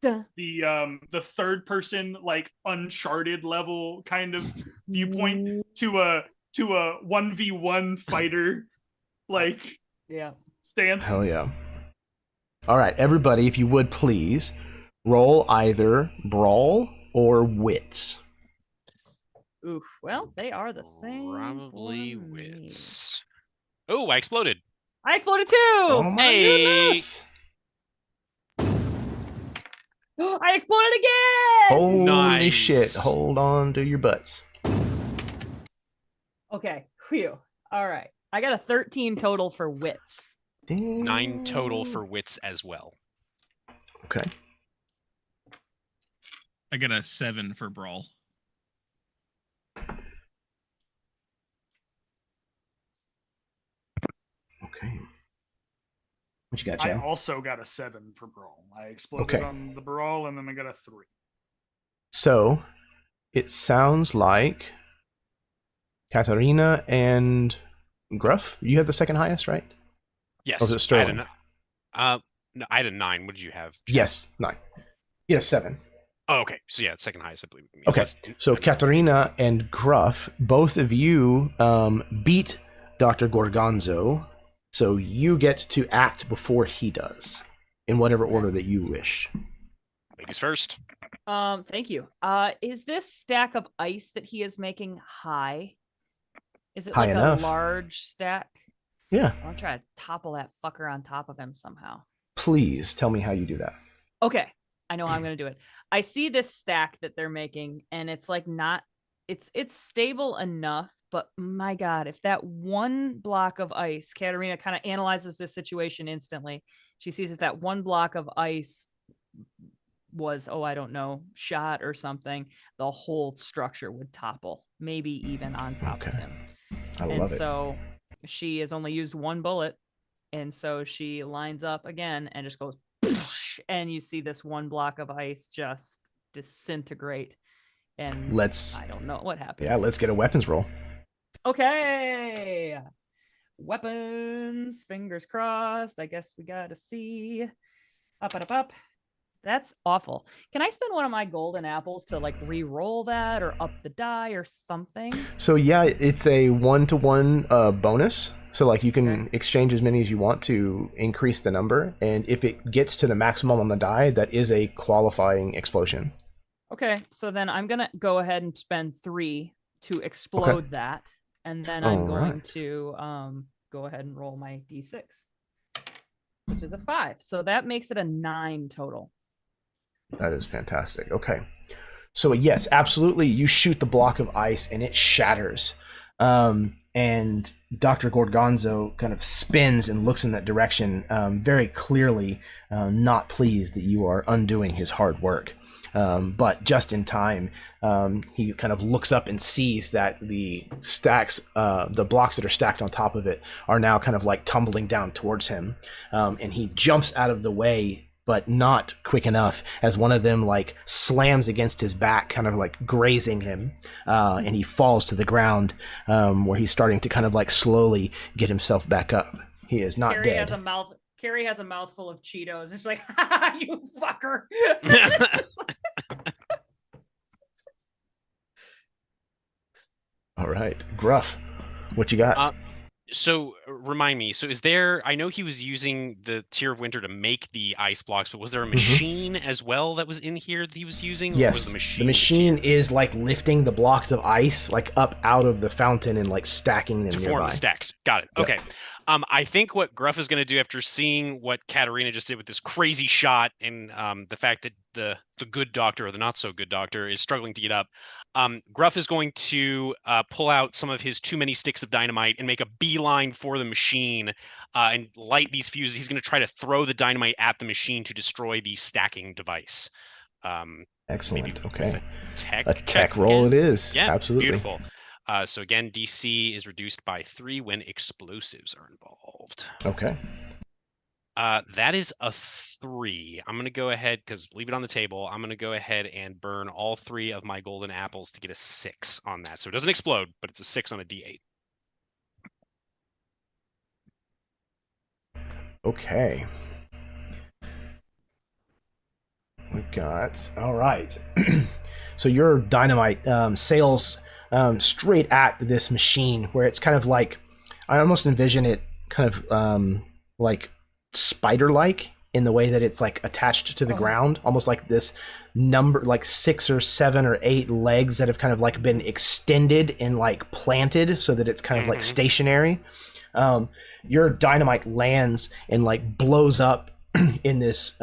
the third person like Uncharted level kind of viewpoint to a 1v1 fighter like stance. Hell yeah. All right, everybody, if you would please roll either brawl or wits. Oof. Well, they are the same. Probably for me. wits. Oh, I exploded. I exploded too. Oh my Hey. goodness. I exploded again. Holy Nice. shit. Hold on to your butts. Okay. Phew. All right. I got a 13 total for wits. 9 total for wits as well. Okay. I got a 7 for brawl. Okay. What you got, I Chad? also got a 7 for brawl. I exploded on the brawl, and then I got a 3. So it sounds like Kateryna and Gruff, you had the second highest, right? Yes. Or was it Sterling? No, I had a 9. What did you have, Chad? Yes, 9. You had a 7. Oh, okay. So yeah, second highest, I believe. Okay, so Kateryna and Gruff, both of you beat Dr. Gorgonzo, so you get to act before he does, in whatever order that you wish. Ladies first. Thank you. Is this stack of ice that he is making high? Is it High like enough. a large stack? Yeah. I'm trying to topple that fucker on top of him somehow. Please tell me how you do that. Okay, I know how I'm gonna do it. I see this stack that they're making, and it's like not. It's stable enough, but my God, if that one block of ice, Kateryna kind of analyzes this situation instantly. She sees if that one block of ice was, I don't know, shot or something, the whole structure would topple, maybe even on top of him. I love it. And so she has only used one bullet, and so she lines up again and just goes, and you see this one block of ice just disintegrate. And I don't know what happens. Yeah, let's get a weapons roll. Okay. Weapons, fingers crossed. I guess we gotta see. Up. That's awful. Can I spend one of my golden apples to like re-roll that or up the die or something? So yeah, it's a 1-to-1 bonus. So like you can exchange as many as you want to increase the number, and if it gets to the maximum on the die, that is a qualifying explosion. Okay, so then I'm gonna go ahead and spend 3 to explode that, and then I'm going to go ahead and roll my d6, which is a 5. So that makes it a 9 total. That is fantastic. Okay. So yes, absolutely. You shoot the block of ice and it shatters. And Dr. Gorgonzo kind of spins and looks in that direction, very clearly not pleased that you are undoing his hard work. But just in time, he kind of looks up and sees that the stacks, the blocks that are stacked on top of it are now kind of like tumbling down towards him. And he jumps out of the way, but not quick enough, as one of them like slams against his back, kind of like grazing him, and he falls to the ground, where he's starting to kind of like slowly get himself back up. He is not Cari dead. Cari has a mouthful of Cheetos, and she's like, "Ha, you fucker!" All right, Gruff, what you got? So remind me, so is there, I know he was using the Tear of Winter to make the ice blocks, but was there a machine as well that was in here that he was using? Yes, or was the machine is like lifting the blocks of ice like up out of the fountain and like stacking them to nearby. form the stacks. Got it. Yep. Okay. I think what Gruff is going to do after seeing what Kateryna just did with this crazy shot, and the fact that the good doctor or the not so good doctor is struggling to get up, Gruff is going to pull out some of his too many sticks of dynamite and make a beeline for the machine and light these fuses. He's going to try to throw the dynamite at the machine to destroy the stacking device. Excellent. Okay. A tech roll it is. Yeah, absolutely. Beautiful. So again, DC is reduced by 3 when explosives are involved. Okay. That is a 3. I'm going to go ahead, because leave it on the table. I'm going to go ahead and burn all 3 of my golden apples to get a 6 on that. So it doesn't explode, but it's a 6 on a D8. Okay. We got, all right. So your dynamite sails straight at this machine, where it's kind of like, I almost envision it kind of like spider-like in the way that it's like attached to the ground, almost like this number, like 6 or 7 or 8 legs that have kind of like been extended and like planted so that it's kind of like stationary. Your dynamite lands and like blows up in this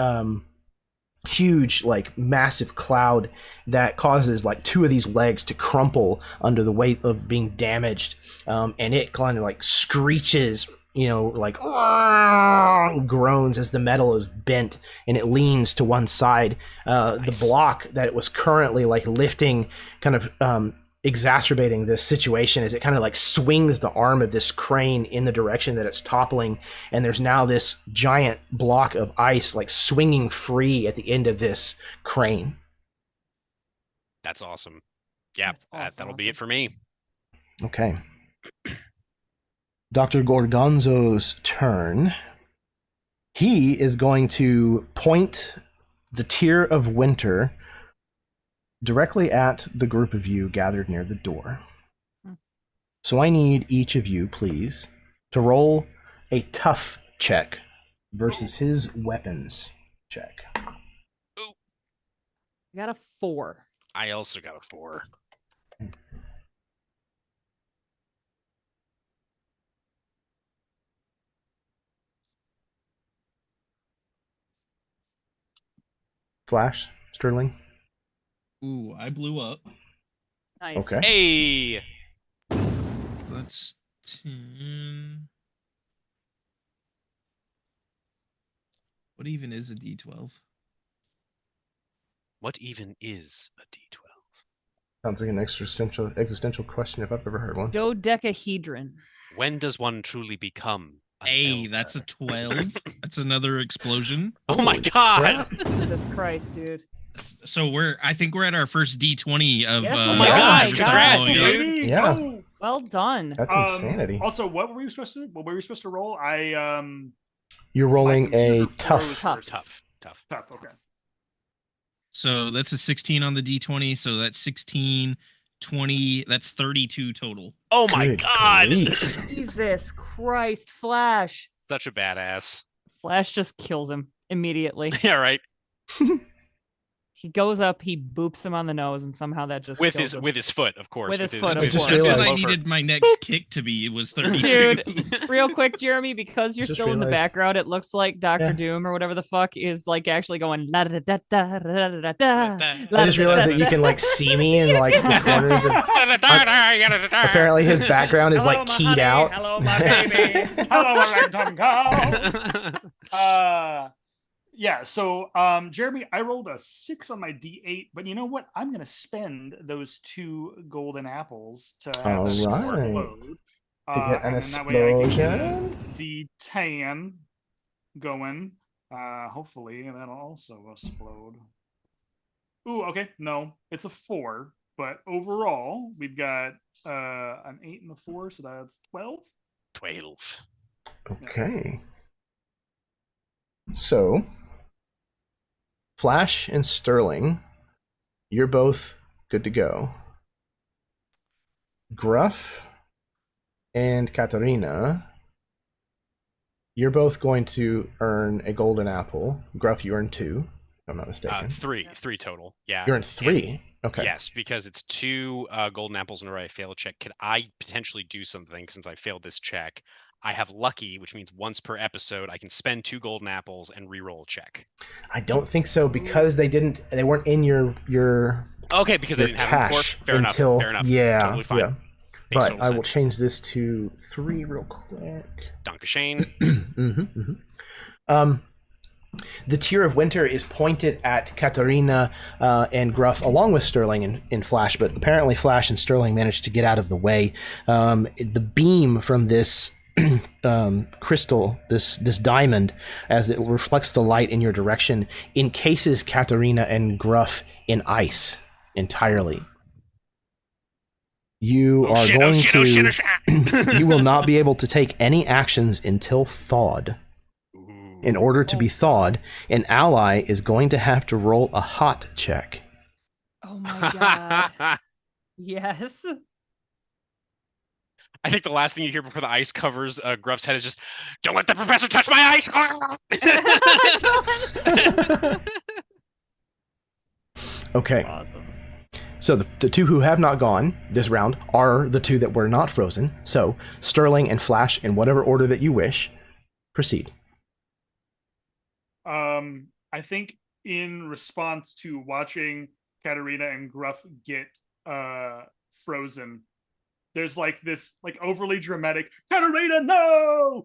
huge, like massive cloud that causes like 2 of these legs to crumple under the weight of being damaged, and it kind of like screeches, like groans as the metal is bent and it leans to one side. The block that it was currently like lifting kind of exacerbating this situation as it kind of like swings the arm of this crane in the direction that it's toppling, and there's now this giant block of ice like swinging free at the end of this crane. That's awesome. Yeah, That's awesome, that'll be it for me. Okay. Dr. Gorgonzo's turn. He is going to point the Tear of Winter directly at the group of you gathered near the door. So I need each of you, please, to roll a tough check versus his weapons check. Ooh. I got a 4. I also got a 4. Flash, Sterling. Ooh, I blew up. Nice. Okay. Hey! That's 10. What even is a D12? What even is a D12? Sounds like an existential question if I've ever heard one. Dodecahedron. When does one truly become an Hey, elder? that's a 12. That's another explosion. Oh my Holy god! crap. Jesus Christ, dude. So I think we're at our first D20 of Yes, Oh my gosh, stuff congrats, blowing up. dude. Yeah. Go. Well done. That's insanity. Also, what were we supposed to roll? You're rolling my a computer tough. froze. Tough. Tough. Okay. So that's a 16 on the D20. So that's 16, 20. That's 32 total. Oh my Good god! grief. Jesus Christ, Flash. Such a badass. Flash just kills him immediately. Yeah, right. He goes up, he boops him on the nose, and somehow that just With kills his him. with his foot, of course. With his foot, of That's just course. because I realized- needed my next kick to be. It was 32. Dude, real quick, Jeremy, because you're Just still in the realized- background, it looks like Doctor Yeah. Doom or whatever the fuck is like actually going la da da da da da da da. I just realized that you can like see me in like the corners of. Apparently, his background is like Hello, my keyed honey. out. Hello, my baby. Hello, my ragtime cow. Yeah, so Jeremy, I rolled a 6 on my D8, but you know what? I'm gonna spend those 2 golden apples to have All a score right. explode. To get an and then that way I can explosion. get the tan going. Hopefully, and that'll also explode. Ooh, okay, no, it's a 4, but overall we've got an 8 and a 4, so that's 12. 12. Okay. So, Flash and Sterling, you're both good to go. Gruff and Kateryna, you're both going to earn a golden apple. Gruff, you earn 2, if I'm not mistaken. 3 total. Yeah. You're in 3. Okay. Yes, because it's 2 golden apples in a row. I fail a check. Could I potentially do something since I failed this check? I have lucky, which means once per episode, I can spend 2 golden apples and re-roll a check. I don't think so because they weren't in your Okay, because I your didn't have them cache before. Fair enough. until Fair enough. yeah, Totally fine. yeah. Makes But total I will sense. change this to 3 real quick. Shane. The Tear of Winter is pointed at Kateryna and Gruff, along with Sterling and Flash, but apparently Flash and Sterling managed to get out of the way. The beam from this crystal, this diamond, as it reflects the light in your direction, encases Kateryna and Gruff in ice entirely. You are going to... You will not be able to take any actions until thawed. In order to be thawed, an ally is going to have to roll a hot check. Oh my god. Yes. I think the last thing you hear before the ice covers Gruff's head is just, "Don't let the professor touch my ice!" Okay. Awesome. So the 2 who have not gone this round are the 2 that were not frozen. So Sterling and Flash, in whatever order that you wish, proceed. I think in response to watching Kateryna and Gruff get frozen, there's like this like overly dramatic Kateryna no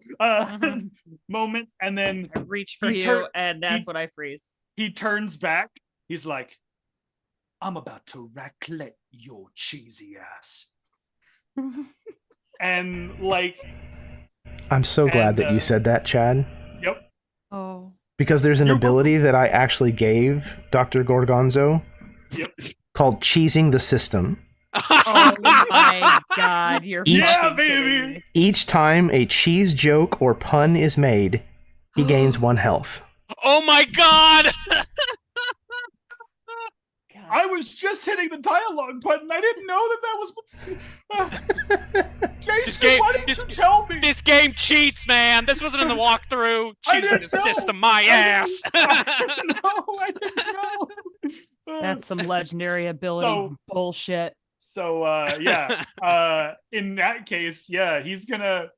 moment, and then I reach for He you, tur- and that's he- what I freeze. he turns back. He's like, "I'm about to raclette your cheesy ass. And like, I'm so glad that you said that, Chad. yep. Oh. Because there's an You're ability that I actually gave Dr. Gorgonzo Yep. called cheesing the system. Oh my god, you're Each- fucking Yeah, kidding baby. me. Each time a cheese joke or pun is made, he gains 1 health. Oh my god! God. I was just hitting the dialogue button. I didn't know that was what's. Jason, game- why didn't this- you tell me? This game cheats, man. This wasn't in the walkthrough. I Cheating didn't the know. system, my ass. I didn't know. That's some legendary ability So- bullshit. So in that case, yeah, he's gonna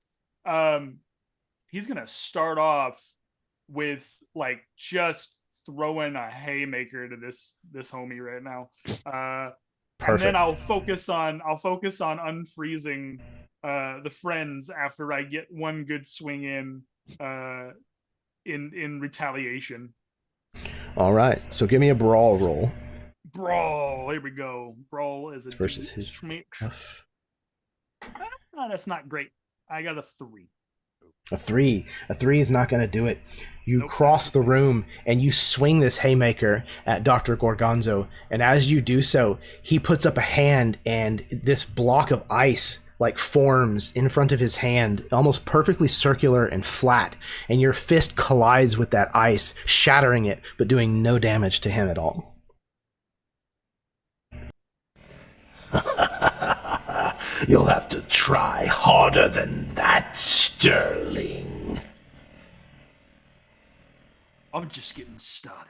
start off with like just throwing a haymaker to this homie right now. And Perfect. then I'll focus on unfreezing the friends after I get one good swing in retaliation. All right. So give me a brawl roll. Brawl, here we go. Brawl is a Versus his- that's not great. I got a 3. A 3. A 3 is not going to do it. You Nope. cross the room and you swing this haymaker at Dr. Gorgonzo. And as you do so, he puts up a hand and this block of ice like forms in front of his hand, almost perfectly circular and flat. And your fist collides with that ice, shattering it, but doing no damage to him at all. You'll have to try harder than that, Sterling. I'm just getting started.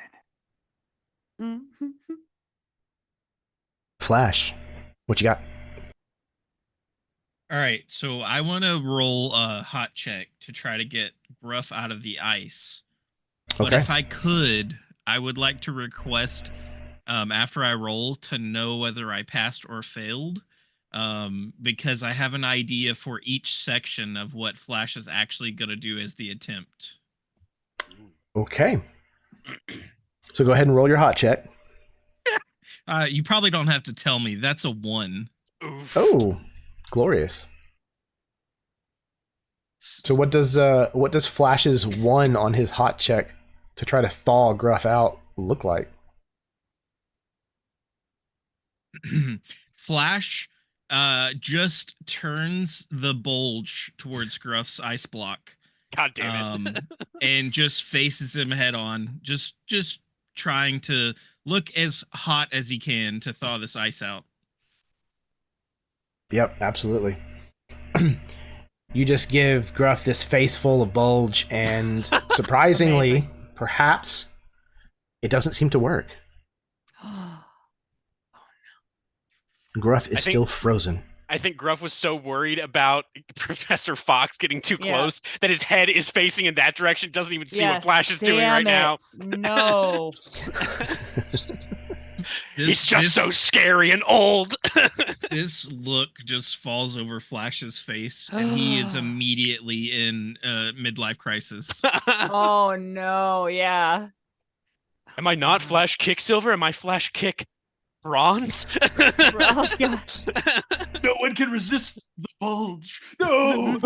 Flash, what you got? All right, so I want to roll a hot check to try to get Gruff out of the ice. But Okay. if I could, I would like to request, after I roll, to know whether I passed or failed, because I have an idea for each section of what Flash is actually going to do as the attempt. Okay. So go ahead and roll your hot check. You probably don't have to tell me. That's a 1. Oof. Oh, glorious. So what does Flash's 1 on his hot check to try to thaw Gruff out look like? Flash just turns the bulge towards Gruff's ice block. God damn it. And just faces him head on, just trying to look as hot as he can to thaw this ice out. Yep, absolutely. You just give Gruff this face full of bulge, and surprisingly, perhaps, it doesn't seem to work. Gruff is still frozen. I think Gruff was so worried about Professor Fox getting too Yeah. close that his head is facing in that direction, doesn't even see what Yes, Flash is doing right damn now. it. No. He's just so scary and old. This look just falls over Flash's face, and he is immediately in midlife crisis. Oh no, yeah. Am I not Flash Kicksilver? Am I Flash Kick Bronze? Oh god. No one can resist the bulge. No.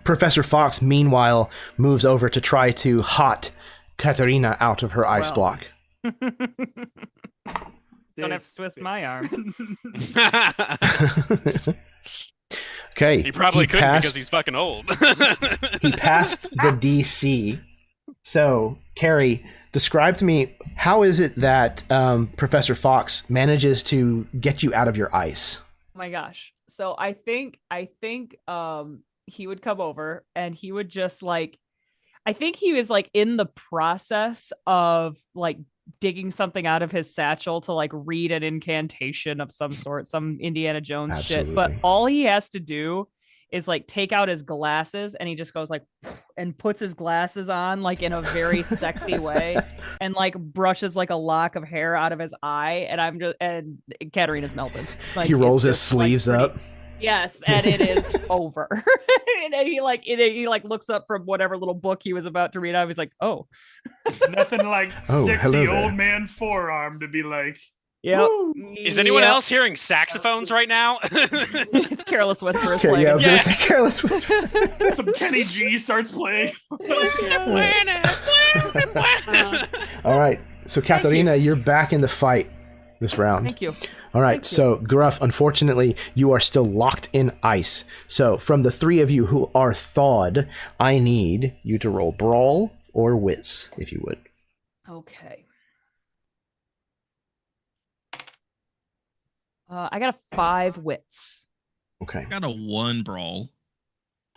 Professor Fox, meanwhile, moves over to try to hot Kateryna out of her ice Well. block. Don't have to twist my arm. Okay. He probably couldn't passed- because he's fucking old. He passed the DC. So, Cari, describe to me, how is it that Professor Fox manages to get you out of your ice? Oh my gosh. So I think he would come over and he would just like, I think he was like in the process of like digging something out of his satchel to like read an incantation of some sort, some Indiana Jones shit. But Absolutely. all he has to do is like take out his glasses, and he just goes like and puts his glasses on like in a very sexy way, and like brushes like a lock of hair out of his eye, and Kateryna's melted. Like, He it's rolls his just, like, sleeves pretty- up. Yes, and it is over. And then he looks up from whatever little book he was about to read out. He's like, "Oh, Nothing like Oh, hello sexy there. old man forearm to be like, Yep. Woo! Is anyone Yep. else hearing saxophones right now? It's Careless Whisperers Okay, playing. yeah, I was Yeah. gonna say Careless Whisper. Some Kenny G starts playing. All right, so Kateryna, you're back in the fight this round. Thank you. All right, Thank you. so Gruff, unfortunately, you are still locked in ice. So from the three of you who are thawed, I need you to roll Brawl or Wits, if you would. Okay. I got a 5 wits. Okay. Got a 1 brawl.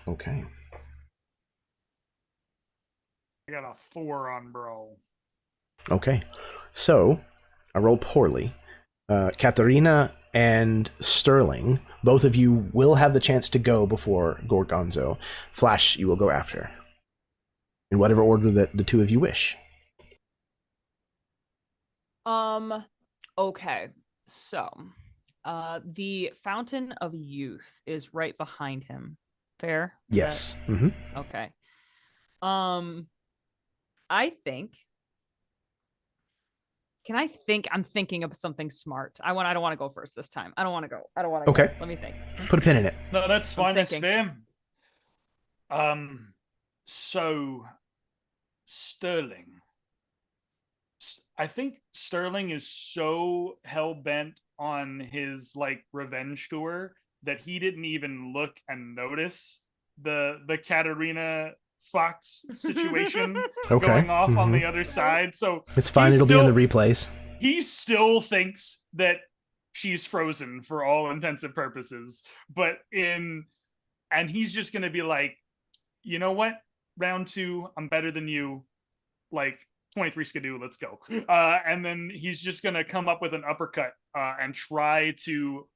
Okay. I got a 4 on Brawl. Okay. So I rolled poorly. Kateryna and Sterling, both of you will have the chance to go before Gorgonzo. Flash, you will go after. In whatever order that the two of you wish. Okay. So, the Fountain of Youth is right behind him. Fair? Is Yes. Mm-hmm. that- Okay. I think. Can I think? I'm thinking of something smart. I don't want to go first this time. I don't want to go. Okay. Go. Let me think. Put a pin in it. No, that's fine. That's thinking. fair. So Sterling. I think Sterling is so hell bent on his like revenge tour that he didn't even look and notice the Kateryna Fox situation Okay. going off on Mhm. the other side. So It's fine. he's It'll be in the still- replays. he still thinks that she's frozen for all intents and purposes, and he's just gonna be like, you know what, round 2, I'm better than you, like 23 skidoo, let's go. And then he's just gonna come up with an uppercut and try to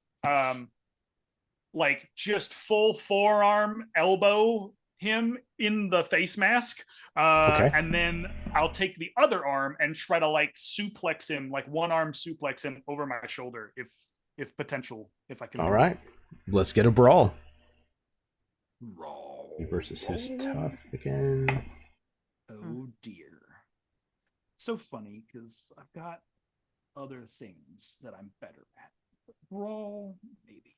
like just full forearm elbow him in the face mask. Okay. And then I'll take the other arm and try to like suplex him, like one arm suplex him over my shoulder if I can. All right. Let's get a brawl. Roll. Versus his tough again. Oh dear. So funny because I've got other things that I'm better at. Brawl, maybe.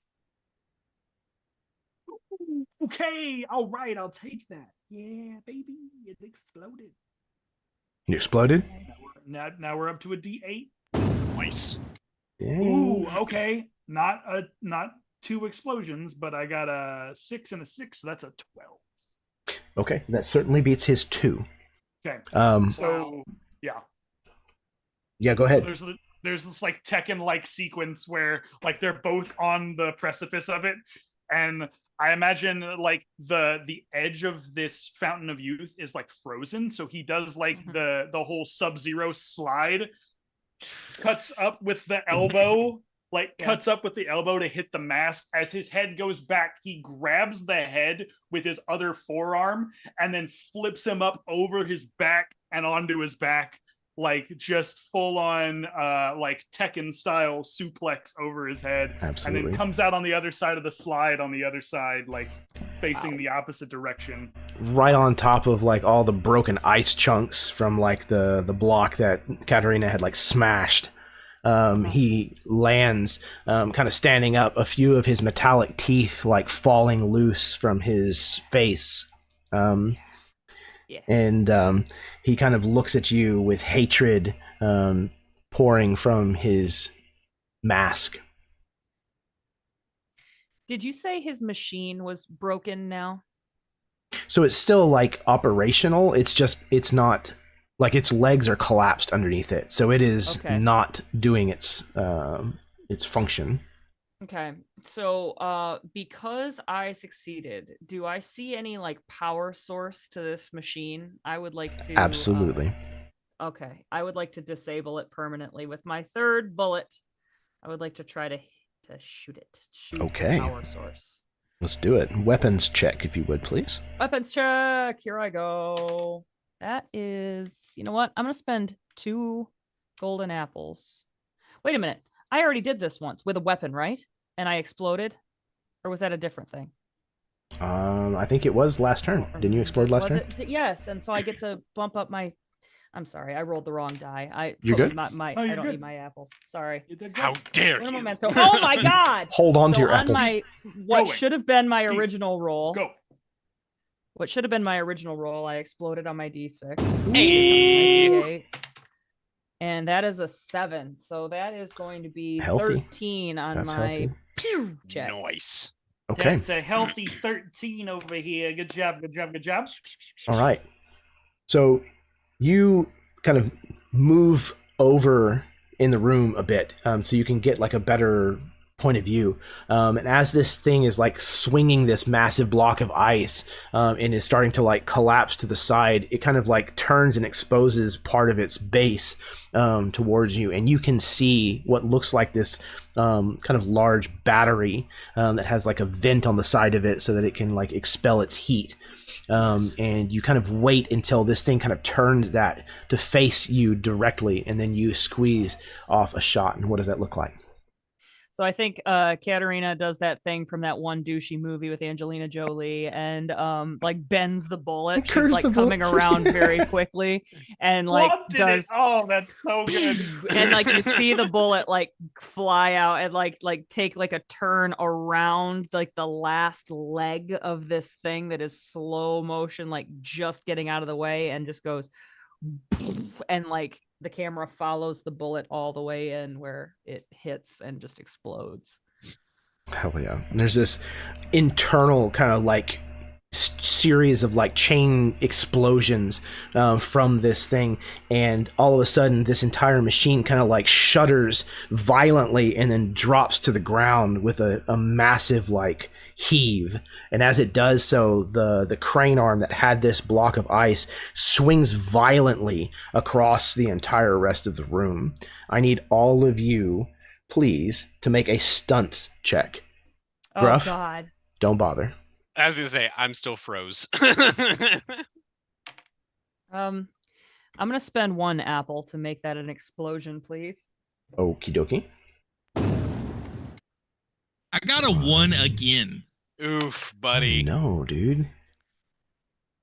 Ooh, okay, all right, I'll take that. Yeah, baby, it exploded. You exploded? Now we're up to a D8. Nice. Ooh, Dang. okay. Not 2 explosions, but I got a 6 and a 6, so that's a 12. Okay, that certainly beats his 2. Okay. Um, So yeah. yeah, go So ahead. there's this like Tekken-like sequence where like they're both on the precipice of it, and I imagine like the edge of this Fountain of Youth is like frozen, so he does like the whole Sub-Zero slide, cuts up with the elbow, cuts Yes. up with the elbow to hit the mask. As his head goes back, he grabs the head with his other forearm and then flips him up over his back and onto his back, like just full on like Tekken style suplex over his head. Absolutely. And then comes out on the other side of the slide on the other side, like facing the opposite direction. Right on top of like all the broken ice chunks from like the block that Kateryna had like smashed. He lands kind of standing up, a few of his metallic teeth like falling loose from his face. Yeah. And he kind of looks at you with hatred pouring from his mask. Did you say his machine was broken now? So it's still like operational. It's not like its legs are collapsed underneath it. So it is Okay. not doing its function. Okay. So because I succeeded, do I see any like power source to this machine? I would like to Absolutely. Okay. I would like to disable it permanently with my 3rd bullet. I would like to try to shoot it. Shoot Okay. the power source. Let's do it. Weapons check, if you would, please. Weapons check. Here I go. That is, you know what? I'm going to spend 2 golden apples. Wait a minute. I already did this once with a weapon, right? And I exploded? Or was that a different thing? I think it was last turn. Didn't you explode last Was turn? it? Yes. And so I get to bump up my... I'm sorry, I rolled the wrong die. You're good? My, Oh, I you're don't good. eat my apples. Sorry. You did How great. dare One you? memento. Oh my god! Hold on to So your on apples. what Going. should have been my Keep. original roll. Go. What should have been my original roll, I exploded on my D6. Hey. My D8. And that is a 7. So that is going to be Healthy. 13 on That's my healthy. pew check. Nice. Okay. That's a healthy 13 over here. Good job, good job, good job. All right. So you kind of move over in the room a bit, so you can get like a better point of view. And as this thing is like swinging this massive block of ice and is starting to like collapse to the side, it kind of like turns and exposes part of its base towards you, and you can see what looks like this kind of large battery that has like a vent on the side of it so that it can like expel its heat. And you kind of wait until this thing kind of turns that to face you directly, and then you squeeze off a shot. And what does that look like? So I think Kateryna does that thing from that one douchey movie with Angelina Jolie and like bends the bullet. She's Curves like the coming bullet. around very quickly and like What did does it? Oh, that's so good. and like you see the bullet like fly out and like take like a turn around like the last leg of this thing that is slow motion, like just getting out of the way, and just goes and like the camera follows the bullet all the way in where it hits and just explodes. Hell yeah. There's this internal kind of like series of like chain explosions from this thing, and all of a sudden this entire machine kind of like shudders violently and then drops to the ground with a massive like heave. And as it does so, the crane arm that had this block of ice swings violently across the entire rest of the room. I need all of you, please, to make a stunt check. Gruff, Oh god. don't bother. I was gonna say I'm still froze. I'm gonna spend 1 apple to make that an explosion, please. Okie dokie. I got a 1 again. Oof, buddy. No, dude.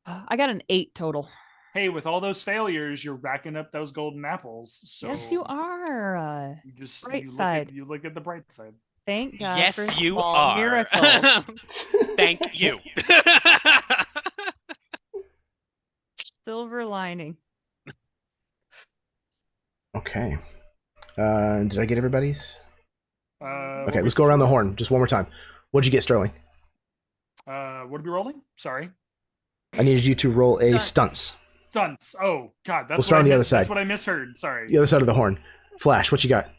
I got an 8 total. Hey, with all those failures, you're racking up those golden apples. So Yes, you are. You just Bright you side. you look at the bright side. Thank God. Yes, for you small are. miracles. Thank you. Silver lining. Okay. Did I get everybody's? Okay, What let's go around the horn just one more time. What'd you get, Sterling? what are we rolling? Sorry. I needed you to roll a Stunts. stunts. Stunts. Oh God, that's We'll start on the other That's side. what I misheard. Sorry. The other side of the horn. Flash, what you got?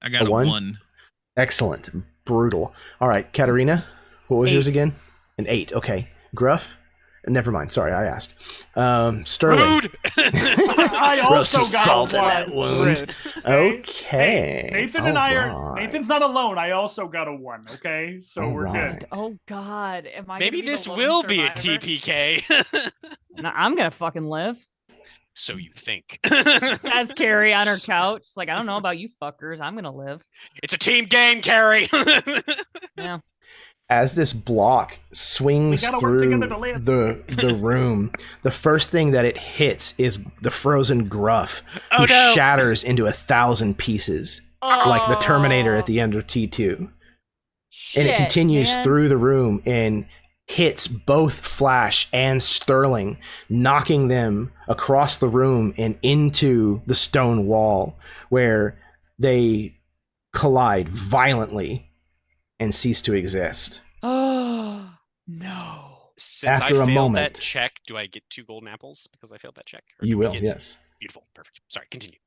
I got A a one? 1. Excellent. Brutal. All right, Kateryna, what was yours 8. again? An 8. Okay. Gruff? Never mind. Sorry, I asked. Sterling. Rude. I Rub some also got salt a in one. that wound. Okay. Nathan and I are. All right. Nathan's not alone. I also got a 1. Okay, so All we're right. good. Oh God. Am I? Maybe gonna be this the lone will be a survivor? TPK. No, I'm gonna fucking live. So you think. Says Cari on her couch. It's like, I don't know about you fuckers. I'm gonna live. It's a team game, Cari. Yeah. As this block swings We gotta work through together to live. the room, the first thing that it hits is the frozen Gruff, who Oh, no. shatters into 1,000 pieces, like the Terminator at Oh, the end of T2. And shit, it continues man. through the room and hits both Flash and Sterling, knocking them across the room and into the stone wall, where they collide violently and cease to exist. Oh no. Since After I a failed moment. that check, do I get 2 golden apples because I failed that check? Or You do we will, get- yes. Beautiful. Perfect. Sorry, continue.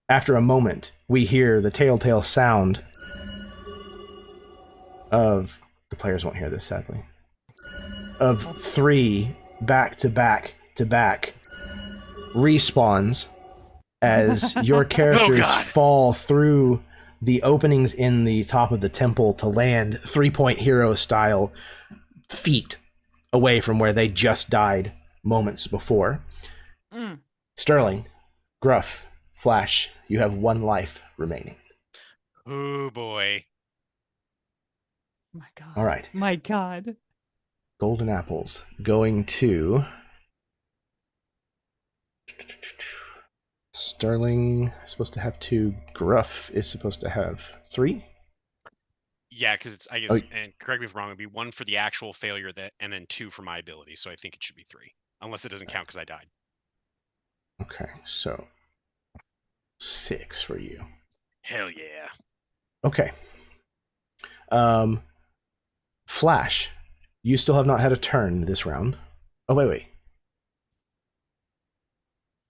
After a moment, we hear the telltale sound of, the players won't hear this, sadly, of 3 back-to-back-to-back respawns as your characters God. fall through the openings in the top of the temple to land 3-point hero style feet away from where they just died moments before. Mm. Sterling, Gruff, Flash, you have 1 life remaining. Oh boy. My God. All right. My God. Golden apples going to Sterling is supposed to have 2. Gruff is supposed to have 3. Yeah, because it's, I guess, and correct me if I'm wrong, it'd be 1 for the actual failure and then 2 for my ability. So I think it should be 3, unless it doesn't count because I died. Okay, so 6 for you. Hell yeah. Okay. Flash, you still have not had a turn this round. Oh, wait.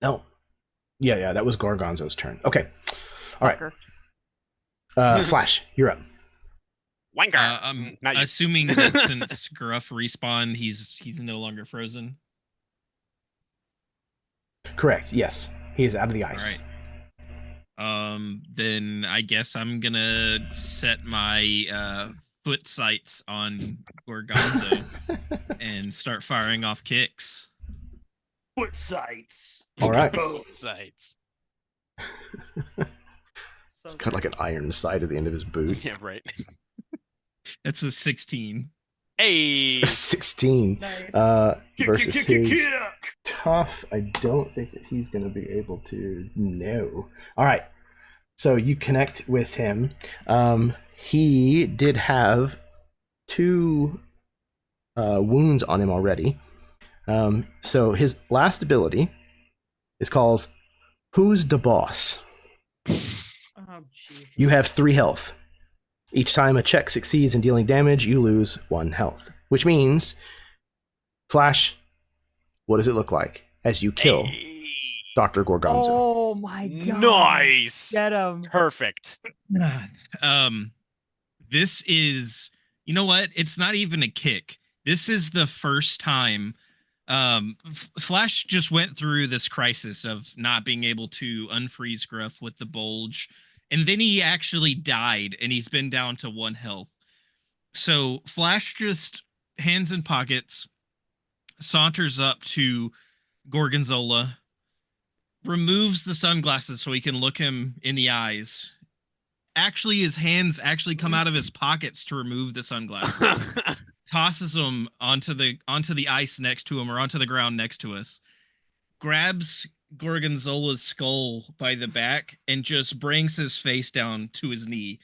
No. Yeah, that was Gorgonzo's turn. Okay. All right. Flash, you're up. Wanker. I'm assuming that since Gruff respawned, he's no longer frozen. Correct. Yes, he is out of the ice. All right. Then I guess I'm gonna set my foot sights on Gorgonzo and start firing off kicks. Foot sights. All right. Both sides. It's got like an iron sight at the end of his boot. Yeah, right. That's a 16. Hey. 16. Nice. Versus his tough. I don't think that he's going to be able to. No. All right. So you connect with him. He did have 2 wounds on him already. So his last ability is called Who's the Boss? Oh, Jesus. You have 3 health. Each time a check succeeds in dealing damage, you lose 1 health. Which means, Flash, what does it look like as you kill Dr. Gorgonzo? Oh my god. Nice. Get him. Perfect. This is, you know what? It's not even a kick. This is the first time Flash just went through this crisis of not being able to unfreeze Gruff with the bulge. And then he actually died, and he's been down to 1 health. So Flash just, hands in pockets, saunters up to Gorgonzola, removes the sunglasses so he can look him in the eyes. Actually, his hands actually come out of his pockets to remove the sunglasses. Tosses them onto the ice next to him, or onto the ground next to us. Grabs Gorgonzola's skull by the back and just brings his face down to his knee.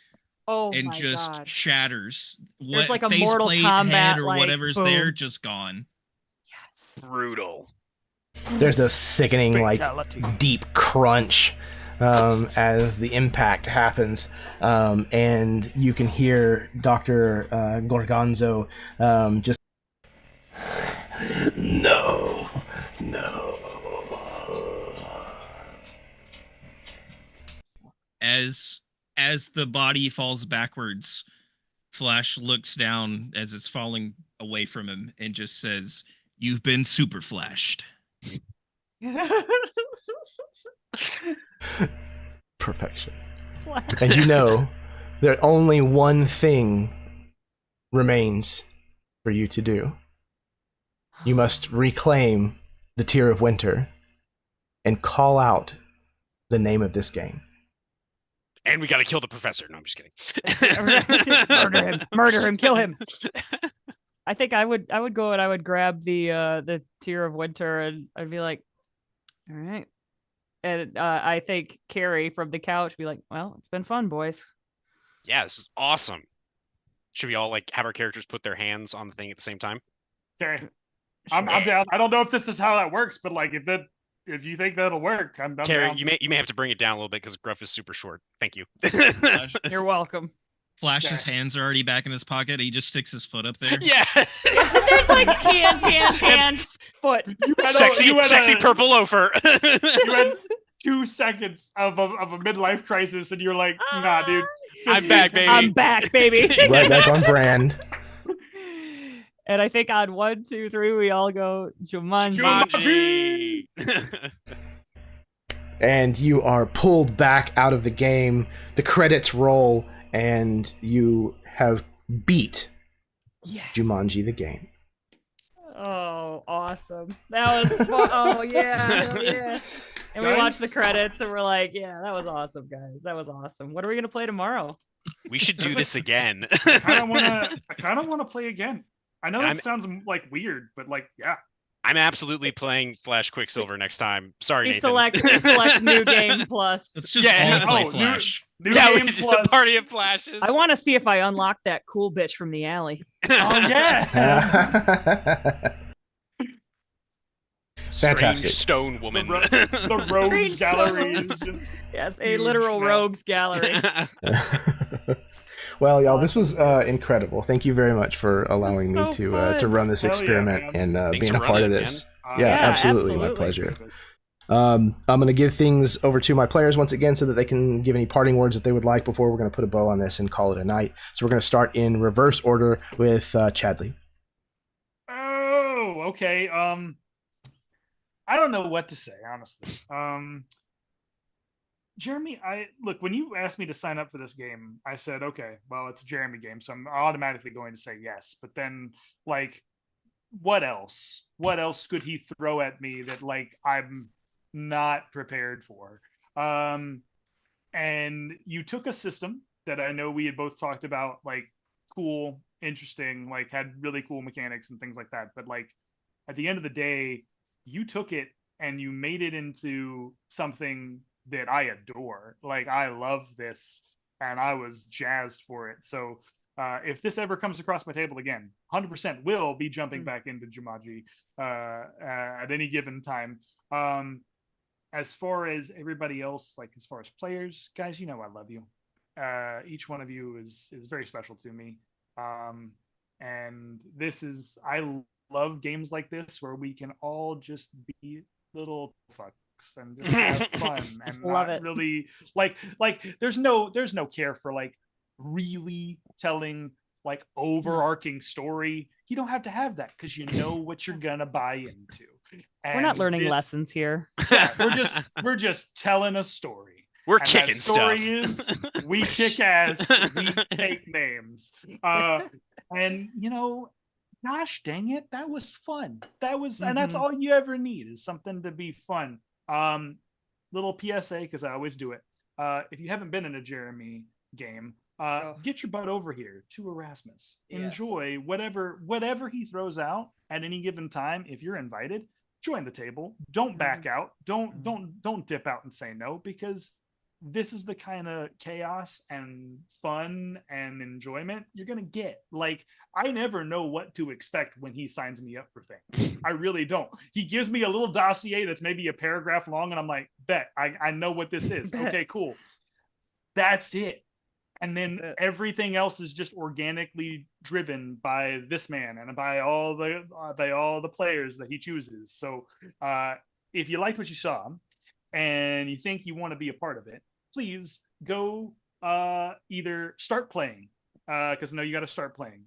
Oh and my just god. shatters. There's like a face Mortal plate, Kombat, head, or like, whatever's boom. there, just gone. Yes. Brutal. There's a sickening, Fatality. like, deep crunch as the impact happens, and you can hear Dr. Gorgonzo just... No. As the body falls backwards, Flash looks down as it's falling away from him and just says, "You've been super flashed." Perfection. And you know that only one thing remains for you to do. You must reclaim the Tear of Winter and call out the name of this game. And we gotta kill the professor. No, I'm just kidding. Murder him, kill him. I think I would go and I would grab the Tear of Winter, and I'd be like, all right. And I think Cari from the couch be like, well, it's been fun, boys. Yeah, this is awesome. Should we all like have our characters put their hands on the thing at the same time? Okay. I'm down. I don't know if this is how that works, but like if you think that'll work, I'm Cari, down. you may have to bring it down a little bit because Gruff is super short. Thank you. You're welcome. Flash's hands are already back in his pocket. He just sticks his foot up there. Yeah. There's like hand, foot. Sexy purple loafer. You had 2 seconds of a midlife crisis, and you're like, nah, dude. I'm back, baby. I'm back, baby. Right back on brand. And I think on 1, 2, 3, we all go Jumanji. Jumanji. And you are pulled back out of the game. The credits roll, and you have beat Jumanji the game. Oh, awesome. That was fun. Oh, yeah. Hell yeah. And we watched the credits, and we're like, yeah, that was awesome, guys. That was awesome. What are we going to play tomorrow? We should do this again. I kind of want to play again. I know that sounds like weird, but like, yeah. I'm absolutely playing Flash Quicksilver next time. Sorry, We Nathan. select new game plus. Let's just all play Flash. New Yeah, game we just plus. a party of flashes. I want to see if I unlock that cool bitch from the alley. Oh yeah. Strange Fantastic. stone woman. The rogues Strange gallery stone. is just Yes, a huge literal now. rogues gallery. Well, y'all, this was incredible. Thank you very much for allowing me so to fun. run this Hell yeah, experiment man. and Thanks being a for part of running, this. man. Yeah, Yeah, absolutely. My absolutely. pleasure. I'm going to give things over to my players once again so that they can give any parting words that they would like before we're going to put a bow on this and call it a night. So we're going to start in reverse order with Chadley. Oh, okay. I don't know what to say, honestly. Jeremy, look, when you asked me to sign up for this game, I said, okay, well, it's a Jeremy game, so I'm automatically going to say yes. But then, like, what else? What else could he throw at me that, like, I'm not prepared for? And you took a system that I know we had both talked about, like, cool, interesting, like, had really cool mechanics and things like that. But, like, at the end of the day, you took it and you made it into something that I adore. Like, I love this and I was jazzed for it. So if this ever comes across my table again, 100% will be jumping back into Jumanji at any given time. As far as everybody else, like as far as players, guys, you know I love you. Each one of you is very special to me. And this is, I love games like this where we can all just be little fucks and just have fun and Love not it. really like there's no care for like really telling like overarching story. You don't have to have that because you know what you're gonna buy into. We're not And learning this- lessons here. Yeah, we're just telling a story. We're And kicking that story stuff. is we kick ass, we take names. And you know, gosh dang it, that was fun. That was, and that's Mhm. all you ever need is something to be fun. Little PSA, because I always do it. If you haven't been in a Jeremy game, get your butt over here to Erasmus. Yes. Enjoy whatever he throws out at any given time. If you're invited, join the table. Don't back out. Don't dip out and say no, because this is the kind of chaos and fun and enjoyment you're gonna get. Like, I never know what to expect when he signs me up for things. I really don't. He gives me a little dossier that's maybe a paragraph long, and I'm like, bet I know what this is. Bet. Okay, cool. That's it. And then That's it. everything else is just organically driven by this man and by all the players that he chooses. So if you liked what you saw and you think you want to be a part of it, please go either start playing, because I know you got to start playing,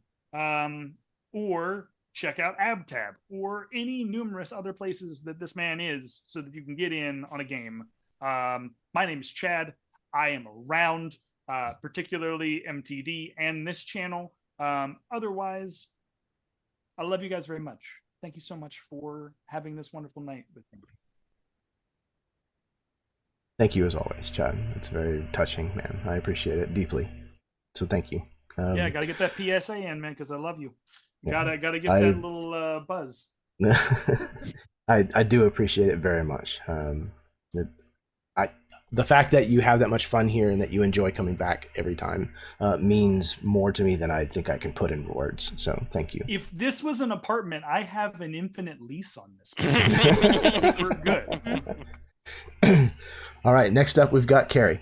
or check out AbTab or any numerous other places that this man is so that you can get in on a game. My name is Chad. I am around, particularly MTD and this channel. Otherwise, I love you guys very much. Thank you so much for having this wonderful night with me. Thank you as always, Chad. It's very touching, man. I appreciate it deeply. So thank you. Yeah, gotta get that PSA in, man, because I love you. Yeah. Gotta get that little buzz. I do appreciate it very much. The fact that you have that much fun here and that you enjoy coming back every time means more to me than I think I can put in words. So thank you. If this was an apartment, I have an infinite lease on this place. We're good. All right, next up we've got Cari.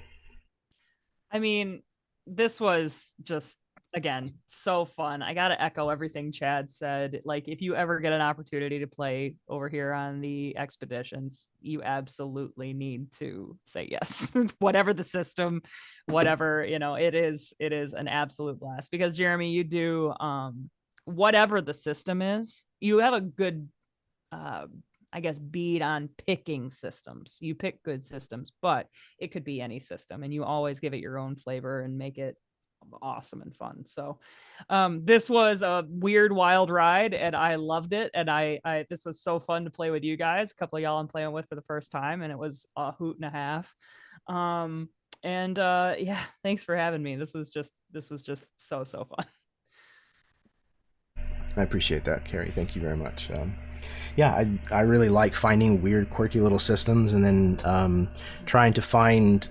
I mean, this was just, again, so fun. I gotta echo everything Chad said. Like, if you ever get an opportunity to play over here on the expeditions, you absolutely need to say yes. Whatever the system, whatever, it is an absolute blast, because Jeremy, you do whatever the system is, you have a good I guess bead on picking systems. You pick good systems, but it could be any system, and you always give it your own flavor and make it awesome and fun. So this was a weird, wild ride, and I loved it. And I this was so fun to play with you guys. A couple of y'all I'm playing with for the first time, and it was a hoot and a half. Yeah, thanks for having me. This was just so fun. I appreciate that, Cari. Thank you very much. Yeah, I really like finding weird, quirky little systems, and then trying to find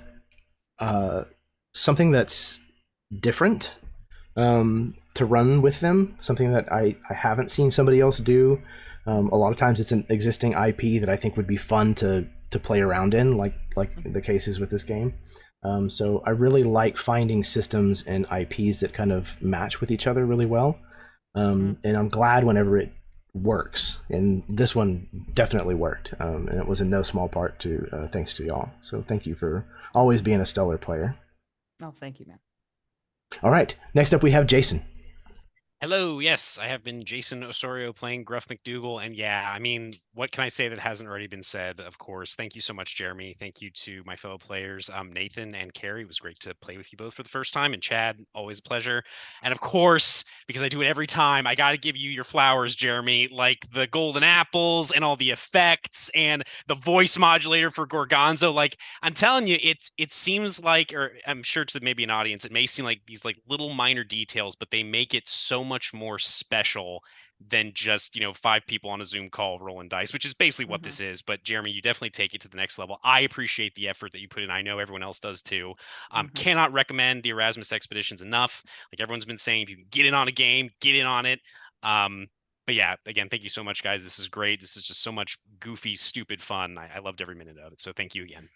something that's different to run with them. Something that I haven't seen somebody else do. A lot of times, it's an existing IP that I think would be fun to play around in, like the case is with this game. So I really like finding systems and IPs that kind of match with each other really well. And I'm glad whenever it works, and this one definitely worked, and it was in no small part to thanks to y'all. So thank you for always being a stellar player. Oh, thank you, man. All right, next up we have Jason. Hello, yes, I have been Jason Osorio playing Gruff MacDougal, and yeah, I mean, what can I say that hasn't already been said? Of course, thank you so much, Jeremy. Thank you to my fellow players, Nathan and Cari. It was great to play with you both for the first time, and Chad, always a pleasure. And of course, because I do it every time, I got to give you your flowers, Jeremy, like the golden apples and all the effects and the voice modulator for Gorgonzo. Like, I'm telling you, it seems like, or I'm sure to maybe an audience, it may seem like these like little minor details, but they make it so much more special than just 5 people on a Zoom call rolling dice, which is basically what this is. But Jeremy, you definitely take it to the next level. I appreciate the effort that you put in. I know everyone else does too. Cannot recommend the Erasmus Expeditions enough. Like everyone's been saying, if you can get in on a game, get in on it. But yeah, again, thank you so much, guys. This is great. This is just so much goofy, stupid fun. I loved every minute of it. So thank you again.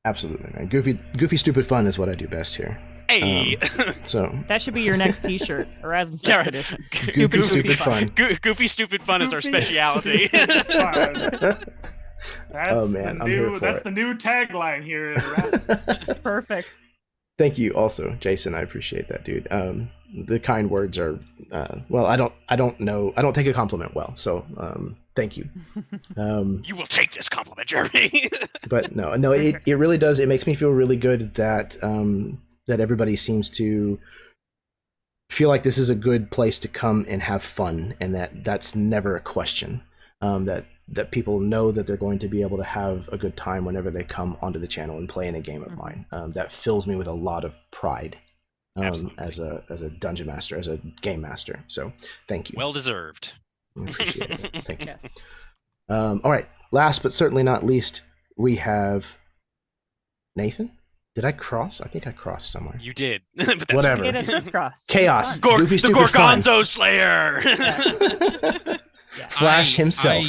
Absolutely, man. Goofy, stupid fun is what I do best here. Hey, so that should be your next T-shirt. Erasmus Yeah, Expeditions. stupid fun. Goofy, stupid fun is our speciality. That's Oh man, I'm here for that's it. the new tagline here at Erasmus. Perfect. Thank you, also, Jason. I appreciate that, dude. The kind words are well. I don't know. I don't take a compliment well, so thank you. You will take this compliment, Jeremy. But no, it really does. It makes me feel really good that that everybody seems to feel like this is a good place to come and have fun, and that's never a question. That people know that they're going to be able to have a good time whenever they come onto the channel and play in a game of mine. That fills me with a lot of pride as a dungeon master, as a game master. So thank you. Well deserved. I appreciate it. Thank you. Yes. All right. Last but certainly not least, we have Nathan. Did I cross? I think I crossed somewhere. You did. But that's Whatever. Get a crisscross. Chaos. Fun. Goofy, the stupid fun. Gorgonzo Slayer. Yeah. Flash himself.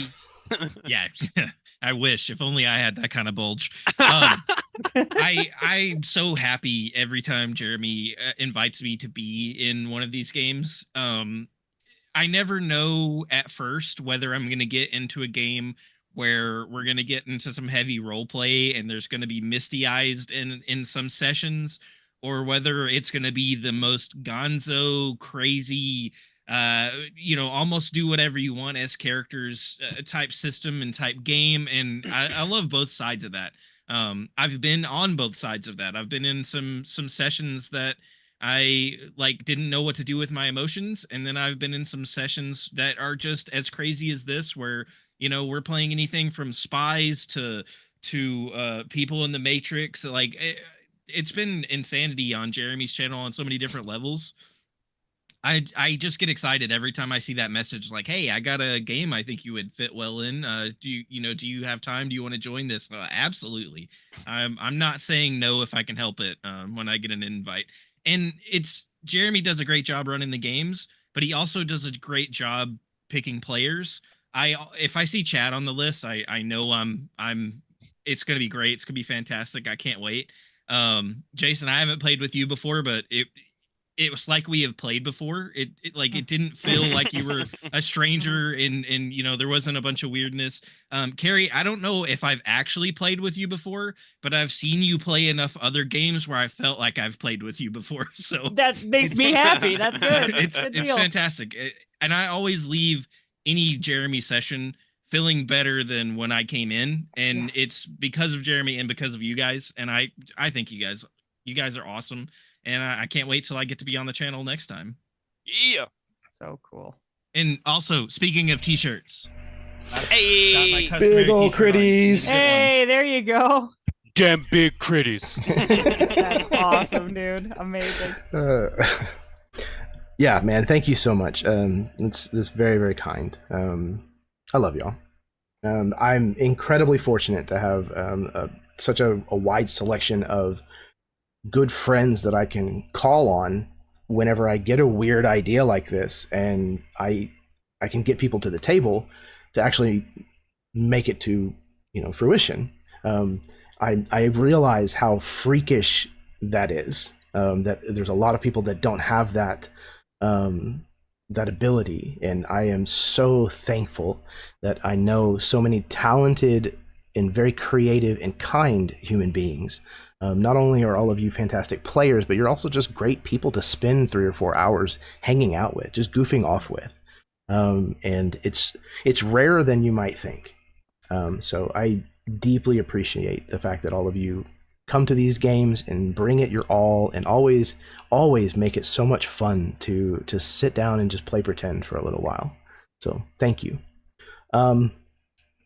Yeah, I wish. If only I had that kind of bulge. I'm so happy every time Jeremy invites me to be in one of these games. I never know at first whether I'm going to get into a game where we're going to get into some heavy role play and there's going to be misty-eyed in some sessions, or whether it's going to be the most gonzo, crazy, almost do whatever you want as characters type system and type game. And I love both sides of that. I've been on both sides of that. I've been in some sessions that I didn't know what to do with my emotions, and then I've been in some sessions that are just as crazy as this, where we're playing anything from spies to people in the Matrix. It's been insanity on Jeremy's channel on so many different levels. I just get excited every time I see that message, like, hey, I got a game I think you would fit well in. Do you have time? Do you want to join this? Absolutely. I'm not saying no if I can help it when I get an invite. And Jeremy does a great job running the games, but he also does a great job picking players. If I see Chad on the list, I know it's going to be great. It's going to be fantastic. I can't wait. Jason, I haven't played with you before, but it was like we have played before. It didn't feel like you were a stranger and there wasn't a bunch of weirdness. Cari, I don't know if I've actually played with you before, but I've seen you play enough other games where I felt like I've played with you before. So that makes me happy. That's good. It's fantastic. And I always leave any Jeremy session feeling better than when I came in. And it's because of Jeremy and because of you guys. And I think you guys are awesome. And I can't wait till I get to be on the channel next time. Yeah. So cool. And also, speaking of t-shirts. Hey, big old critties. Hey, there you go. Damn big critties. That's awesome, dude. Amazing. Yeah, man, thank you so much. It's very, very kind. I love y'all. I'm incredibly fortunate to have such a wide selection of good friends that I can call on whenever I get a weird idea like this, and I can get people to the table to actually make it to fruition. I realize how freakish that is. That there's a lot of people that don't have that ability, and I am so thankful that I know so many talented and very creative and kind human beings. Not only are all of you fantastic players, but you're also just great people to spend 3 or 4 hours hanging out with, just goofing off with. And it's rarer than you might think. So I deeply appreciate the fact that all of you come to these games and bring it your all, and always make it so much fun to sit down and just play pretend for a little while. So thank you.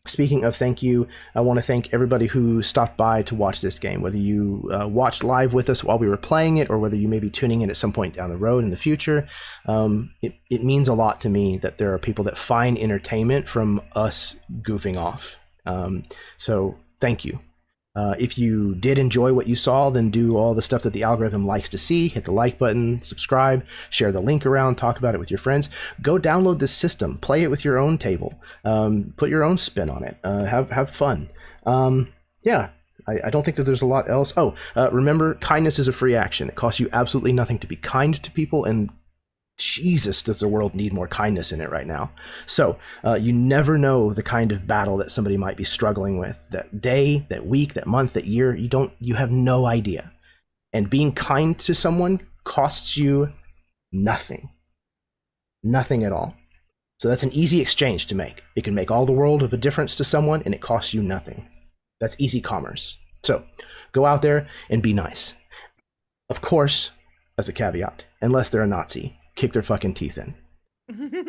Speaking of thank you, I want to thank everybody who stopped by to watch this game, whether you watched live with us while we were playing it, or whether you may be tuning in at some point down the road in the future. It means a lot to me that there are people that find entertainment from us goofing off. So thank you. If you did enjoy what you saw, then do all the stuff that the algorithm likes to see. Hit the like button, subscribe, share the link around, talk about it with your friends. Go download this system, play it with your own table, put your own spin on it, have fun. Yeah, I don't think that there's a lot else. Oh, remember, kindness is a free action. It costs you absolutely nothing to be kind to people, and Jesus, does the world need more kindness in it right now. So you never know the kind of battle that somebody might be struggling with that day, that week, that month, that year. You have no idea. And being kind to someone costs you nothing. Nothing at all. So that's an easy exchange to make. It can make all the world of a difference to someone, and it costs you nothing. That's easy commerce. So go out there and be nice. Of course, as a caveat, unless they're a Nazi. Kick their fucking teeth in.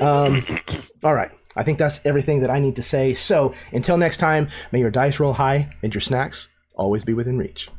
All right. I think that's everything that I need to say. So until next time, may your dice roll high and your snacks always be within reach.